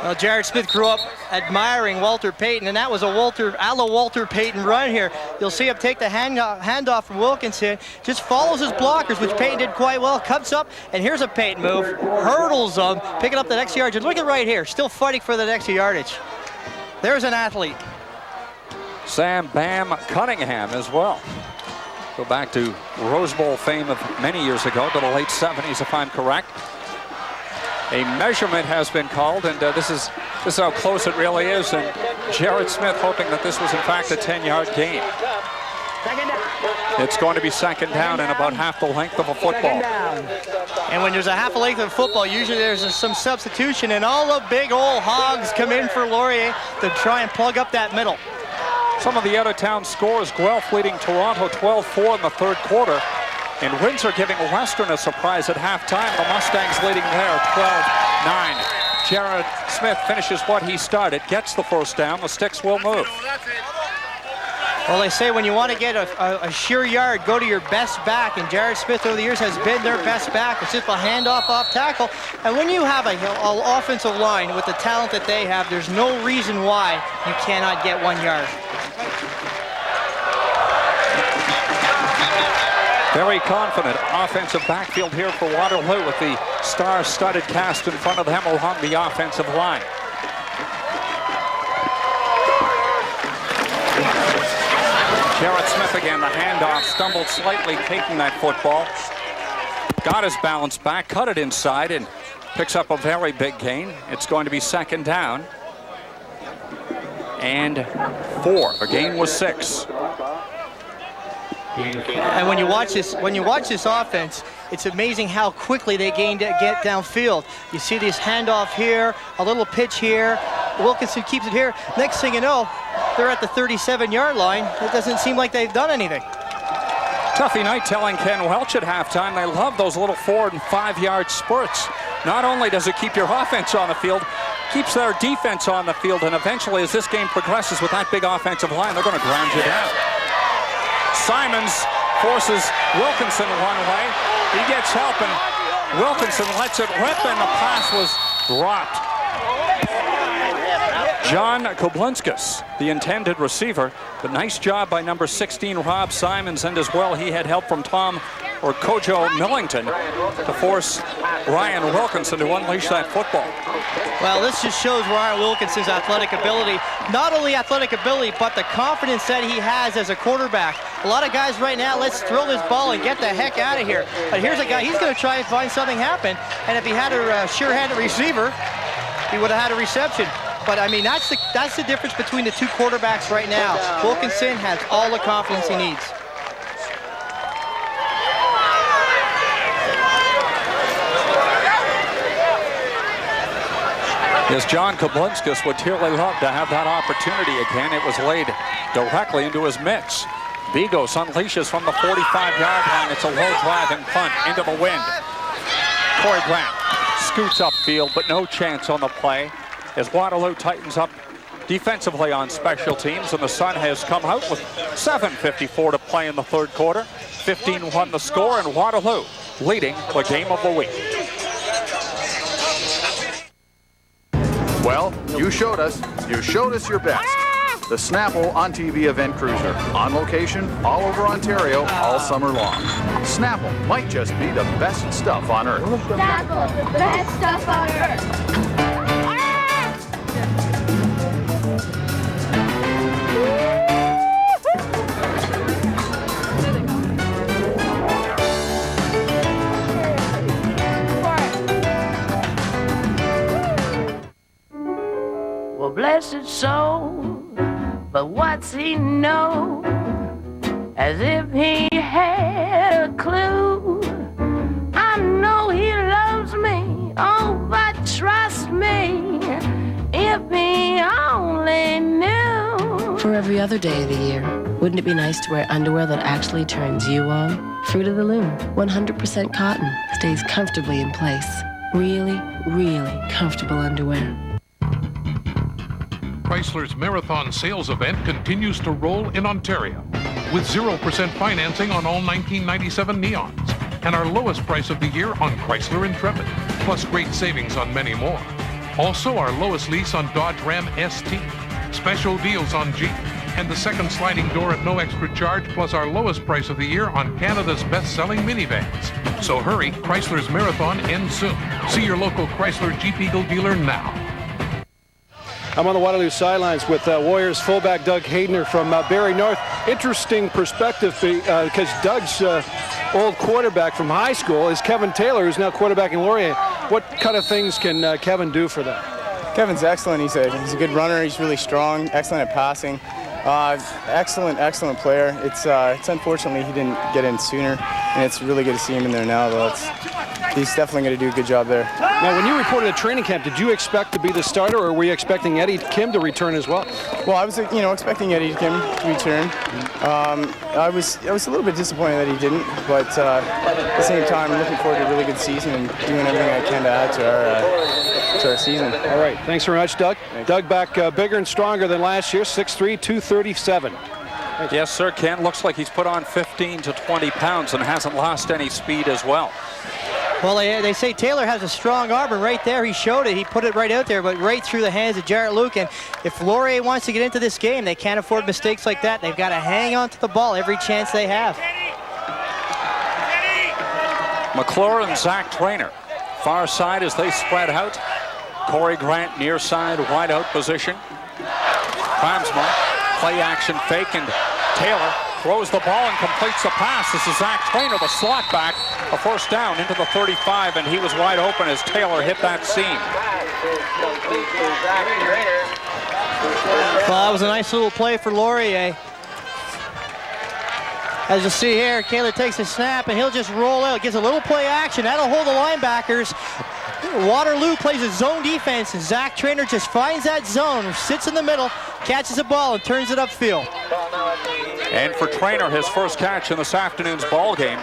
Well, Jarrett Smith grew up admiring Walter Payton, and that was a la Walter Payton run here. You'll see him take the handoff from Wilkinson, just follows his blockers, which Payton did quite well, comes up, and here's a Payton move, hurdles them, picking up the next yardage. Look at right here, still fighting for the next yardage. There's an athlete. Sam Bam Cunningham as well. Go back to Rose Bowl fame of many years ago, to the late 70s, if I'm correct. A measurement has been called, and this is how close it really is. And Jarrett Smith hoping that this was in fact a 10-yard gain. It's going to be second down and about half the length of a football. And when there's a half a length of football, usually there's some substitution, and all the big old hogs come in for Laurier to try and plug up that middle. Some of the out-of-town scores: Guelph leading Toronto 12-4 in the third quarter, and Windsor giving Western a surprise at halftime. The Mustangs leading there 12-9. Jarrett Smith finishes what he started, gets the first down. The sticks will move. Well, they say when you want to get a sure yard, go to your best back, and Jarrett Smith over the years has been their best back. It's just a handoff off tackle, and when you have an offensive line with the talent that they have, there's no reason why you cannot get 1 yard. Very confident offensive backfield here for Waterloo with the star-studded cast in front of them along the offensive line. Garrett Smith again, the handoff, stumbled slightly taking that football. Got his balance back, cut it inside, and picks up a very big gain. It's going to be second down. And 4. The gain was 6. And when you watch this offense, it's amazing how quickly they get downfield. You see this handoff here, a little pitch here. Wilkinson keeps it here. Next thing you know, they're at the 37-yard line. It doesn't seem like they've done anything. Tuffy Knight telling Ken Welch at halftime they love those little 4- and 5-yard spurts. Not only does it keep your offense on the field, keeps their defense on the field, and eventually as this game progresses with that big offensive line, they're going to ground you down. Simons forces Wilkinson one way. He gets help, and Wilkinson lets it rip, and the pass was dropped. John Koblinskis, the intended receiver, but nice job by number 16, Rob Simons, and as well he had help from Kojo Millington to force Ryan Wilkinson to unleash that football. Well, this just shows Ryan Wilkinson's athletic ability. Not only athletic ability, but the confidence that he has as a quarterback. A lot of guys right now, let's throw this ball and get the heck out of here. But here's a guy, he's going to try and find something happen. And if he had a sure-handed receiver, he would have had a reception. But I mean, that's the difference between the two quarterbacks right now. Wilkinson has all the confidence he needs. Yes, John Koblinskis would dearly love to have that opportunity again. It was laid directly into his mitts. Bigos unleashes from the 45-yard line. It's a low driving punt into the wind. Corey Grant scoots upfield, but no chance on the play as Waterloo tightens up defensively on special teams, and the sun has come out with 7:54 to play in the third quarter. 15-1 the score, and Waterloo leading the game of the week. Well, you showed us your best. The Snapple on TV event cruiser. On location, all over Ontario, all summer long. Snapple might just be the best stuff on earth. Snapple, the best stuff on earth. Well, blessed soul, but what's he know? As if he had a clue. I know he loves me, oh, but trust me, if he only knew. For every other day of the year, wouldn't it be nice to wear underwear that actually turns you on? Fruit of the Loom, 100% cotton, stays comfortably in place. Really, really comfortable underwear. Chrysler's Marathon sales event continues to roll in Ontario with 0% financing on all 1997 Neons and our lowest price of the year on Chrysler Intrepid, plus great savings on many more. Also our lowest lease on Dodge Ram ST, special deals on Jeep, and the second sliding door at no extra charge, plus our lowest price of the year on Canada's best-selling minivans. So hurry, Chrysler's Marathon ends soon. See your local Chrysler Jeep Eagle dealer now. I'm on the Waterloo sidelines with Warriors fullback Doug Haydener from Barrie North. Interesting perspective because Doug's old quarterback from high school is Kevin Taylor, who's now quarterback in Laurier. What kind of things can Kevin do for them? Kevin's excellent. He's a good runner. He's really strong, excellent at passing. Excellent player. It's unfortunately he didn't get in sooner, and it's really good to see him in there now, though. He's definitely going to do a good job there. Now, when you reported at training camp, did you expect to be the starter, or were you expecting Eddie Kim to return as well? Well, I was, expecting Eddie Kim to return. I was a little bit disappointed that he didn't, but at the same time, I'm looking forward to a really good season and doing everything I can to add to our season. All right, thanks very much, Doug. Doug back bigger and stronger than last year, 6'3", 237. Yes, sir, Ken. Looks like he's put on 15 to 20 pounds and hasn't lost any speed as well. Well, they say Taylor has a strong arm, and right there he showed it. He put it right out there, but right through the hands of Jarrett Luke. And if Laurier wants to get into this game, they can't afford mistakes like that. They've got to hang on to the ball every chance they have. McClure and Zach Traynor. Far side as they spread out. Corey Grant near side, wide out position. Kramsma, play action fake, and Taylor throws the ball and completes the pass. This is Zach Trainer, the slot back, a first down into the 35, and he was wide open as Taylor hit that seam. Well, that was a nice little play for Laurier. As you see here, Taylor takes a snap and he'll just roll out, gets a little play action. That'll hold the linebackers. Waterloo plays a zone defense, and Zach Trainer just finds that zone, sits in the middle, catches the ball, and turns it upfield. And for Trainer, his first catch in this afternoon's ball game.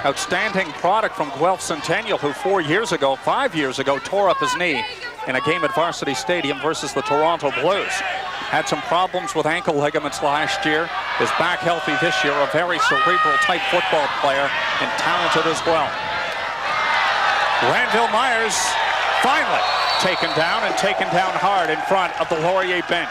Outstanding product from Guelph Centennial, who 5 years ago, tore up his knee in a game at Varsity Stadium versus the Toronto Blues. Had some problems with ankle ligaments last year. Is back healthy this year, a very cerebral type football player and talented as well. Granville Myers finally taken down hard in front of the Laurier bench.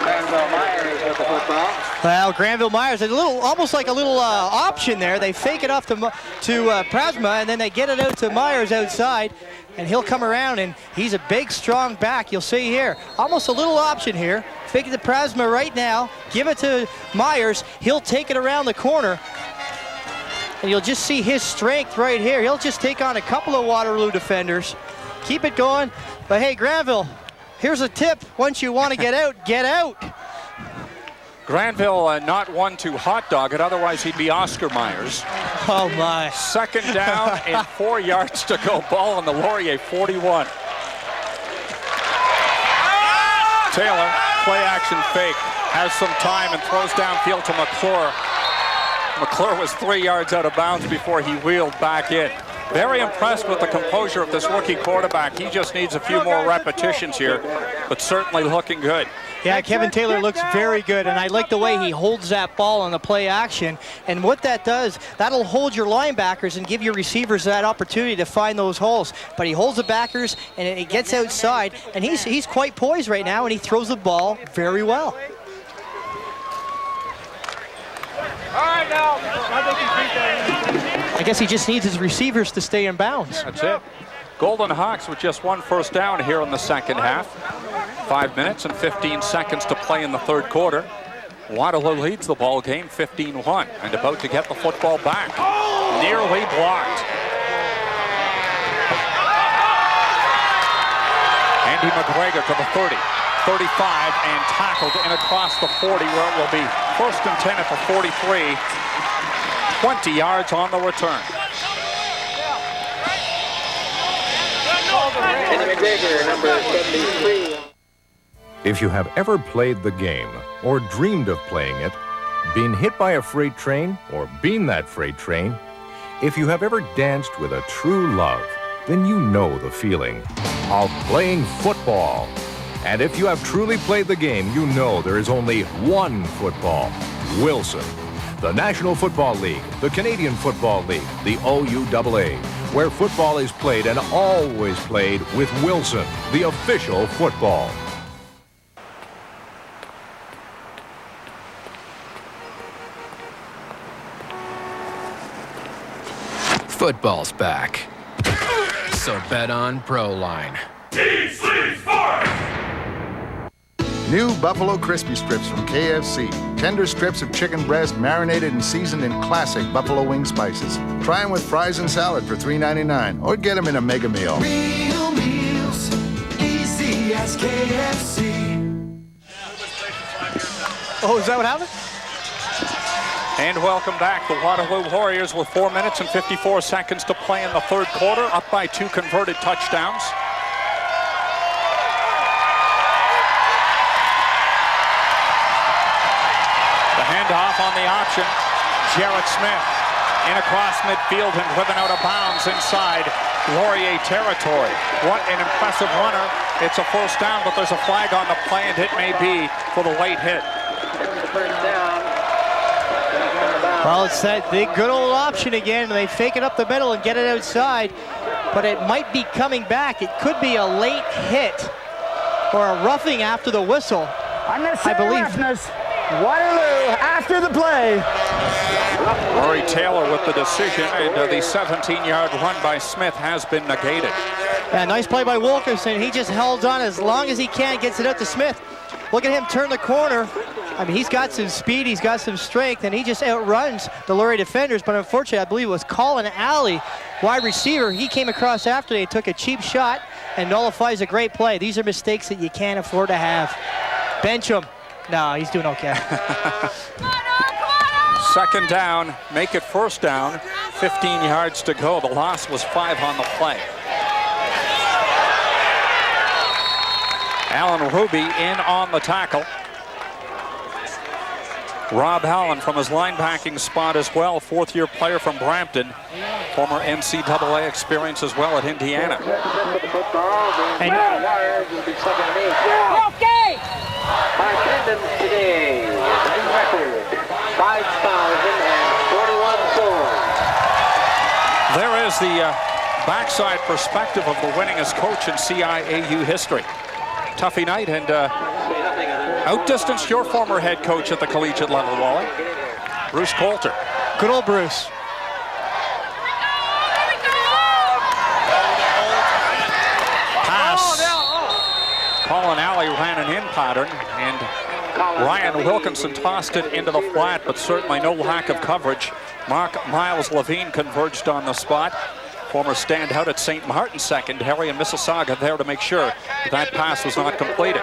Granville Myers with the football. Well, Granville Myers, almost like a little option there. They fake it off to Prasma, and then they get it out to Myers outside, and he'll come around, and he's a big, strong back. You'll see here, almost a little option here. Fake it to Prasma right now, give it to Myers. He'll take it around the corner, and you'll just see his strength right here. He'll just take on a couple of Waterloo defenders. Keep it going. But hey, Granville, here's a tip. Once you want to get out, get out. Granville not one to hot dog it, otherwise he'd be Oscar Myers. Oh my. Second down and 4 yards to go. Ball on the Laurier 41. Taylor, play action fake, has some time and throws downfield to McClure. McClure was 3 yards out of bounds before he wheeled back in. Very impressed with the composure of this rookie quarterback. He just needs a few more repetitions here, but certainly looking good. Yeah, Kevin Taylor looks very good, and I like the way he holds that ball on the play action. And what that does, that'll hold your linebackers and give your receivers that opportunity to find those holes. But he holds the backers, and it gets outside, and he's quite poised right now, and he throws the ball very well. I guess he just needs his receivers to stay in bounds. That's it. Golden Hawks with just one first down here in the second half. 5 minutes and 15 seconds to play in the third quarter. Waterloo leads the ball game 15-1 and about to get the football back. Nearly blocked. Andy McGregor to the 30, 35, and tackled in across the 40, where it will be first and 10 at the 43. 20 yards on the return. Andy McGregor, number 73. If you have ever played the game or dreamed of playing it, been hit by a freight train or been that freight train, if you have ever danced with a true love, then you know the feeling of playing football. And if you have truly played the game, you know there is only one football, Wilson. The National Football League, the Canadian Football League, the OUAA, where football is played and always played with Wilson, the official football. Football's back. So bet on Proline. New Buffalo Crispy Strips from KFC. Tender strips of chicken breast marinated and seasoned in classic buffalo wing spices. Try them with fries and salad for $3.99 or get them in a mega meal. Real meals, easy as KFC. Oh, is that what happened? And welcome back. The Waterloo Warriors with 4 minutes and 54 seconds to play in the third quarter, up by 2 converted touchdowns. Handoff on the option. Jarrett Smith in across midfield and driven out of bounds inside Laurier territory. What an impressive runner. It's a first down, but there's a flag on the play, and it may be for the late hit. Well, it's that big good old option again. They fake it up the middle and get it outside, but it might be coming back. It could be a late hit or a roughing after the whistle. I believe. Waterloo after the play. Rory Taylor with the decision, and the 17-yard run by Smith has been negated. Yeah, nice play by Wilkerson. He just held on as long as he can, gets it out to Smith. look at him turn the corner. I mean, he's got some speed, he's got some strength, and he just outruns the Laurier defenders. But unfortunately, I believe it was Colin Alley, wide receiver. He came across after they took a cheap shot and nullifies a great play. These are mistakes that you can't afford to have. Bench him. No, he's doing okay. Second down, make it first down. 15 yards to go. The loss was 5 on the play. Alan Ruby in on the tackle. Rob Allen from his linebacking spot as well, fourth-year player from Brampton. Former NCAA experience as well at Indiana. And attendance today, record 5,041 souls. There is the backside perspective of the winningest coach in CIAU history. Tuffy night, and outdistanced your former head coach at the collegiate level, Wally. Bruce Coulter. Good old Bruce. Pass. Colin Alley ran an in pattern, and Ryan Wilkinson tossed it into the flat, but certainly no lack of coverage. Miles Levine converged on the spot. Former standout at St. Martin's secondary in Mississauga there to make sure that pass was not completed.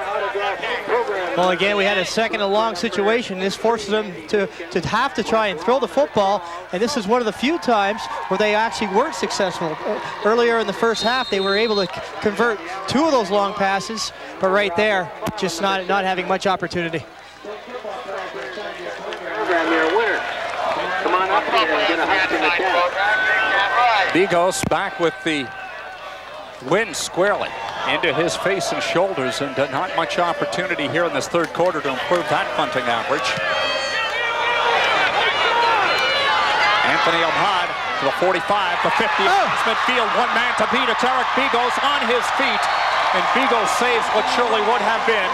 Well, again, we had a second and long situation. This forces them to have to try and throw the football, and this is one of the few times where they actually weren't successful. Earlier in the first half, they were able to convert 2 of those long passes, but right there, just not having much opportunity. Program, you're a winner. Come on up here and get a hug from the cat. Bigos back with the win squarely into his face and shoulders, and not much opportunity here in this third quarter to improve that punting average. Anthony Ahmad to the 45, the 50, midfield, one man to beat. It's Eric Bigos on his feet, and Bigos saves what surely would have been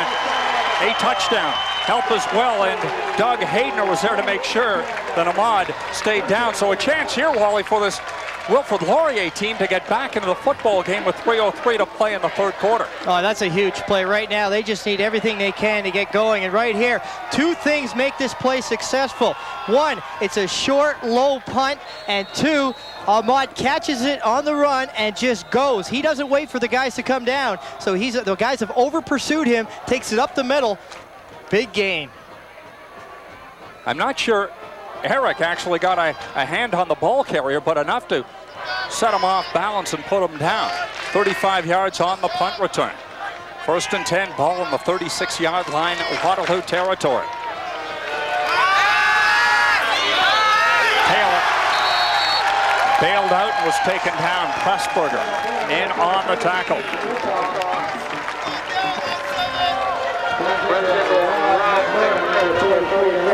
a touchdown. Help as well, and Doug Hayden was there to make sure that Ahmad stayed down. So a chance here, Wally, for this Wilfrid Laurier team to get back into the football game with 3:03 to play in the third quarter. Oh, that's a huge play. Right now, they just need everything they can to get going. And right here, 2 things make this play successful. 1, it's a short, low punt. And 2, Ahmad catches it on the run and just goes. He doesn't wait for the guys to come down. So the guys have over-pursued him, takes it up the middle. Big gain. I'm not sure Eric actually got a hand on the ball carrier, but enough to set him off balance and put him down. 35 yards on the punt return. 1st and 10, ball on the 36-yard line, Waterloo territory. Taylor bailed out and was taken down. Pressburger in on the tackle.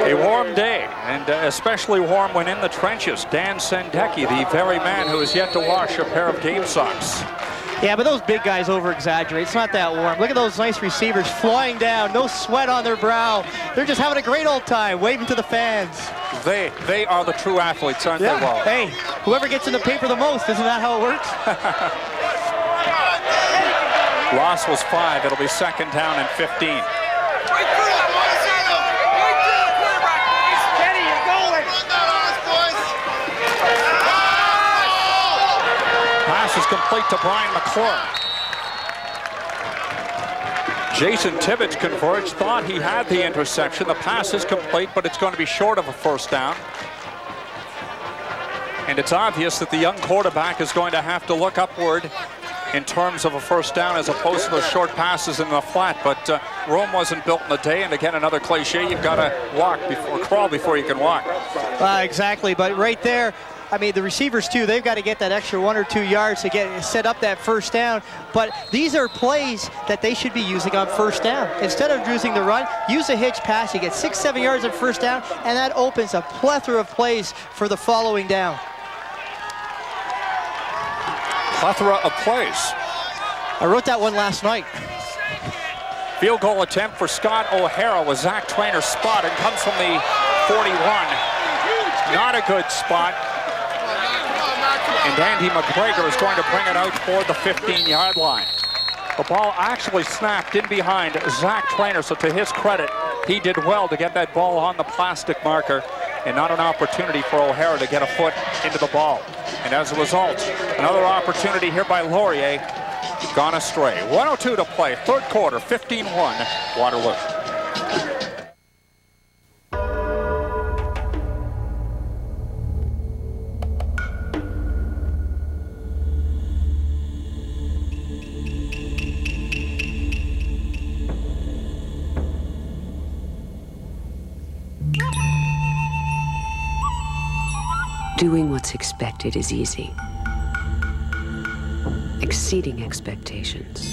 A warm day, and especially warm when in the trenches. Dan Sendecki, the very man who has yet to wash a pair of game socks. Yeah, but those big guys over-exaggerate. It's not that warm. Look at those nice receivers flying down, no sweat on their brow. They're just having a great old time, waving to the fans. They are the true athletes, aren't they, Wally? Hey, whoever gets in the paper the most, isn't that how it works? Loss was 5. It'll be 2nd down and 15. Pass is complete to Brian McClure. Jason Tibbetts converged, thought he had the interception. The pass is complete, but it's going to be short of a first down. And it's obvious that the young quarterback is going to have to look upward in terms of a first down as opposed to those short passes in the flat. But Rome wasn't built in a day, and again, another cliche, you've got to crawl before you can walk. Exactly, but right there, I mean, the receivers too, they've got to get that extra 1 or 2 yards to set up that first down. But these are plays that they should be using on first down. Instead of using the run, use a hitch pass. You get 6-7 yards on first down, and that opens a plethora of plays for the following down. Plethora of plays. I wrote that one last night. Field goal attempt for Scott O'Hara was Zach Trainer's spot and comes from the 41. Not a good spot. And Andy McGregor is going to bring it out for the 15-yard line. The ball actually snapped in behind Zach Trainer, so to his credit, he did well to get that ball on the plastic marker and not an opportunity for O'Hara to get a foot into the ball. And as a result, another opportunity here by Laurier gone astray. 1:02 to play, third quarter, 15-1, Waterloo. Doing what's expected is easy. Exceeding expectations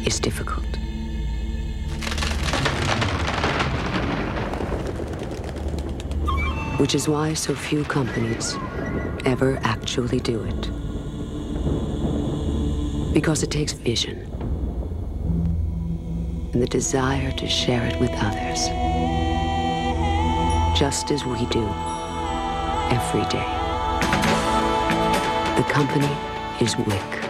is difficult. Which is why so few companies ever actually do it. Because it takes vision and the desire to share it with others. Just as we do every day. The company is WIC.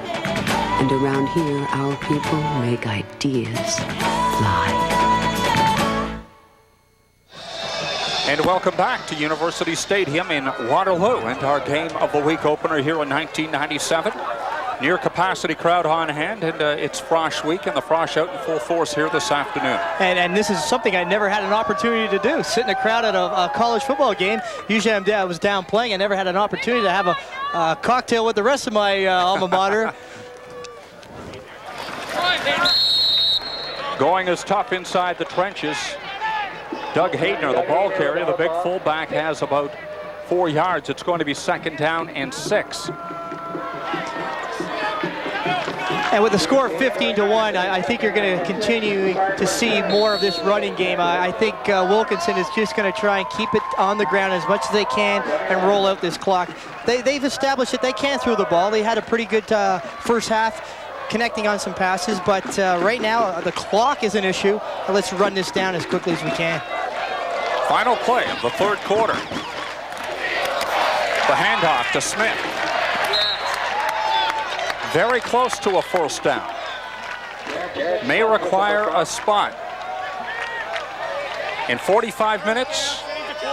And around here, our people make ideas fly. And welcome back to University Stadium in Waterloo and our game of the week opener here in 1997. Near capacity crowd on hand, and it's Frosh week, and the Frosh out in full force here this afternoon. And this is something I never had an opportunity to do, sit in a crowd at a college football game. Usually I was down playing. I never had an opportunity to have a cocktail with the rest of my alma mater. Going is tough inside the trenches. Doug Hayden, the ball carrier, the big fullback, has about 4 yards. It's going to be second down and 6. And with the score of 15-1, I think you're going to continue to see more of this running game. I think Wilkinson is just going to try and keep it on the ground as much as they can and roll out this clock. They've established that they can throw the ball. They had a pretty good first half connecting on some passes, but right now the clock is an issue. Let's run this down as quickly as we can. Final play of the third quarter. The handoff to Smith. Very close to a first down. May require a spot. In 45 minutes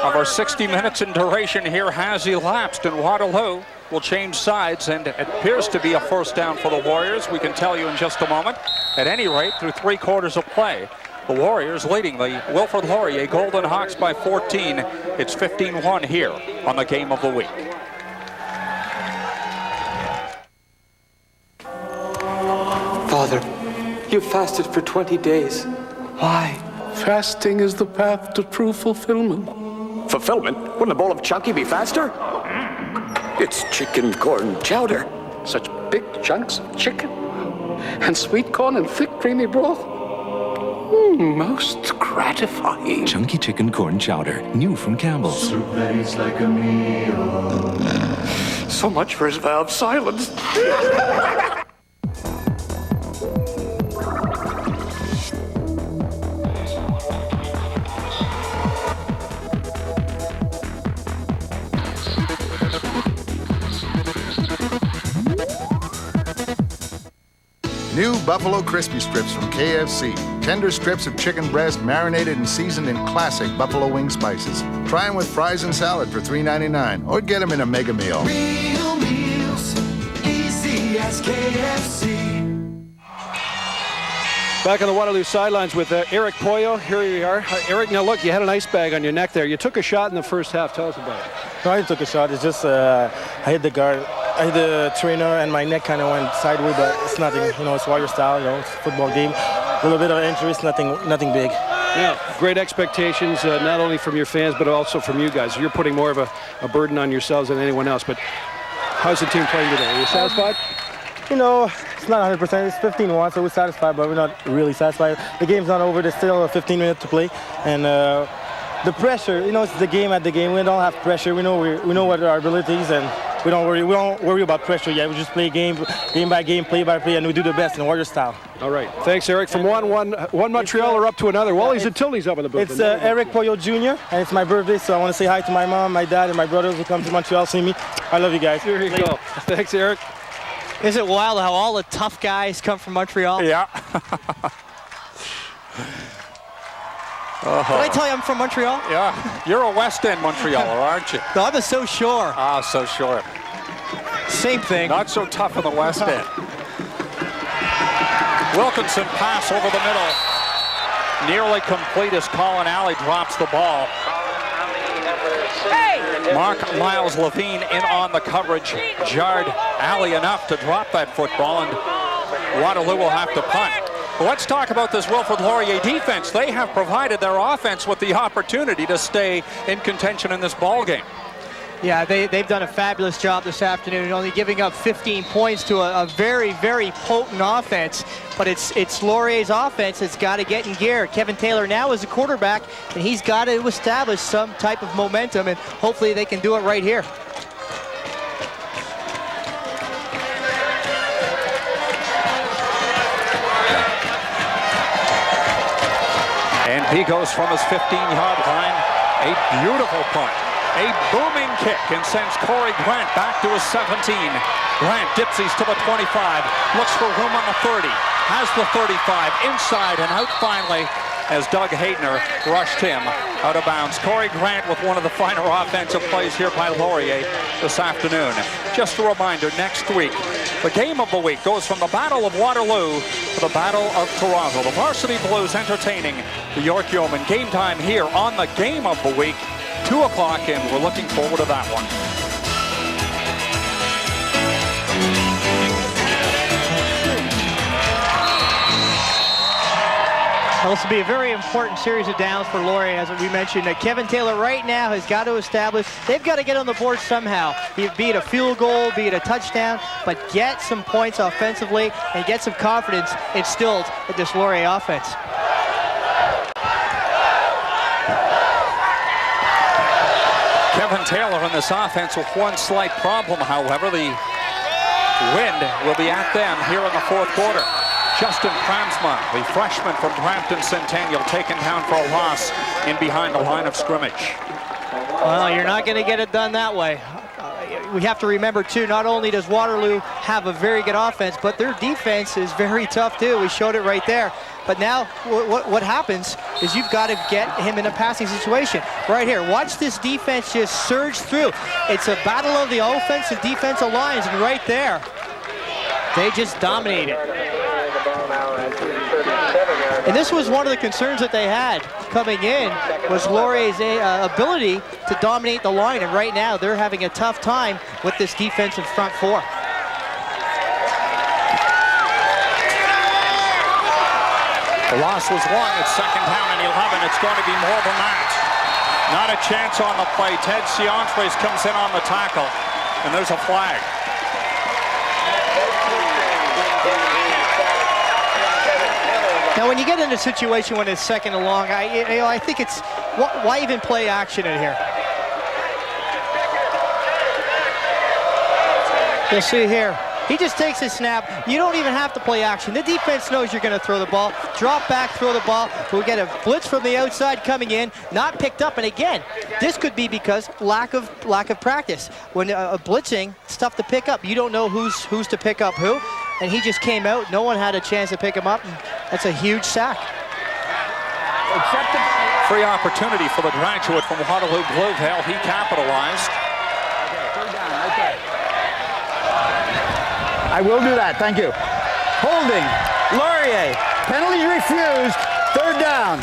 of our 60 minutes in duration here has elapsed, and Waterloo will change sides, and it appears to be a first down for the Warriors. We can tell you in just a moment. At any rate, through 3 quarters of play, the Warriors leading the Wilfrid Laurier Golden Hawks by 14. It's 15-1 here on the game of the week. Father, you fasted for 20 days. Why? Fasting is the path to true fulfillment. Fulfillment? Wouldn't a bowl of chunky be faster? It's chicken corn chowder. Such big chunks of chicken. And sweet corn and thick creamy broth. Most gratifying. Chunky chicken corn chowder, new from Campbell's. Soup that eats like a meal. So much for his vow of silence. New Buffalo Crispy Strips from KFC. Tender strips of chicken breast marinated and seasoned in classic buffalo wing spices. Try them with fries and salad for $3.99 or get them in a mega meal. Real meals, easy as KFC. Back on the Waterloo sidelines with Eric Poyo. Here you are. Eric, now look, you had an ice bag on your neck there. You took a shot in the first half. Tell us about it. No, I took a shot. It's just I hit the guard. I hit the trainer and my neck kind of went sideways, but it's nothing. You know, it's Warrior style. You know, it's a football game. A little bit of injuries, nothing big. Yeah, great expectations, not only from your fans, but also from you guys. You're putting more of a burden on yourselves than anyone else. But how's the team playing today? Are you satisfied? You know, it's not 100%. It's 15-1, so we're satisfied, but we're not really satisfied. The game's not over. There's still 15 minutes to play, and the pressure. You know, it's the game at the game. We don't have pressure. We know what our abilities, and we don't worry about pressure yet. We just play game by game, play by play, and we do the best in Warrior style. All right. Thanks, Eric. From one Montrealer up to another. Wally's and Tilly's up in the booth. It's Eric Poyo Jr., and it's my birthday, so I want to say hi to my mom, my dad, and my brothers who come to Montreal to see me. I love you guys. Here you go. Thanks, Eric. Is it wild how all the tough guys come from Montreal? Yeah. Did I tell you I'm from Montreal? Yeah. You're a West End Montrealer, aren't you? No, I'm a So Shore. Ah, So Shore. Same thing. Not so tough in the West End. Wilkinson pass over the middle. Nearly complete as Colin Alley drops the ball. Mark Miles Levine in on the coverage. Jarred Alley enough to drop that football, and Waterloo will have to punt. But let's talk about this Wilfrid Laurier defense. They have provided their offense with the opportunity to stay in contention in this ball game. Yeah, they've done a fabulous job this afternoon, only giving up 15 points to a very, very potent offense. But it's Laurier's offense that's got to get in gear. Kevin Taylor now is a quarterback, and he's got to establish some type of momentum, and hopefully they can do it right here. And he goes from his 15-yard line. A beautiful punt. A booming kick and sends Corey Grant back to his 17. Grant dipsies to the 25. Looks for room on the 30. Has the 35. Inside and out finally as Doug Haytner rushed him out of bounds. Corey Grant with one of the finer offensive plays here by Laurier this afternoon. Just a reminder, next week, the game of the week goes from the Battle of Waterloo to the Battle of Toronto. The Varsity Blues entertaining the York Yeomen. Game time here on the Game of the Week, 2 o'clock, and we're looking forward to that one. Well, this will be a very important series of downs for Laurier, as we mentioned. Kevin Taylor right now has got to establish, they've got to get on the board somehow. Be it a field goal, be it a touchdown, but get some points offensively and get some confidence instilled in this Laurier offense. Kevin Taylor in this offense with one slight problem, however. The wind will be at them here in the fourth quarter. Justin Kramsma, the freshman from Brampton Centennial, taken down for a loss in behind the line of scrimmage. Well, you're not going to get it done that way. We have to remember, too, not only does Waterloo have a very good offense, but their defense is very tough, too. We showed it right there. But now what happens is you've got to get him in a passing situation. Right here, watch this defense just surge through. It's a battle of the offense and defensive lines, and right there, they just dominate it. And this was one of the concerns that they had coming in, was Laurier's ability to dominate the line, and right now they're having a tough time with this defensive front four. The loss was 1. It's second down and 11. It's going to be more than that. Not a chance on the play. Ted Cianfres comes in on the tackle, and there's a flag. Now, when you get in a situation when it's second and long, I think it's, why even play action in here? You'll see here. He just takes his snap. You don't even have to play action. The defense knows you're going to throw the ball. Drop back, throw the ball. We'll get a blitz from the outside coming in, not picked up. And again, this could be because lack of practice. When blitzing, it's tough to pick up. You don't know who's to pick up who. And he just came out. No one had a chance to pick him up. And that's a huge sack. Free opportunity for the graduate from Waterloo Bluevale. He capitalized. I will do that, thank you. Holding, Laurier, penalty refused, third down.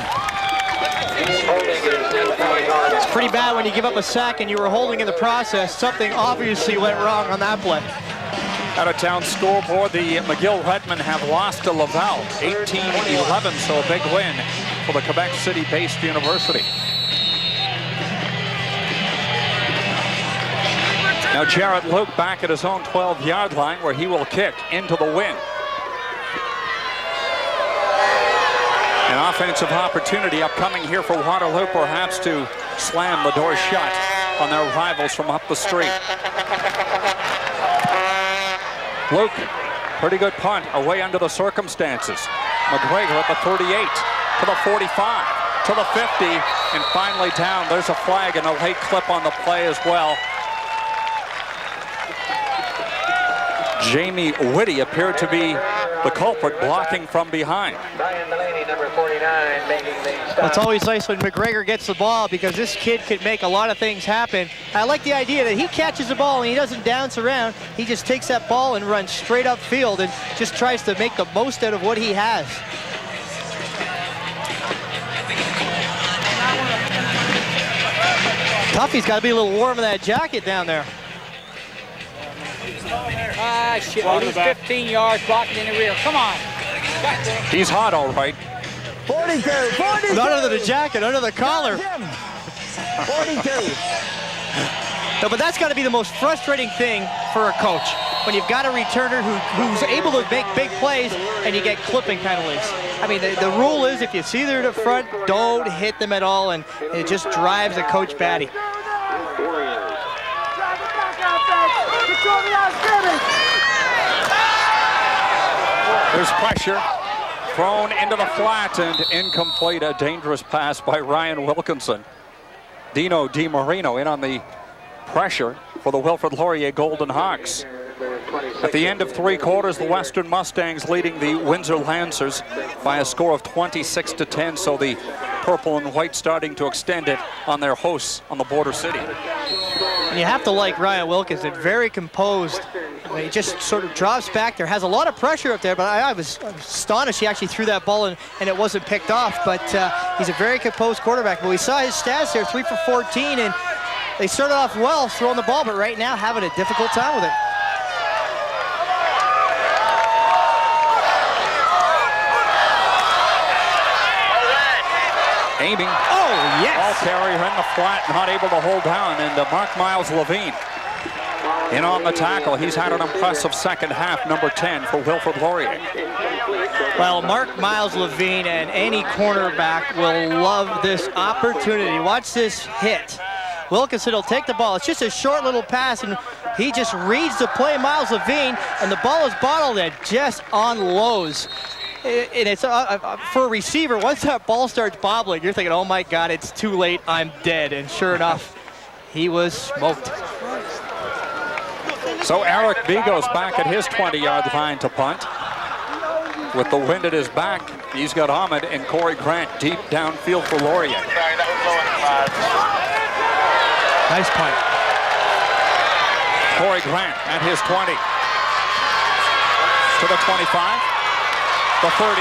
It's pretty bad when you give up a sack and you were holding in the process. Something obviously went wrong on that play. Out-of-town scoreboard, the McGill Redmen have lost to Laval, 18-11, so a big win for the Quebec City-based university. Now Jarrett Luke back at his own 12-yard line where he will kick into the wind. An offensive opportunity upcoming here for Waterloo, perhaps to slam the door shut on their rivals from up the street. Luke, pretty good punt, away under the circumstances. McGregor at the 38, to the 45, to the 50, and finally down. There's a flag and a late clip on the play as well. Jamie Whitty appeared to be the culprit, blocking from behind. It's always nice when McGregor gets the ball because this kid could make a lot of things happen. I like the idea that he catches the ball and he doesn't dance around. He just takes that ball and runs straight upfield and just tries to make the most out of what he has. Tuffy's got to be a little warm in that jacket down there. Ah, shit, at least 15 yards blocking in the rear. Come on. He's hot, all right. 42. Not under the jacket, under the collar. 42. No, but that's got to be the most frustrating thing for a coach. When you've got a returner who's able to make big plays and you get clipping penalties. I mean, the rule is if you see they're to front, don't hit them at all, and it just drives a coach batty. There's pressure. Thrown into the flat and incomplete. A dangerous pass by Ryan Wilkinson. Dino DiMarino in on the pressure for the Wilfrid Laurier Golden Hawks. At the end of 3 quarters, the Western Mustangs leading the Windsor Lancers by a score of 26-10. So the purple and white starting to extend it on their hosts on the border city. And you have to like Ryan Wilkinson, very composed. He just sort of drops back there, has a lot of pressure up there, but I was astonished he actually threw that ball and it wasn't picked off. But he's a very composed quarterback. But we saw his stats there, 3 for 14, and they started off well throwing the ball, but right now having a difficult time with it. Aiming. Oh, yes! Ball carrier in the flat, not able to hold down, and Mark Miles Levine in on the tackle. He's had an impressive second half, number 10 for Wilfrid Laurier. Well, Mark Miles Levine and any cornerback will love this opportunity. Watch this hit. Wilkinson will take the ball. It's just a short little pass, and he just reads the play, Miles Levine, and the ball is bottled and just unloads. And it's for a receiver, once that ball starts bobbling, you're thinking, oh my God, it's too late, I'm dead. And sure enough, he was smoked. So Eric B goes back at his 20-yard line to punt. With the wind at his back, he's got Ahmed and Corey Grant deep downfield for Laurier. Nice punt. Corey Grant at his 20. To the 25. The 30,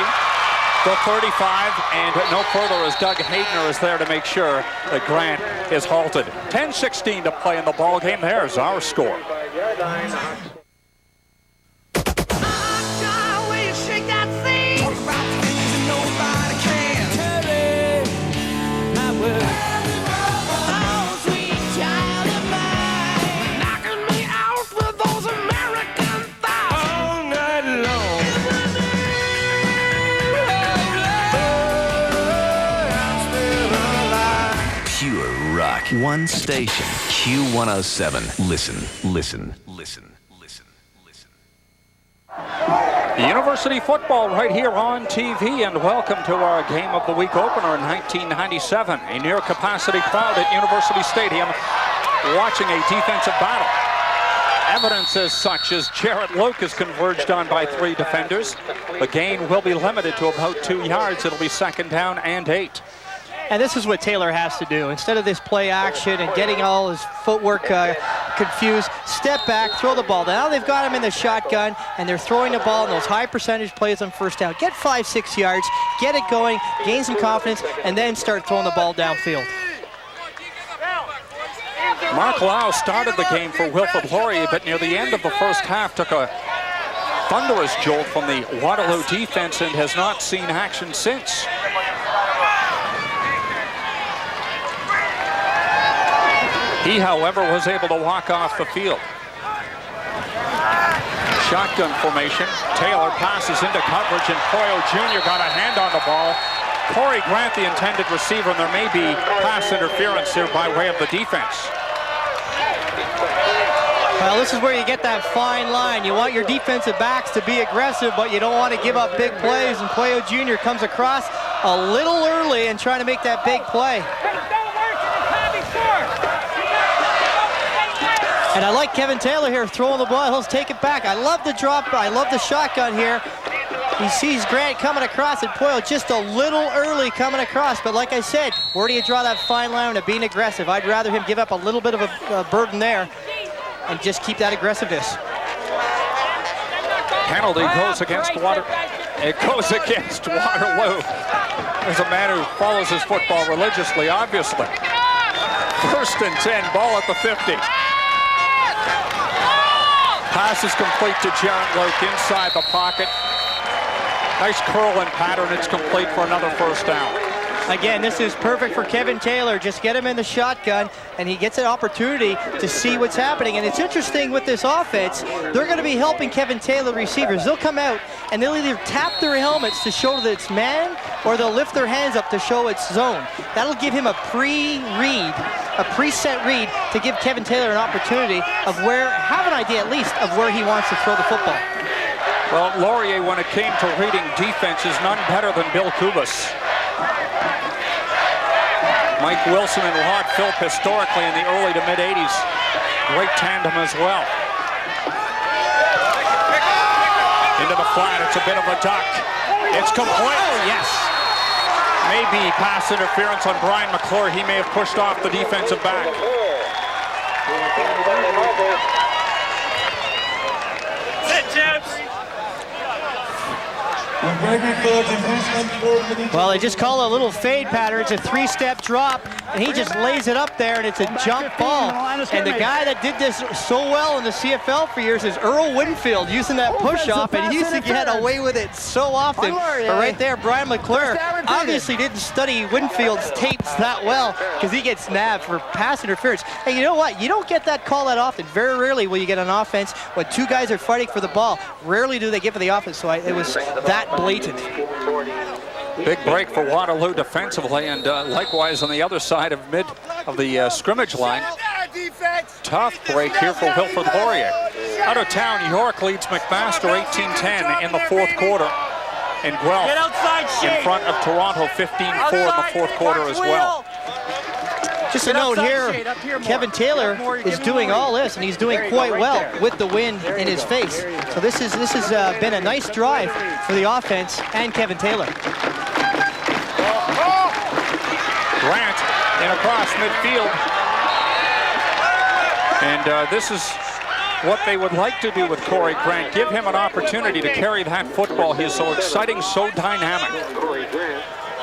the 35, and no further as Doug Hayden is there to make sure that Grant is halted. 10-16 to play in the ball game. There's our score. One station, Q107. Listen, listen, listen, listen, listen. University football right here on TV, and welcome to our Game of the Week opener in 1997. A near-capacity crowd at University Stadium watching a defensive battle. Evidence as such as Jarrett Luke is converged on by 3 defenders. The gain will be limited to about 2 yards. It'll be 2nd down and 8. And this is what Taylor has to do. Instead of this play action and getting all his footwork confused, step back, throw the ball. Now they've got him in the shotgun, and they're throwing the ball in those high percentage plays on 1st down. Get 5-6 yards, get it going, gain some confidence, and then start throwing the ball downfield. Mark Lau started the game for Wilfrid Laurier, but near the end of the first half took a thunderous jolt from the Waterloo defense and has not seen action since. He, however, was able to walk off the field. Shotgun formation. Taylor passes into coverage, and Poyo Jr. got a hand on the ball. Corey Grant, the intended receiver, and there may be pass interference here by way of the defense. Well, this is where you get that fine line. You want your defensive backs to be aggressive, but you don't want to give up big plays, and Poyo Jr. comes across a little early and trying to make that big play. And I like Kevin Taylor here throwing the ball. He'll take it back. I love the drop. I love the shotgun here. He sees Grant coming across, and Poyle just a little early coming across. But like I said, where do you draw that fine line of being aggressive? I'd rather him give up a little bit of a burden there and just keep that aggressiveness. Penalty goes against It goes against Waterloo. There's a man who follows his football religiously, obviously. 1st and 10, ball at the 50. Pass is complete to Jarrett Luke inside the pocket. Nice curling pattern. It's complete for another first down. Again, this is perfect for Kevin Taylor. Just get him in the shotgun, and he gets an opportunity to see what's happening. And it's interesting with this offense, they're going to be helping Kevin Taylor receivers. They'll come out, and they'll either tap their helmets to show that it's man, or they'll lift their hands up to show it's zone. That'll give him a pre-read, a preset read to give Kevin Taylor an opportunity of have an idea at least of where he wants to throw the football. Well, Laurier, when it came to reading defense, is none better than Bill Kubas. Mike Wilson and Rod Philp historically in the early to mid-'80s. Great tandem as well. Into the flat, it's a bit of a duck. It's complete. Oh, yes. Maybe pass interference on Brian McClure. He may have pushed off the defensive back. Sit, James. Well, they just call it a little fade pattern. It's a 3-step drop, and he just lays it up there, and it's a jump ball. And the guy that did this so well in the CFL for years is Earl Winfield, using that push-off, and he used to get away with it so often. But right there, Brian McClure obviously didn't study Winfield's tapes that well, because he gets nabbed for pass interference. Hey, you know what? You don't get that call that often. Very rarely will you get an offense when 2 guys are fighting for the ball. Rarely do they give it the offense, so it was that blatant. Big break for Waterloo defensively, and likewise on the other side of the scrimmage line. Tough break here for Wilfrid Laurier. Out of town, York leads McMaster 18-10 in the 4th quarter. And Guelph in front of Toronto 15-4 in the 4th quarter as well. Just a note here, Kevin Taylor is doing all this, and he's doing quite well with the wind in his face. So this has been a nice drive for the offense and Kevin Taylor. Grant in across midfield. And this is what they would like to do with Corey Grant. Give him an opportunity to carry that football. He is so exciting, so dynamic.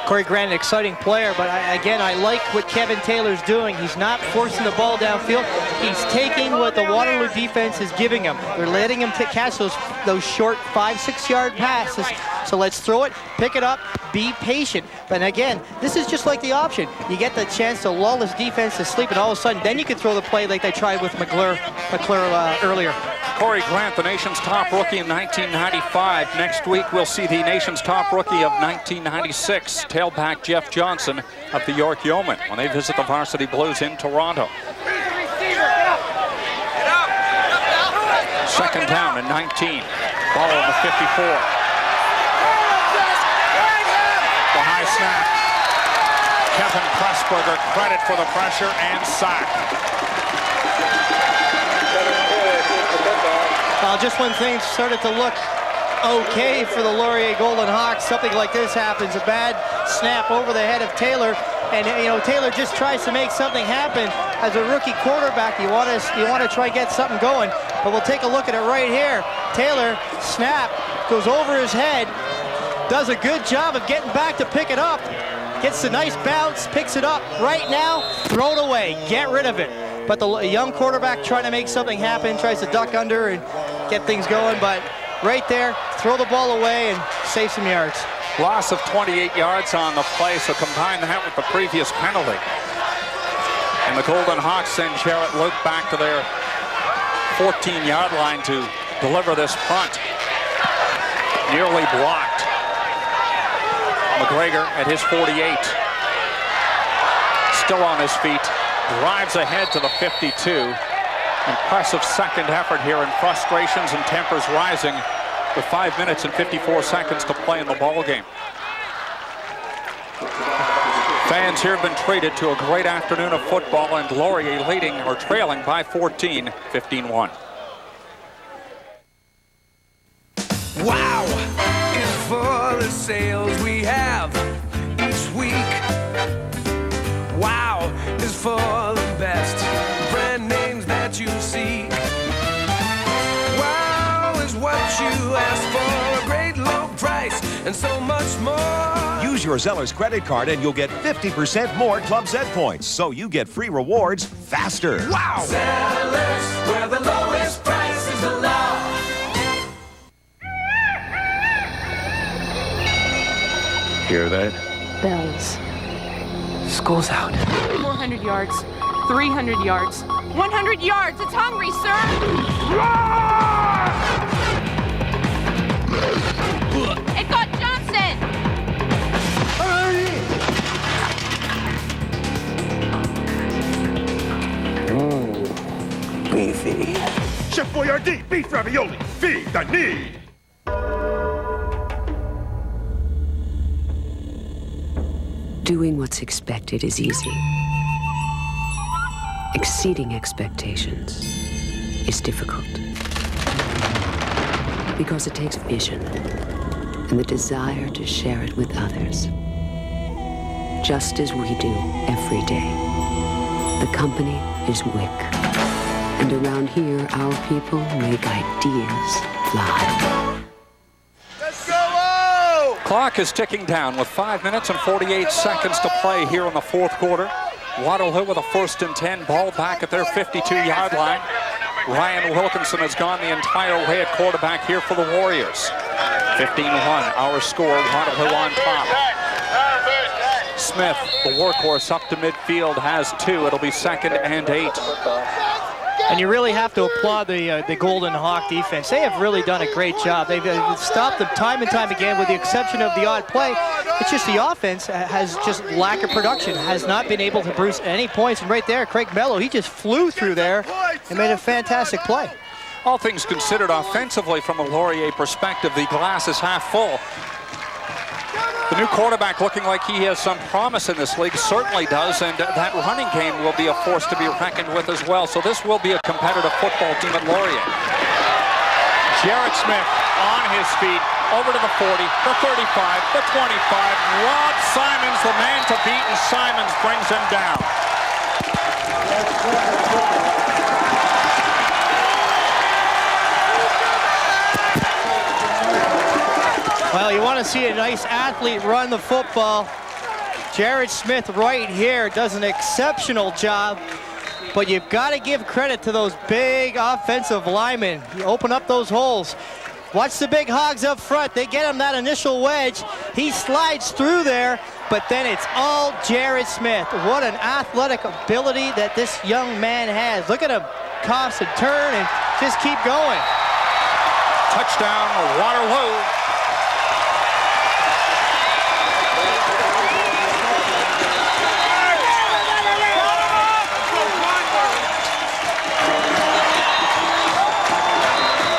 Corey Grant, an exciting player, but again, I like what Kevin Taylor's doing. He's not forcing the ball downfield. He's taking what the Waterloo defense is giving him. They're letting him catch those short 5-6 yard passes. So let's throw it, pick it up, be patient. But again, this is just like the option. You get the chance to lull this defense to sleep, and all of a sudden, then you can throw the play like they tried with McClure earlier. Corey Grant, the nation's top rookie in 1995. Next week, we'll see the nation's top rookie of 1996, tailback Jeff Johnson of the York Yeomen, when they visit the Varsity Blues in Toronto. 2nd down and 19. Ball on the 54. The high snap. Kevin Pressburger, credit for the pressure and sack. Well, just when things started to look okay for the Laurier Golden Hawks, something like this happens. A bad snap over the head of Taylor, and Taylor just tries to make something happen. As a rookie quarterback, you want to try and get something going. But we'll take a look at it right here. Taylor, snap, goes over his head, does a good job of getting back to pick it up, gets a nice bounce, picks it up. Right now, throw it away, get rid of it. But the young quarterback trying to make something happen, tries to duck under and get things going, but right there, throw the ball away and save some yards. Loss of 28 yards on the play, so combine that with the previous penalty. And the Golden Hawks send Jarrett Luke back to their 14-yard line to deliver this punt. Nearly blocked. McGregor at his 48. Still on his feet. Drives ahead to the 52. Impressive second effort here, and frustrations and tempers rising with 5 minutes and 54 seconds to play in the ball game. Fans here have been treated to a great afternoon of football, and Laurier leading or trailing by 14, 15-1. Wow is for the sales we have each week. Wow is for the best brand names that you seek. Wow is what you ask for, a great low price and so much more. Use your Zeller's credit card and you'll get 50% more Club Z points, so you get free rewards faster. Wow! Zeller's, where the lowest price is the law. Hear that? Bells. School's out. 400 yards, 300 yards, 100 yards. It's hungry, sir. It got Johnson. Beefy. Chef Boyardee, beef ravioli, feed the need. Doing what's expected is easy. Exceeding expectations is difficult. Because it takes vision and the desire to share it with others. Just as we do every day. The company is WIC. And around here, our people make ideas fly. Clock is ticking down with 5 minutes and 48 seconds to play here in the fourth quarter. Waterloo with a 1st and 10, ball back at their 52-yard line. Ryan Wilkinson has gone the entire way at quarterback here for the Warriors. 15-1, our score, Waterloo on top. Smith, the workhorse, up to midfield, has 2. It'll be 2nd and 8. And you really have to applaud the Golden Hawk defense. They have really done a great job. They've stopped them time and time again, with the exception of the odd play. It's just the offense has just lack of production, has not been able to produce any points. And right there, Craig Mello, he just flew through there and made a fantastic play. All things considered, offensively, from a Laurier perspective, the glass is half full. The new quarterback looking like he has some promise in this league, certainly does, and that running game will be a force to be reckoned with as well. So this will be a competitive football team at Laurier. Jarrett Smith on his feet, over to the 40, the 35, the 25. Rob Simons, the man to beat, and Simons brings him down. Well, you want to see a nice athlete run the football. Jarrett Smith right here does an exceptional job, but you've got to give credit to those big offensive linemen. You open up those holes. Watch the big hogs up front. They get him that initial wedge. He slides through there, but then it's all Jarrett Smith. What an athletic ability that this young man has. Look at him toss and turn and just keep going. Touchdown, Waterloo.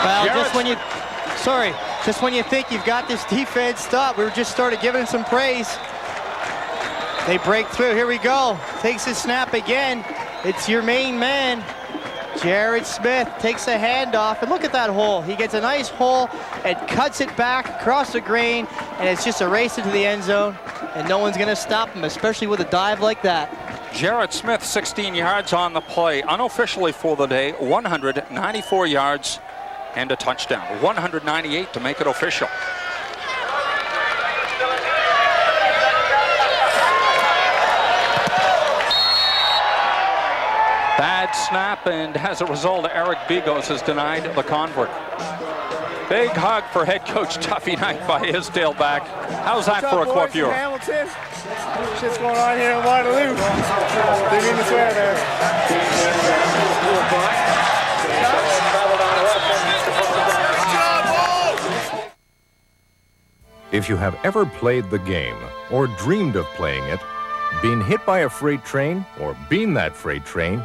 Well, just when you think you've got this defense stopped, we just started giving him some praise. They break through. Here we go. Takes his snap again. It's your main man. Jarrett Smith takes a handoff, and look at that hole. He gets a nice hole and cuts it back across the green, and it's just a race into the end zone, and no one's going to stop him, especially with a dive like that. Jarrett Smith, 16 yards on the play, unofficially for the day, 194 yards and a touchdown. 198 to make it official. Bad snap, and as a result, Eric Bigos has denied the convert. Big hug for head coach Tuffy Knight by his tailback. How's that for a coiffure? Hamilton. Shit's going on here in Waterloo. Didn't mean to swear there. If you have ever played the game or dreamed of playing it, been hit by a freight train or been that freight train,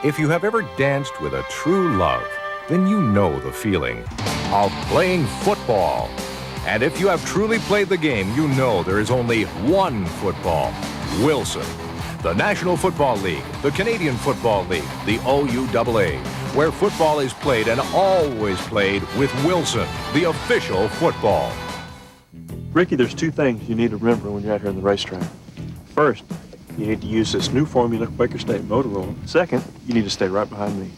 if you have ever danced with a true love, then you know the feeling of playing football. And if you have truly played the game, you know there is only one football, Wilson. The National Football League, the Canadian Football League, the OUAA, where football is played and always played with Wilson, the official football. Ricky, there's two things you need to remember when you're out here on the racetrack. First, you need to use this new formula Quaker State motor oil. Second, you need to stay right behind me.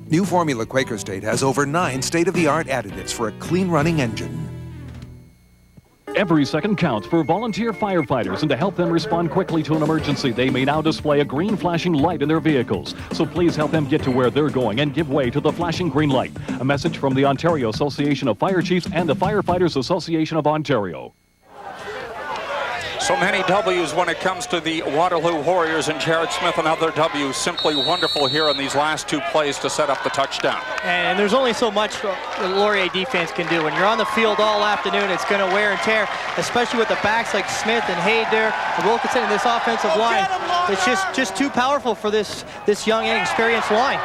New formula Quaker State has over 9 state-of-the-art additives for a clean-running engine. Every second counts for volunteer firefighters, and to help them respond quickly to an emergency, they may now display a green flashing light in their vehicles. So please help them get to where they're going and give way to the flashing green light. A message from the Ontario Association of Fire Chiefs and the Firefighters Association of Ontario. So many W's when it comes to the Waterloo Warriors, and Jared Smith, another W. Simply wonderful here in these last 2 plays to set up the touchdown. And there's only so much the Laurier defense can do. When you're on the field all afternoon, it's going to wear and tear, especially with the backs like Smith and Hayde there, and Wilkinson in this offensive line. It's just too powerful for this young and experienced line.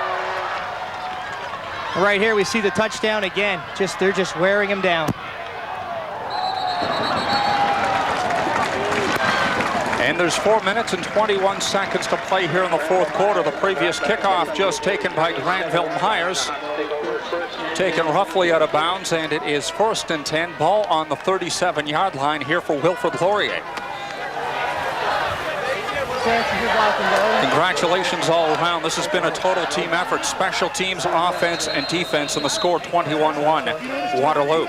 Right here we see the touchdown again. They're just wearing him down. And there's 4 minutes and 21 seconds to play here in the fourth quarter. The previous kickoff just taken by Granville Myers. Taken roughly out of bounds, and it is 1st and 10. Ball on the 37-yard line here for Wilfrid Laurier. Congratulations all around. This has been a total team effort. Special teams, offense, and defense, and the score 21-1 Waterloo.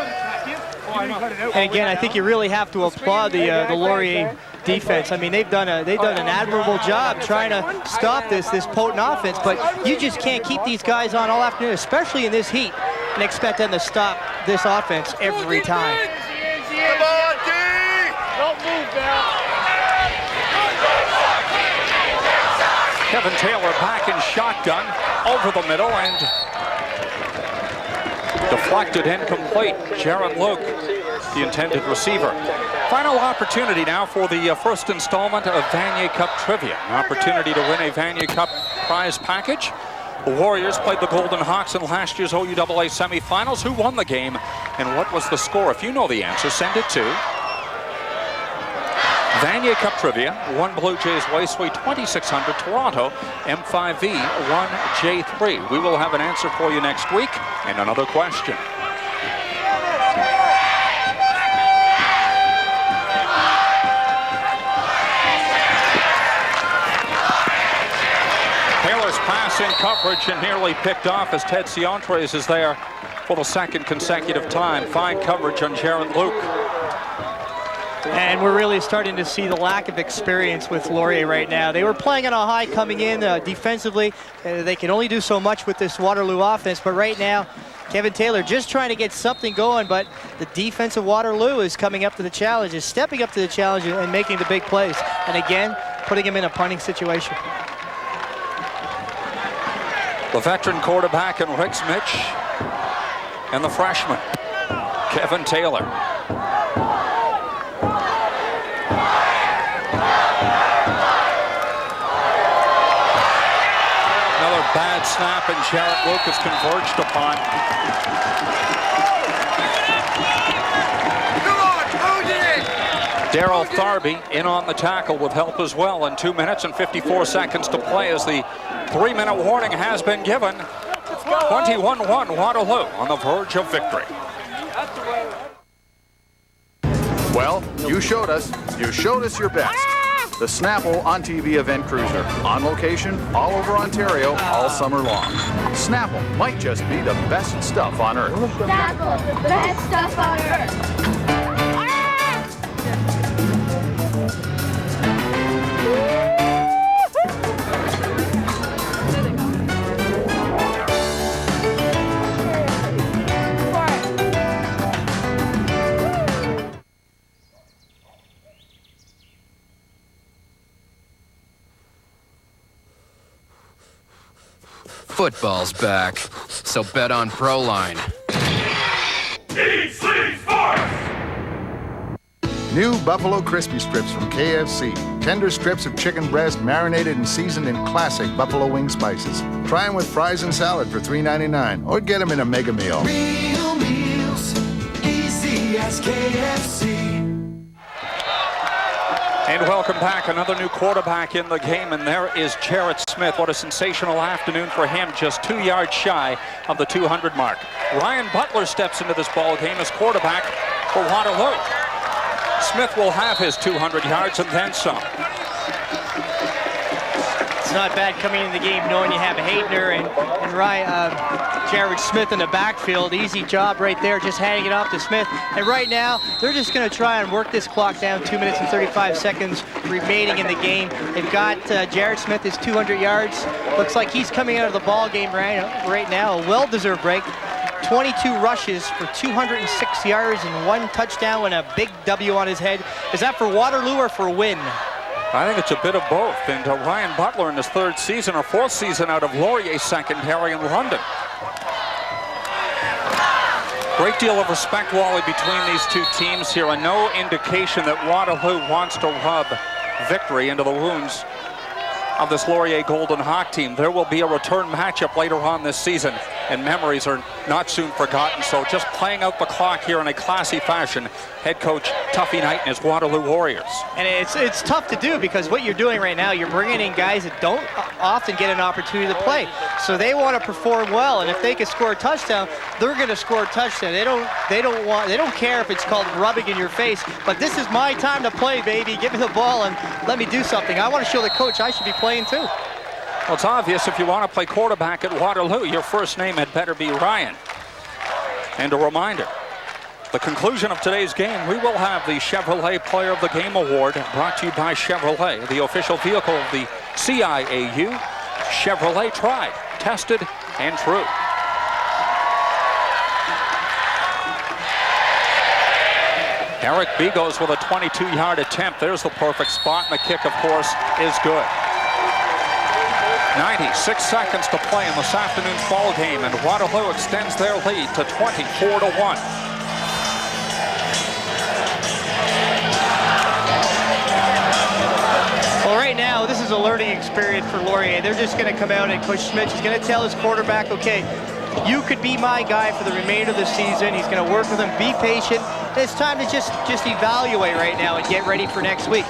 And again, I think you really have to applaud the Laurier defense. I mean, they've done an admirable job trying to stop this potent offense, but you just can't keep these guys on all afternoon, especially in this heat, and expect them to stop this offense every time. Come on, D! Don't move now. Kevin Taylor back in shotgun over the middle and deflected, incomplete. Jared Luke, the intended receiver. Final opportunity now for the first installment of Vanier Cup Trivia. An opportunity to win a Vanier Cup prize package. The Warriors played the Golden Hawks in last year's OUAA semifinals. Who won the game and what was the score? If you know the answer, send it to Vanier Cup Trivia, 1 Blue Jays Way Suite 2600 Toronto, M5V 1J3. We will have an answer for you next week and another question. Taylor's pass in coverage and nearly picked off as Ted Siontres is there for the second consecutive time. Fine coverage on Jared Luke. And we're really starting to see the lack of experience with Laurier right now. They were playing on a high coming in defensively. They can only do so much with this Waterloo offense, but right now, Kevin Taylor just trying to get something going, but the defense of Waterloo is coming up to the challenge, is stepping up to the challenge and making the big plays. And again, putting him in a punting situation. The veteran quarterback in Rick Mitch and the freshman, Kevin Taylor. Another bad snap, and Jared Luke is converged upon. Daryl Tharby in on the tackle with help as well, and 2 minutes and 54 seconds to play as the 3-minute warning has been given. 21-1 Waterloo on the verge of victory. Well, you showed us your best. The Snapple on TV event cruiser. On location, all over Ontario, all summer long. Snapple might just be the best stuff on earth. Snapple, the best stuff on earth. Football's back, so bet on Proline. Eat, sleep, sports! New Buffalo Crispy Strips from KFC. Tender strips of chicken breast marinated and seasoned in classic buffalo wing spices. Try them with fries and salad for $3.99 or get them in a mega meal. Real meals, easy as KFC. And welcome back, another new quarterback in the game, and there is Jarrett Smith. What a sensational afternoon for him, just 2 yards shy of the 200 mark. Ryan Butler steps into this ball game as quarterback for Waterloo. Smith will have his 200 yards and then some. It's not bad coming into the game knowing you have Haytner and Jared Smith in the backfield. Easy job right there, just handing it off to Smith. And right now, they're just going to try and work this clock down. 2 minutes and 35 seconds remaining in the game. They've got Jared Smith his 200 yards. Looks like he's coming out of the ball game right now. A well-deserved break. 22 rushes for 206 yards and 1 touchdown and a big W on his head. Is that for Waterloo or for win? I think it's a bit of both. And Ryan Butler in his 3rd season or 4th season out of Laurier secondary in London. Great deal of respect, Wally, between these two teams here, and no indication that Waterloo wants to rub victory into the wounds of this Laurier Golden Hawk team. There will be a return matchup later on this season, and memories are not soon forgotten. So just playing out the clock here in a classy fashion, head coach Tuffy Knight and his Waterloo Warriors. And it's tough to do because what you're doing right now, you're bringing in guys that don't often get an opportunity to play. So they want to perform well, and if they can score a touchdown, they're going to score a touchdown. They don't care if it's called rubbing in your face, but this is my time to play, baby. Give me the ball and let me do something. I want to show the coach I should be playing too. Well, it's obvious if you want to play quarterback at Waterloo, your first name had better be Ryan. And a reminder, the conclusion of today's game, we will have the Chevrolet Player of the Game Award brought to you by Chevrolet, the official vehicle of the CIAU. Chevrolet tried, tested, and true. Eric Begos with a 22-yard attempt. There's the perfect spot, and the kick, of course, is good. 96 seconds to play in this afternoon's ball game, and Waterloo extends their lead to 24-1. Well, right now, this is a learning experience for Laurier. They're just going to come out and Coach Schmitz is going to tell his quarterback, okay, you could be my guy for the remainder of the season. He's going to work with him, be patient. It's time to just evaluate right now and get ready for next week.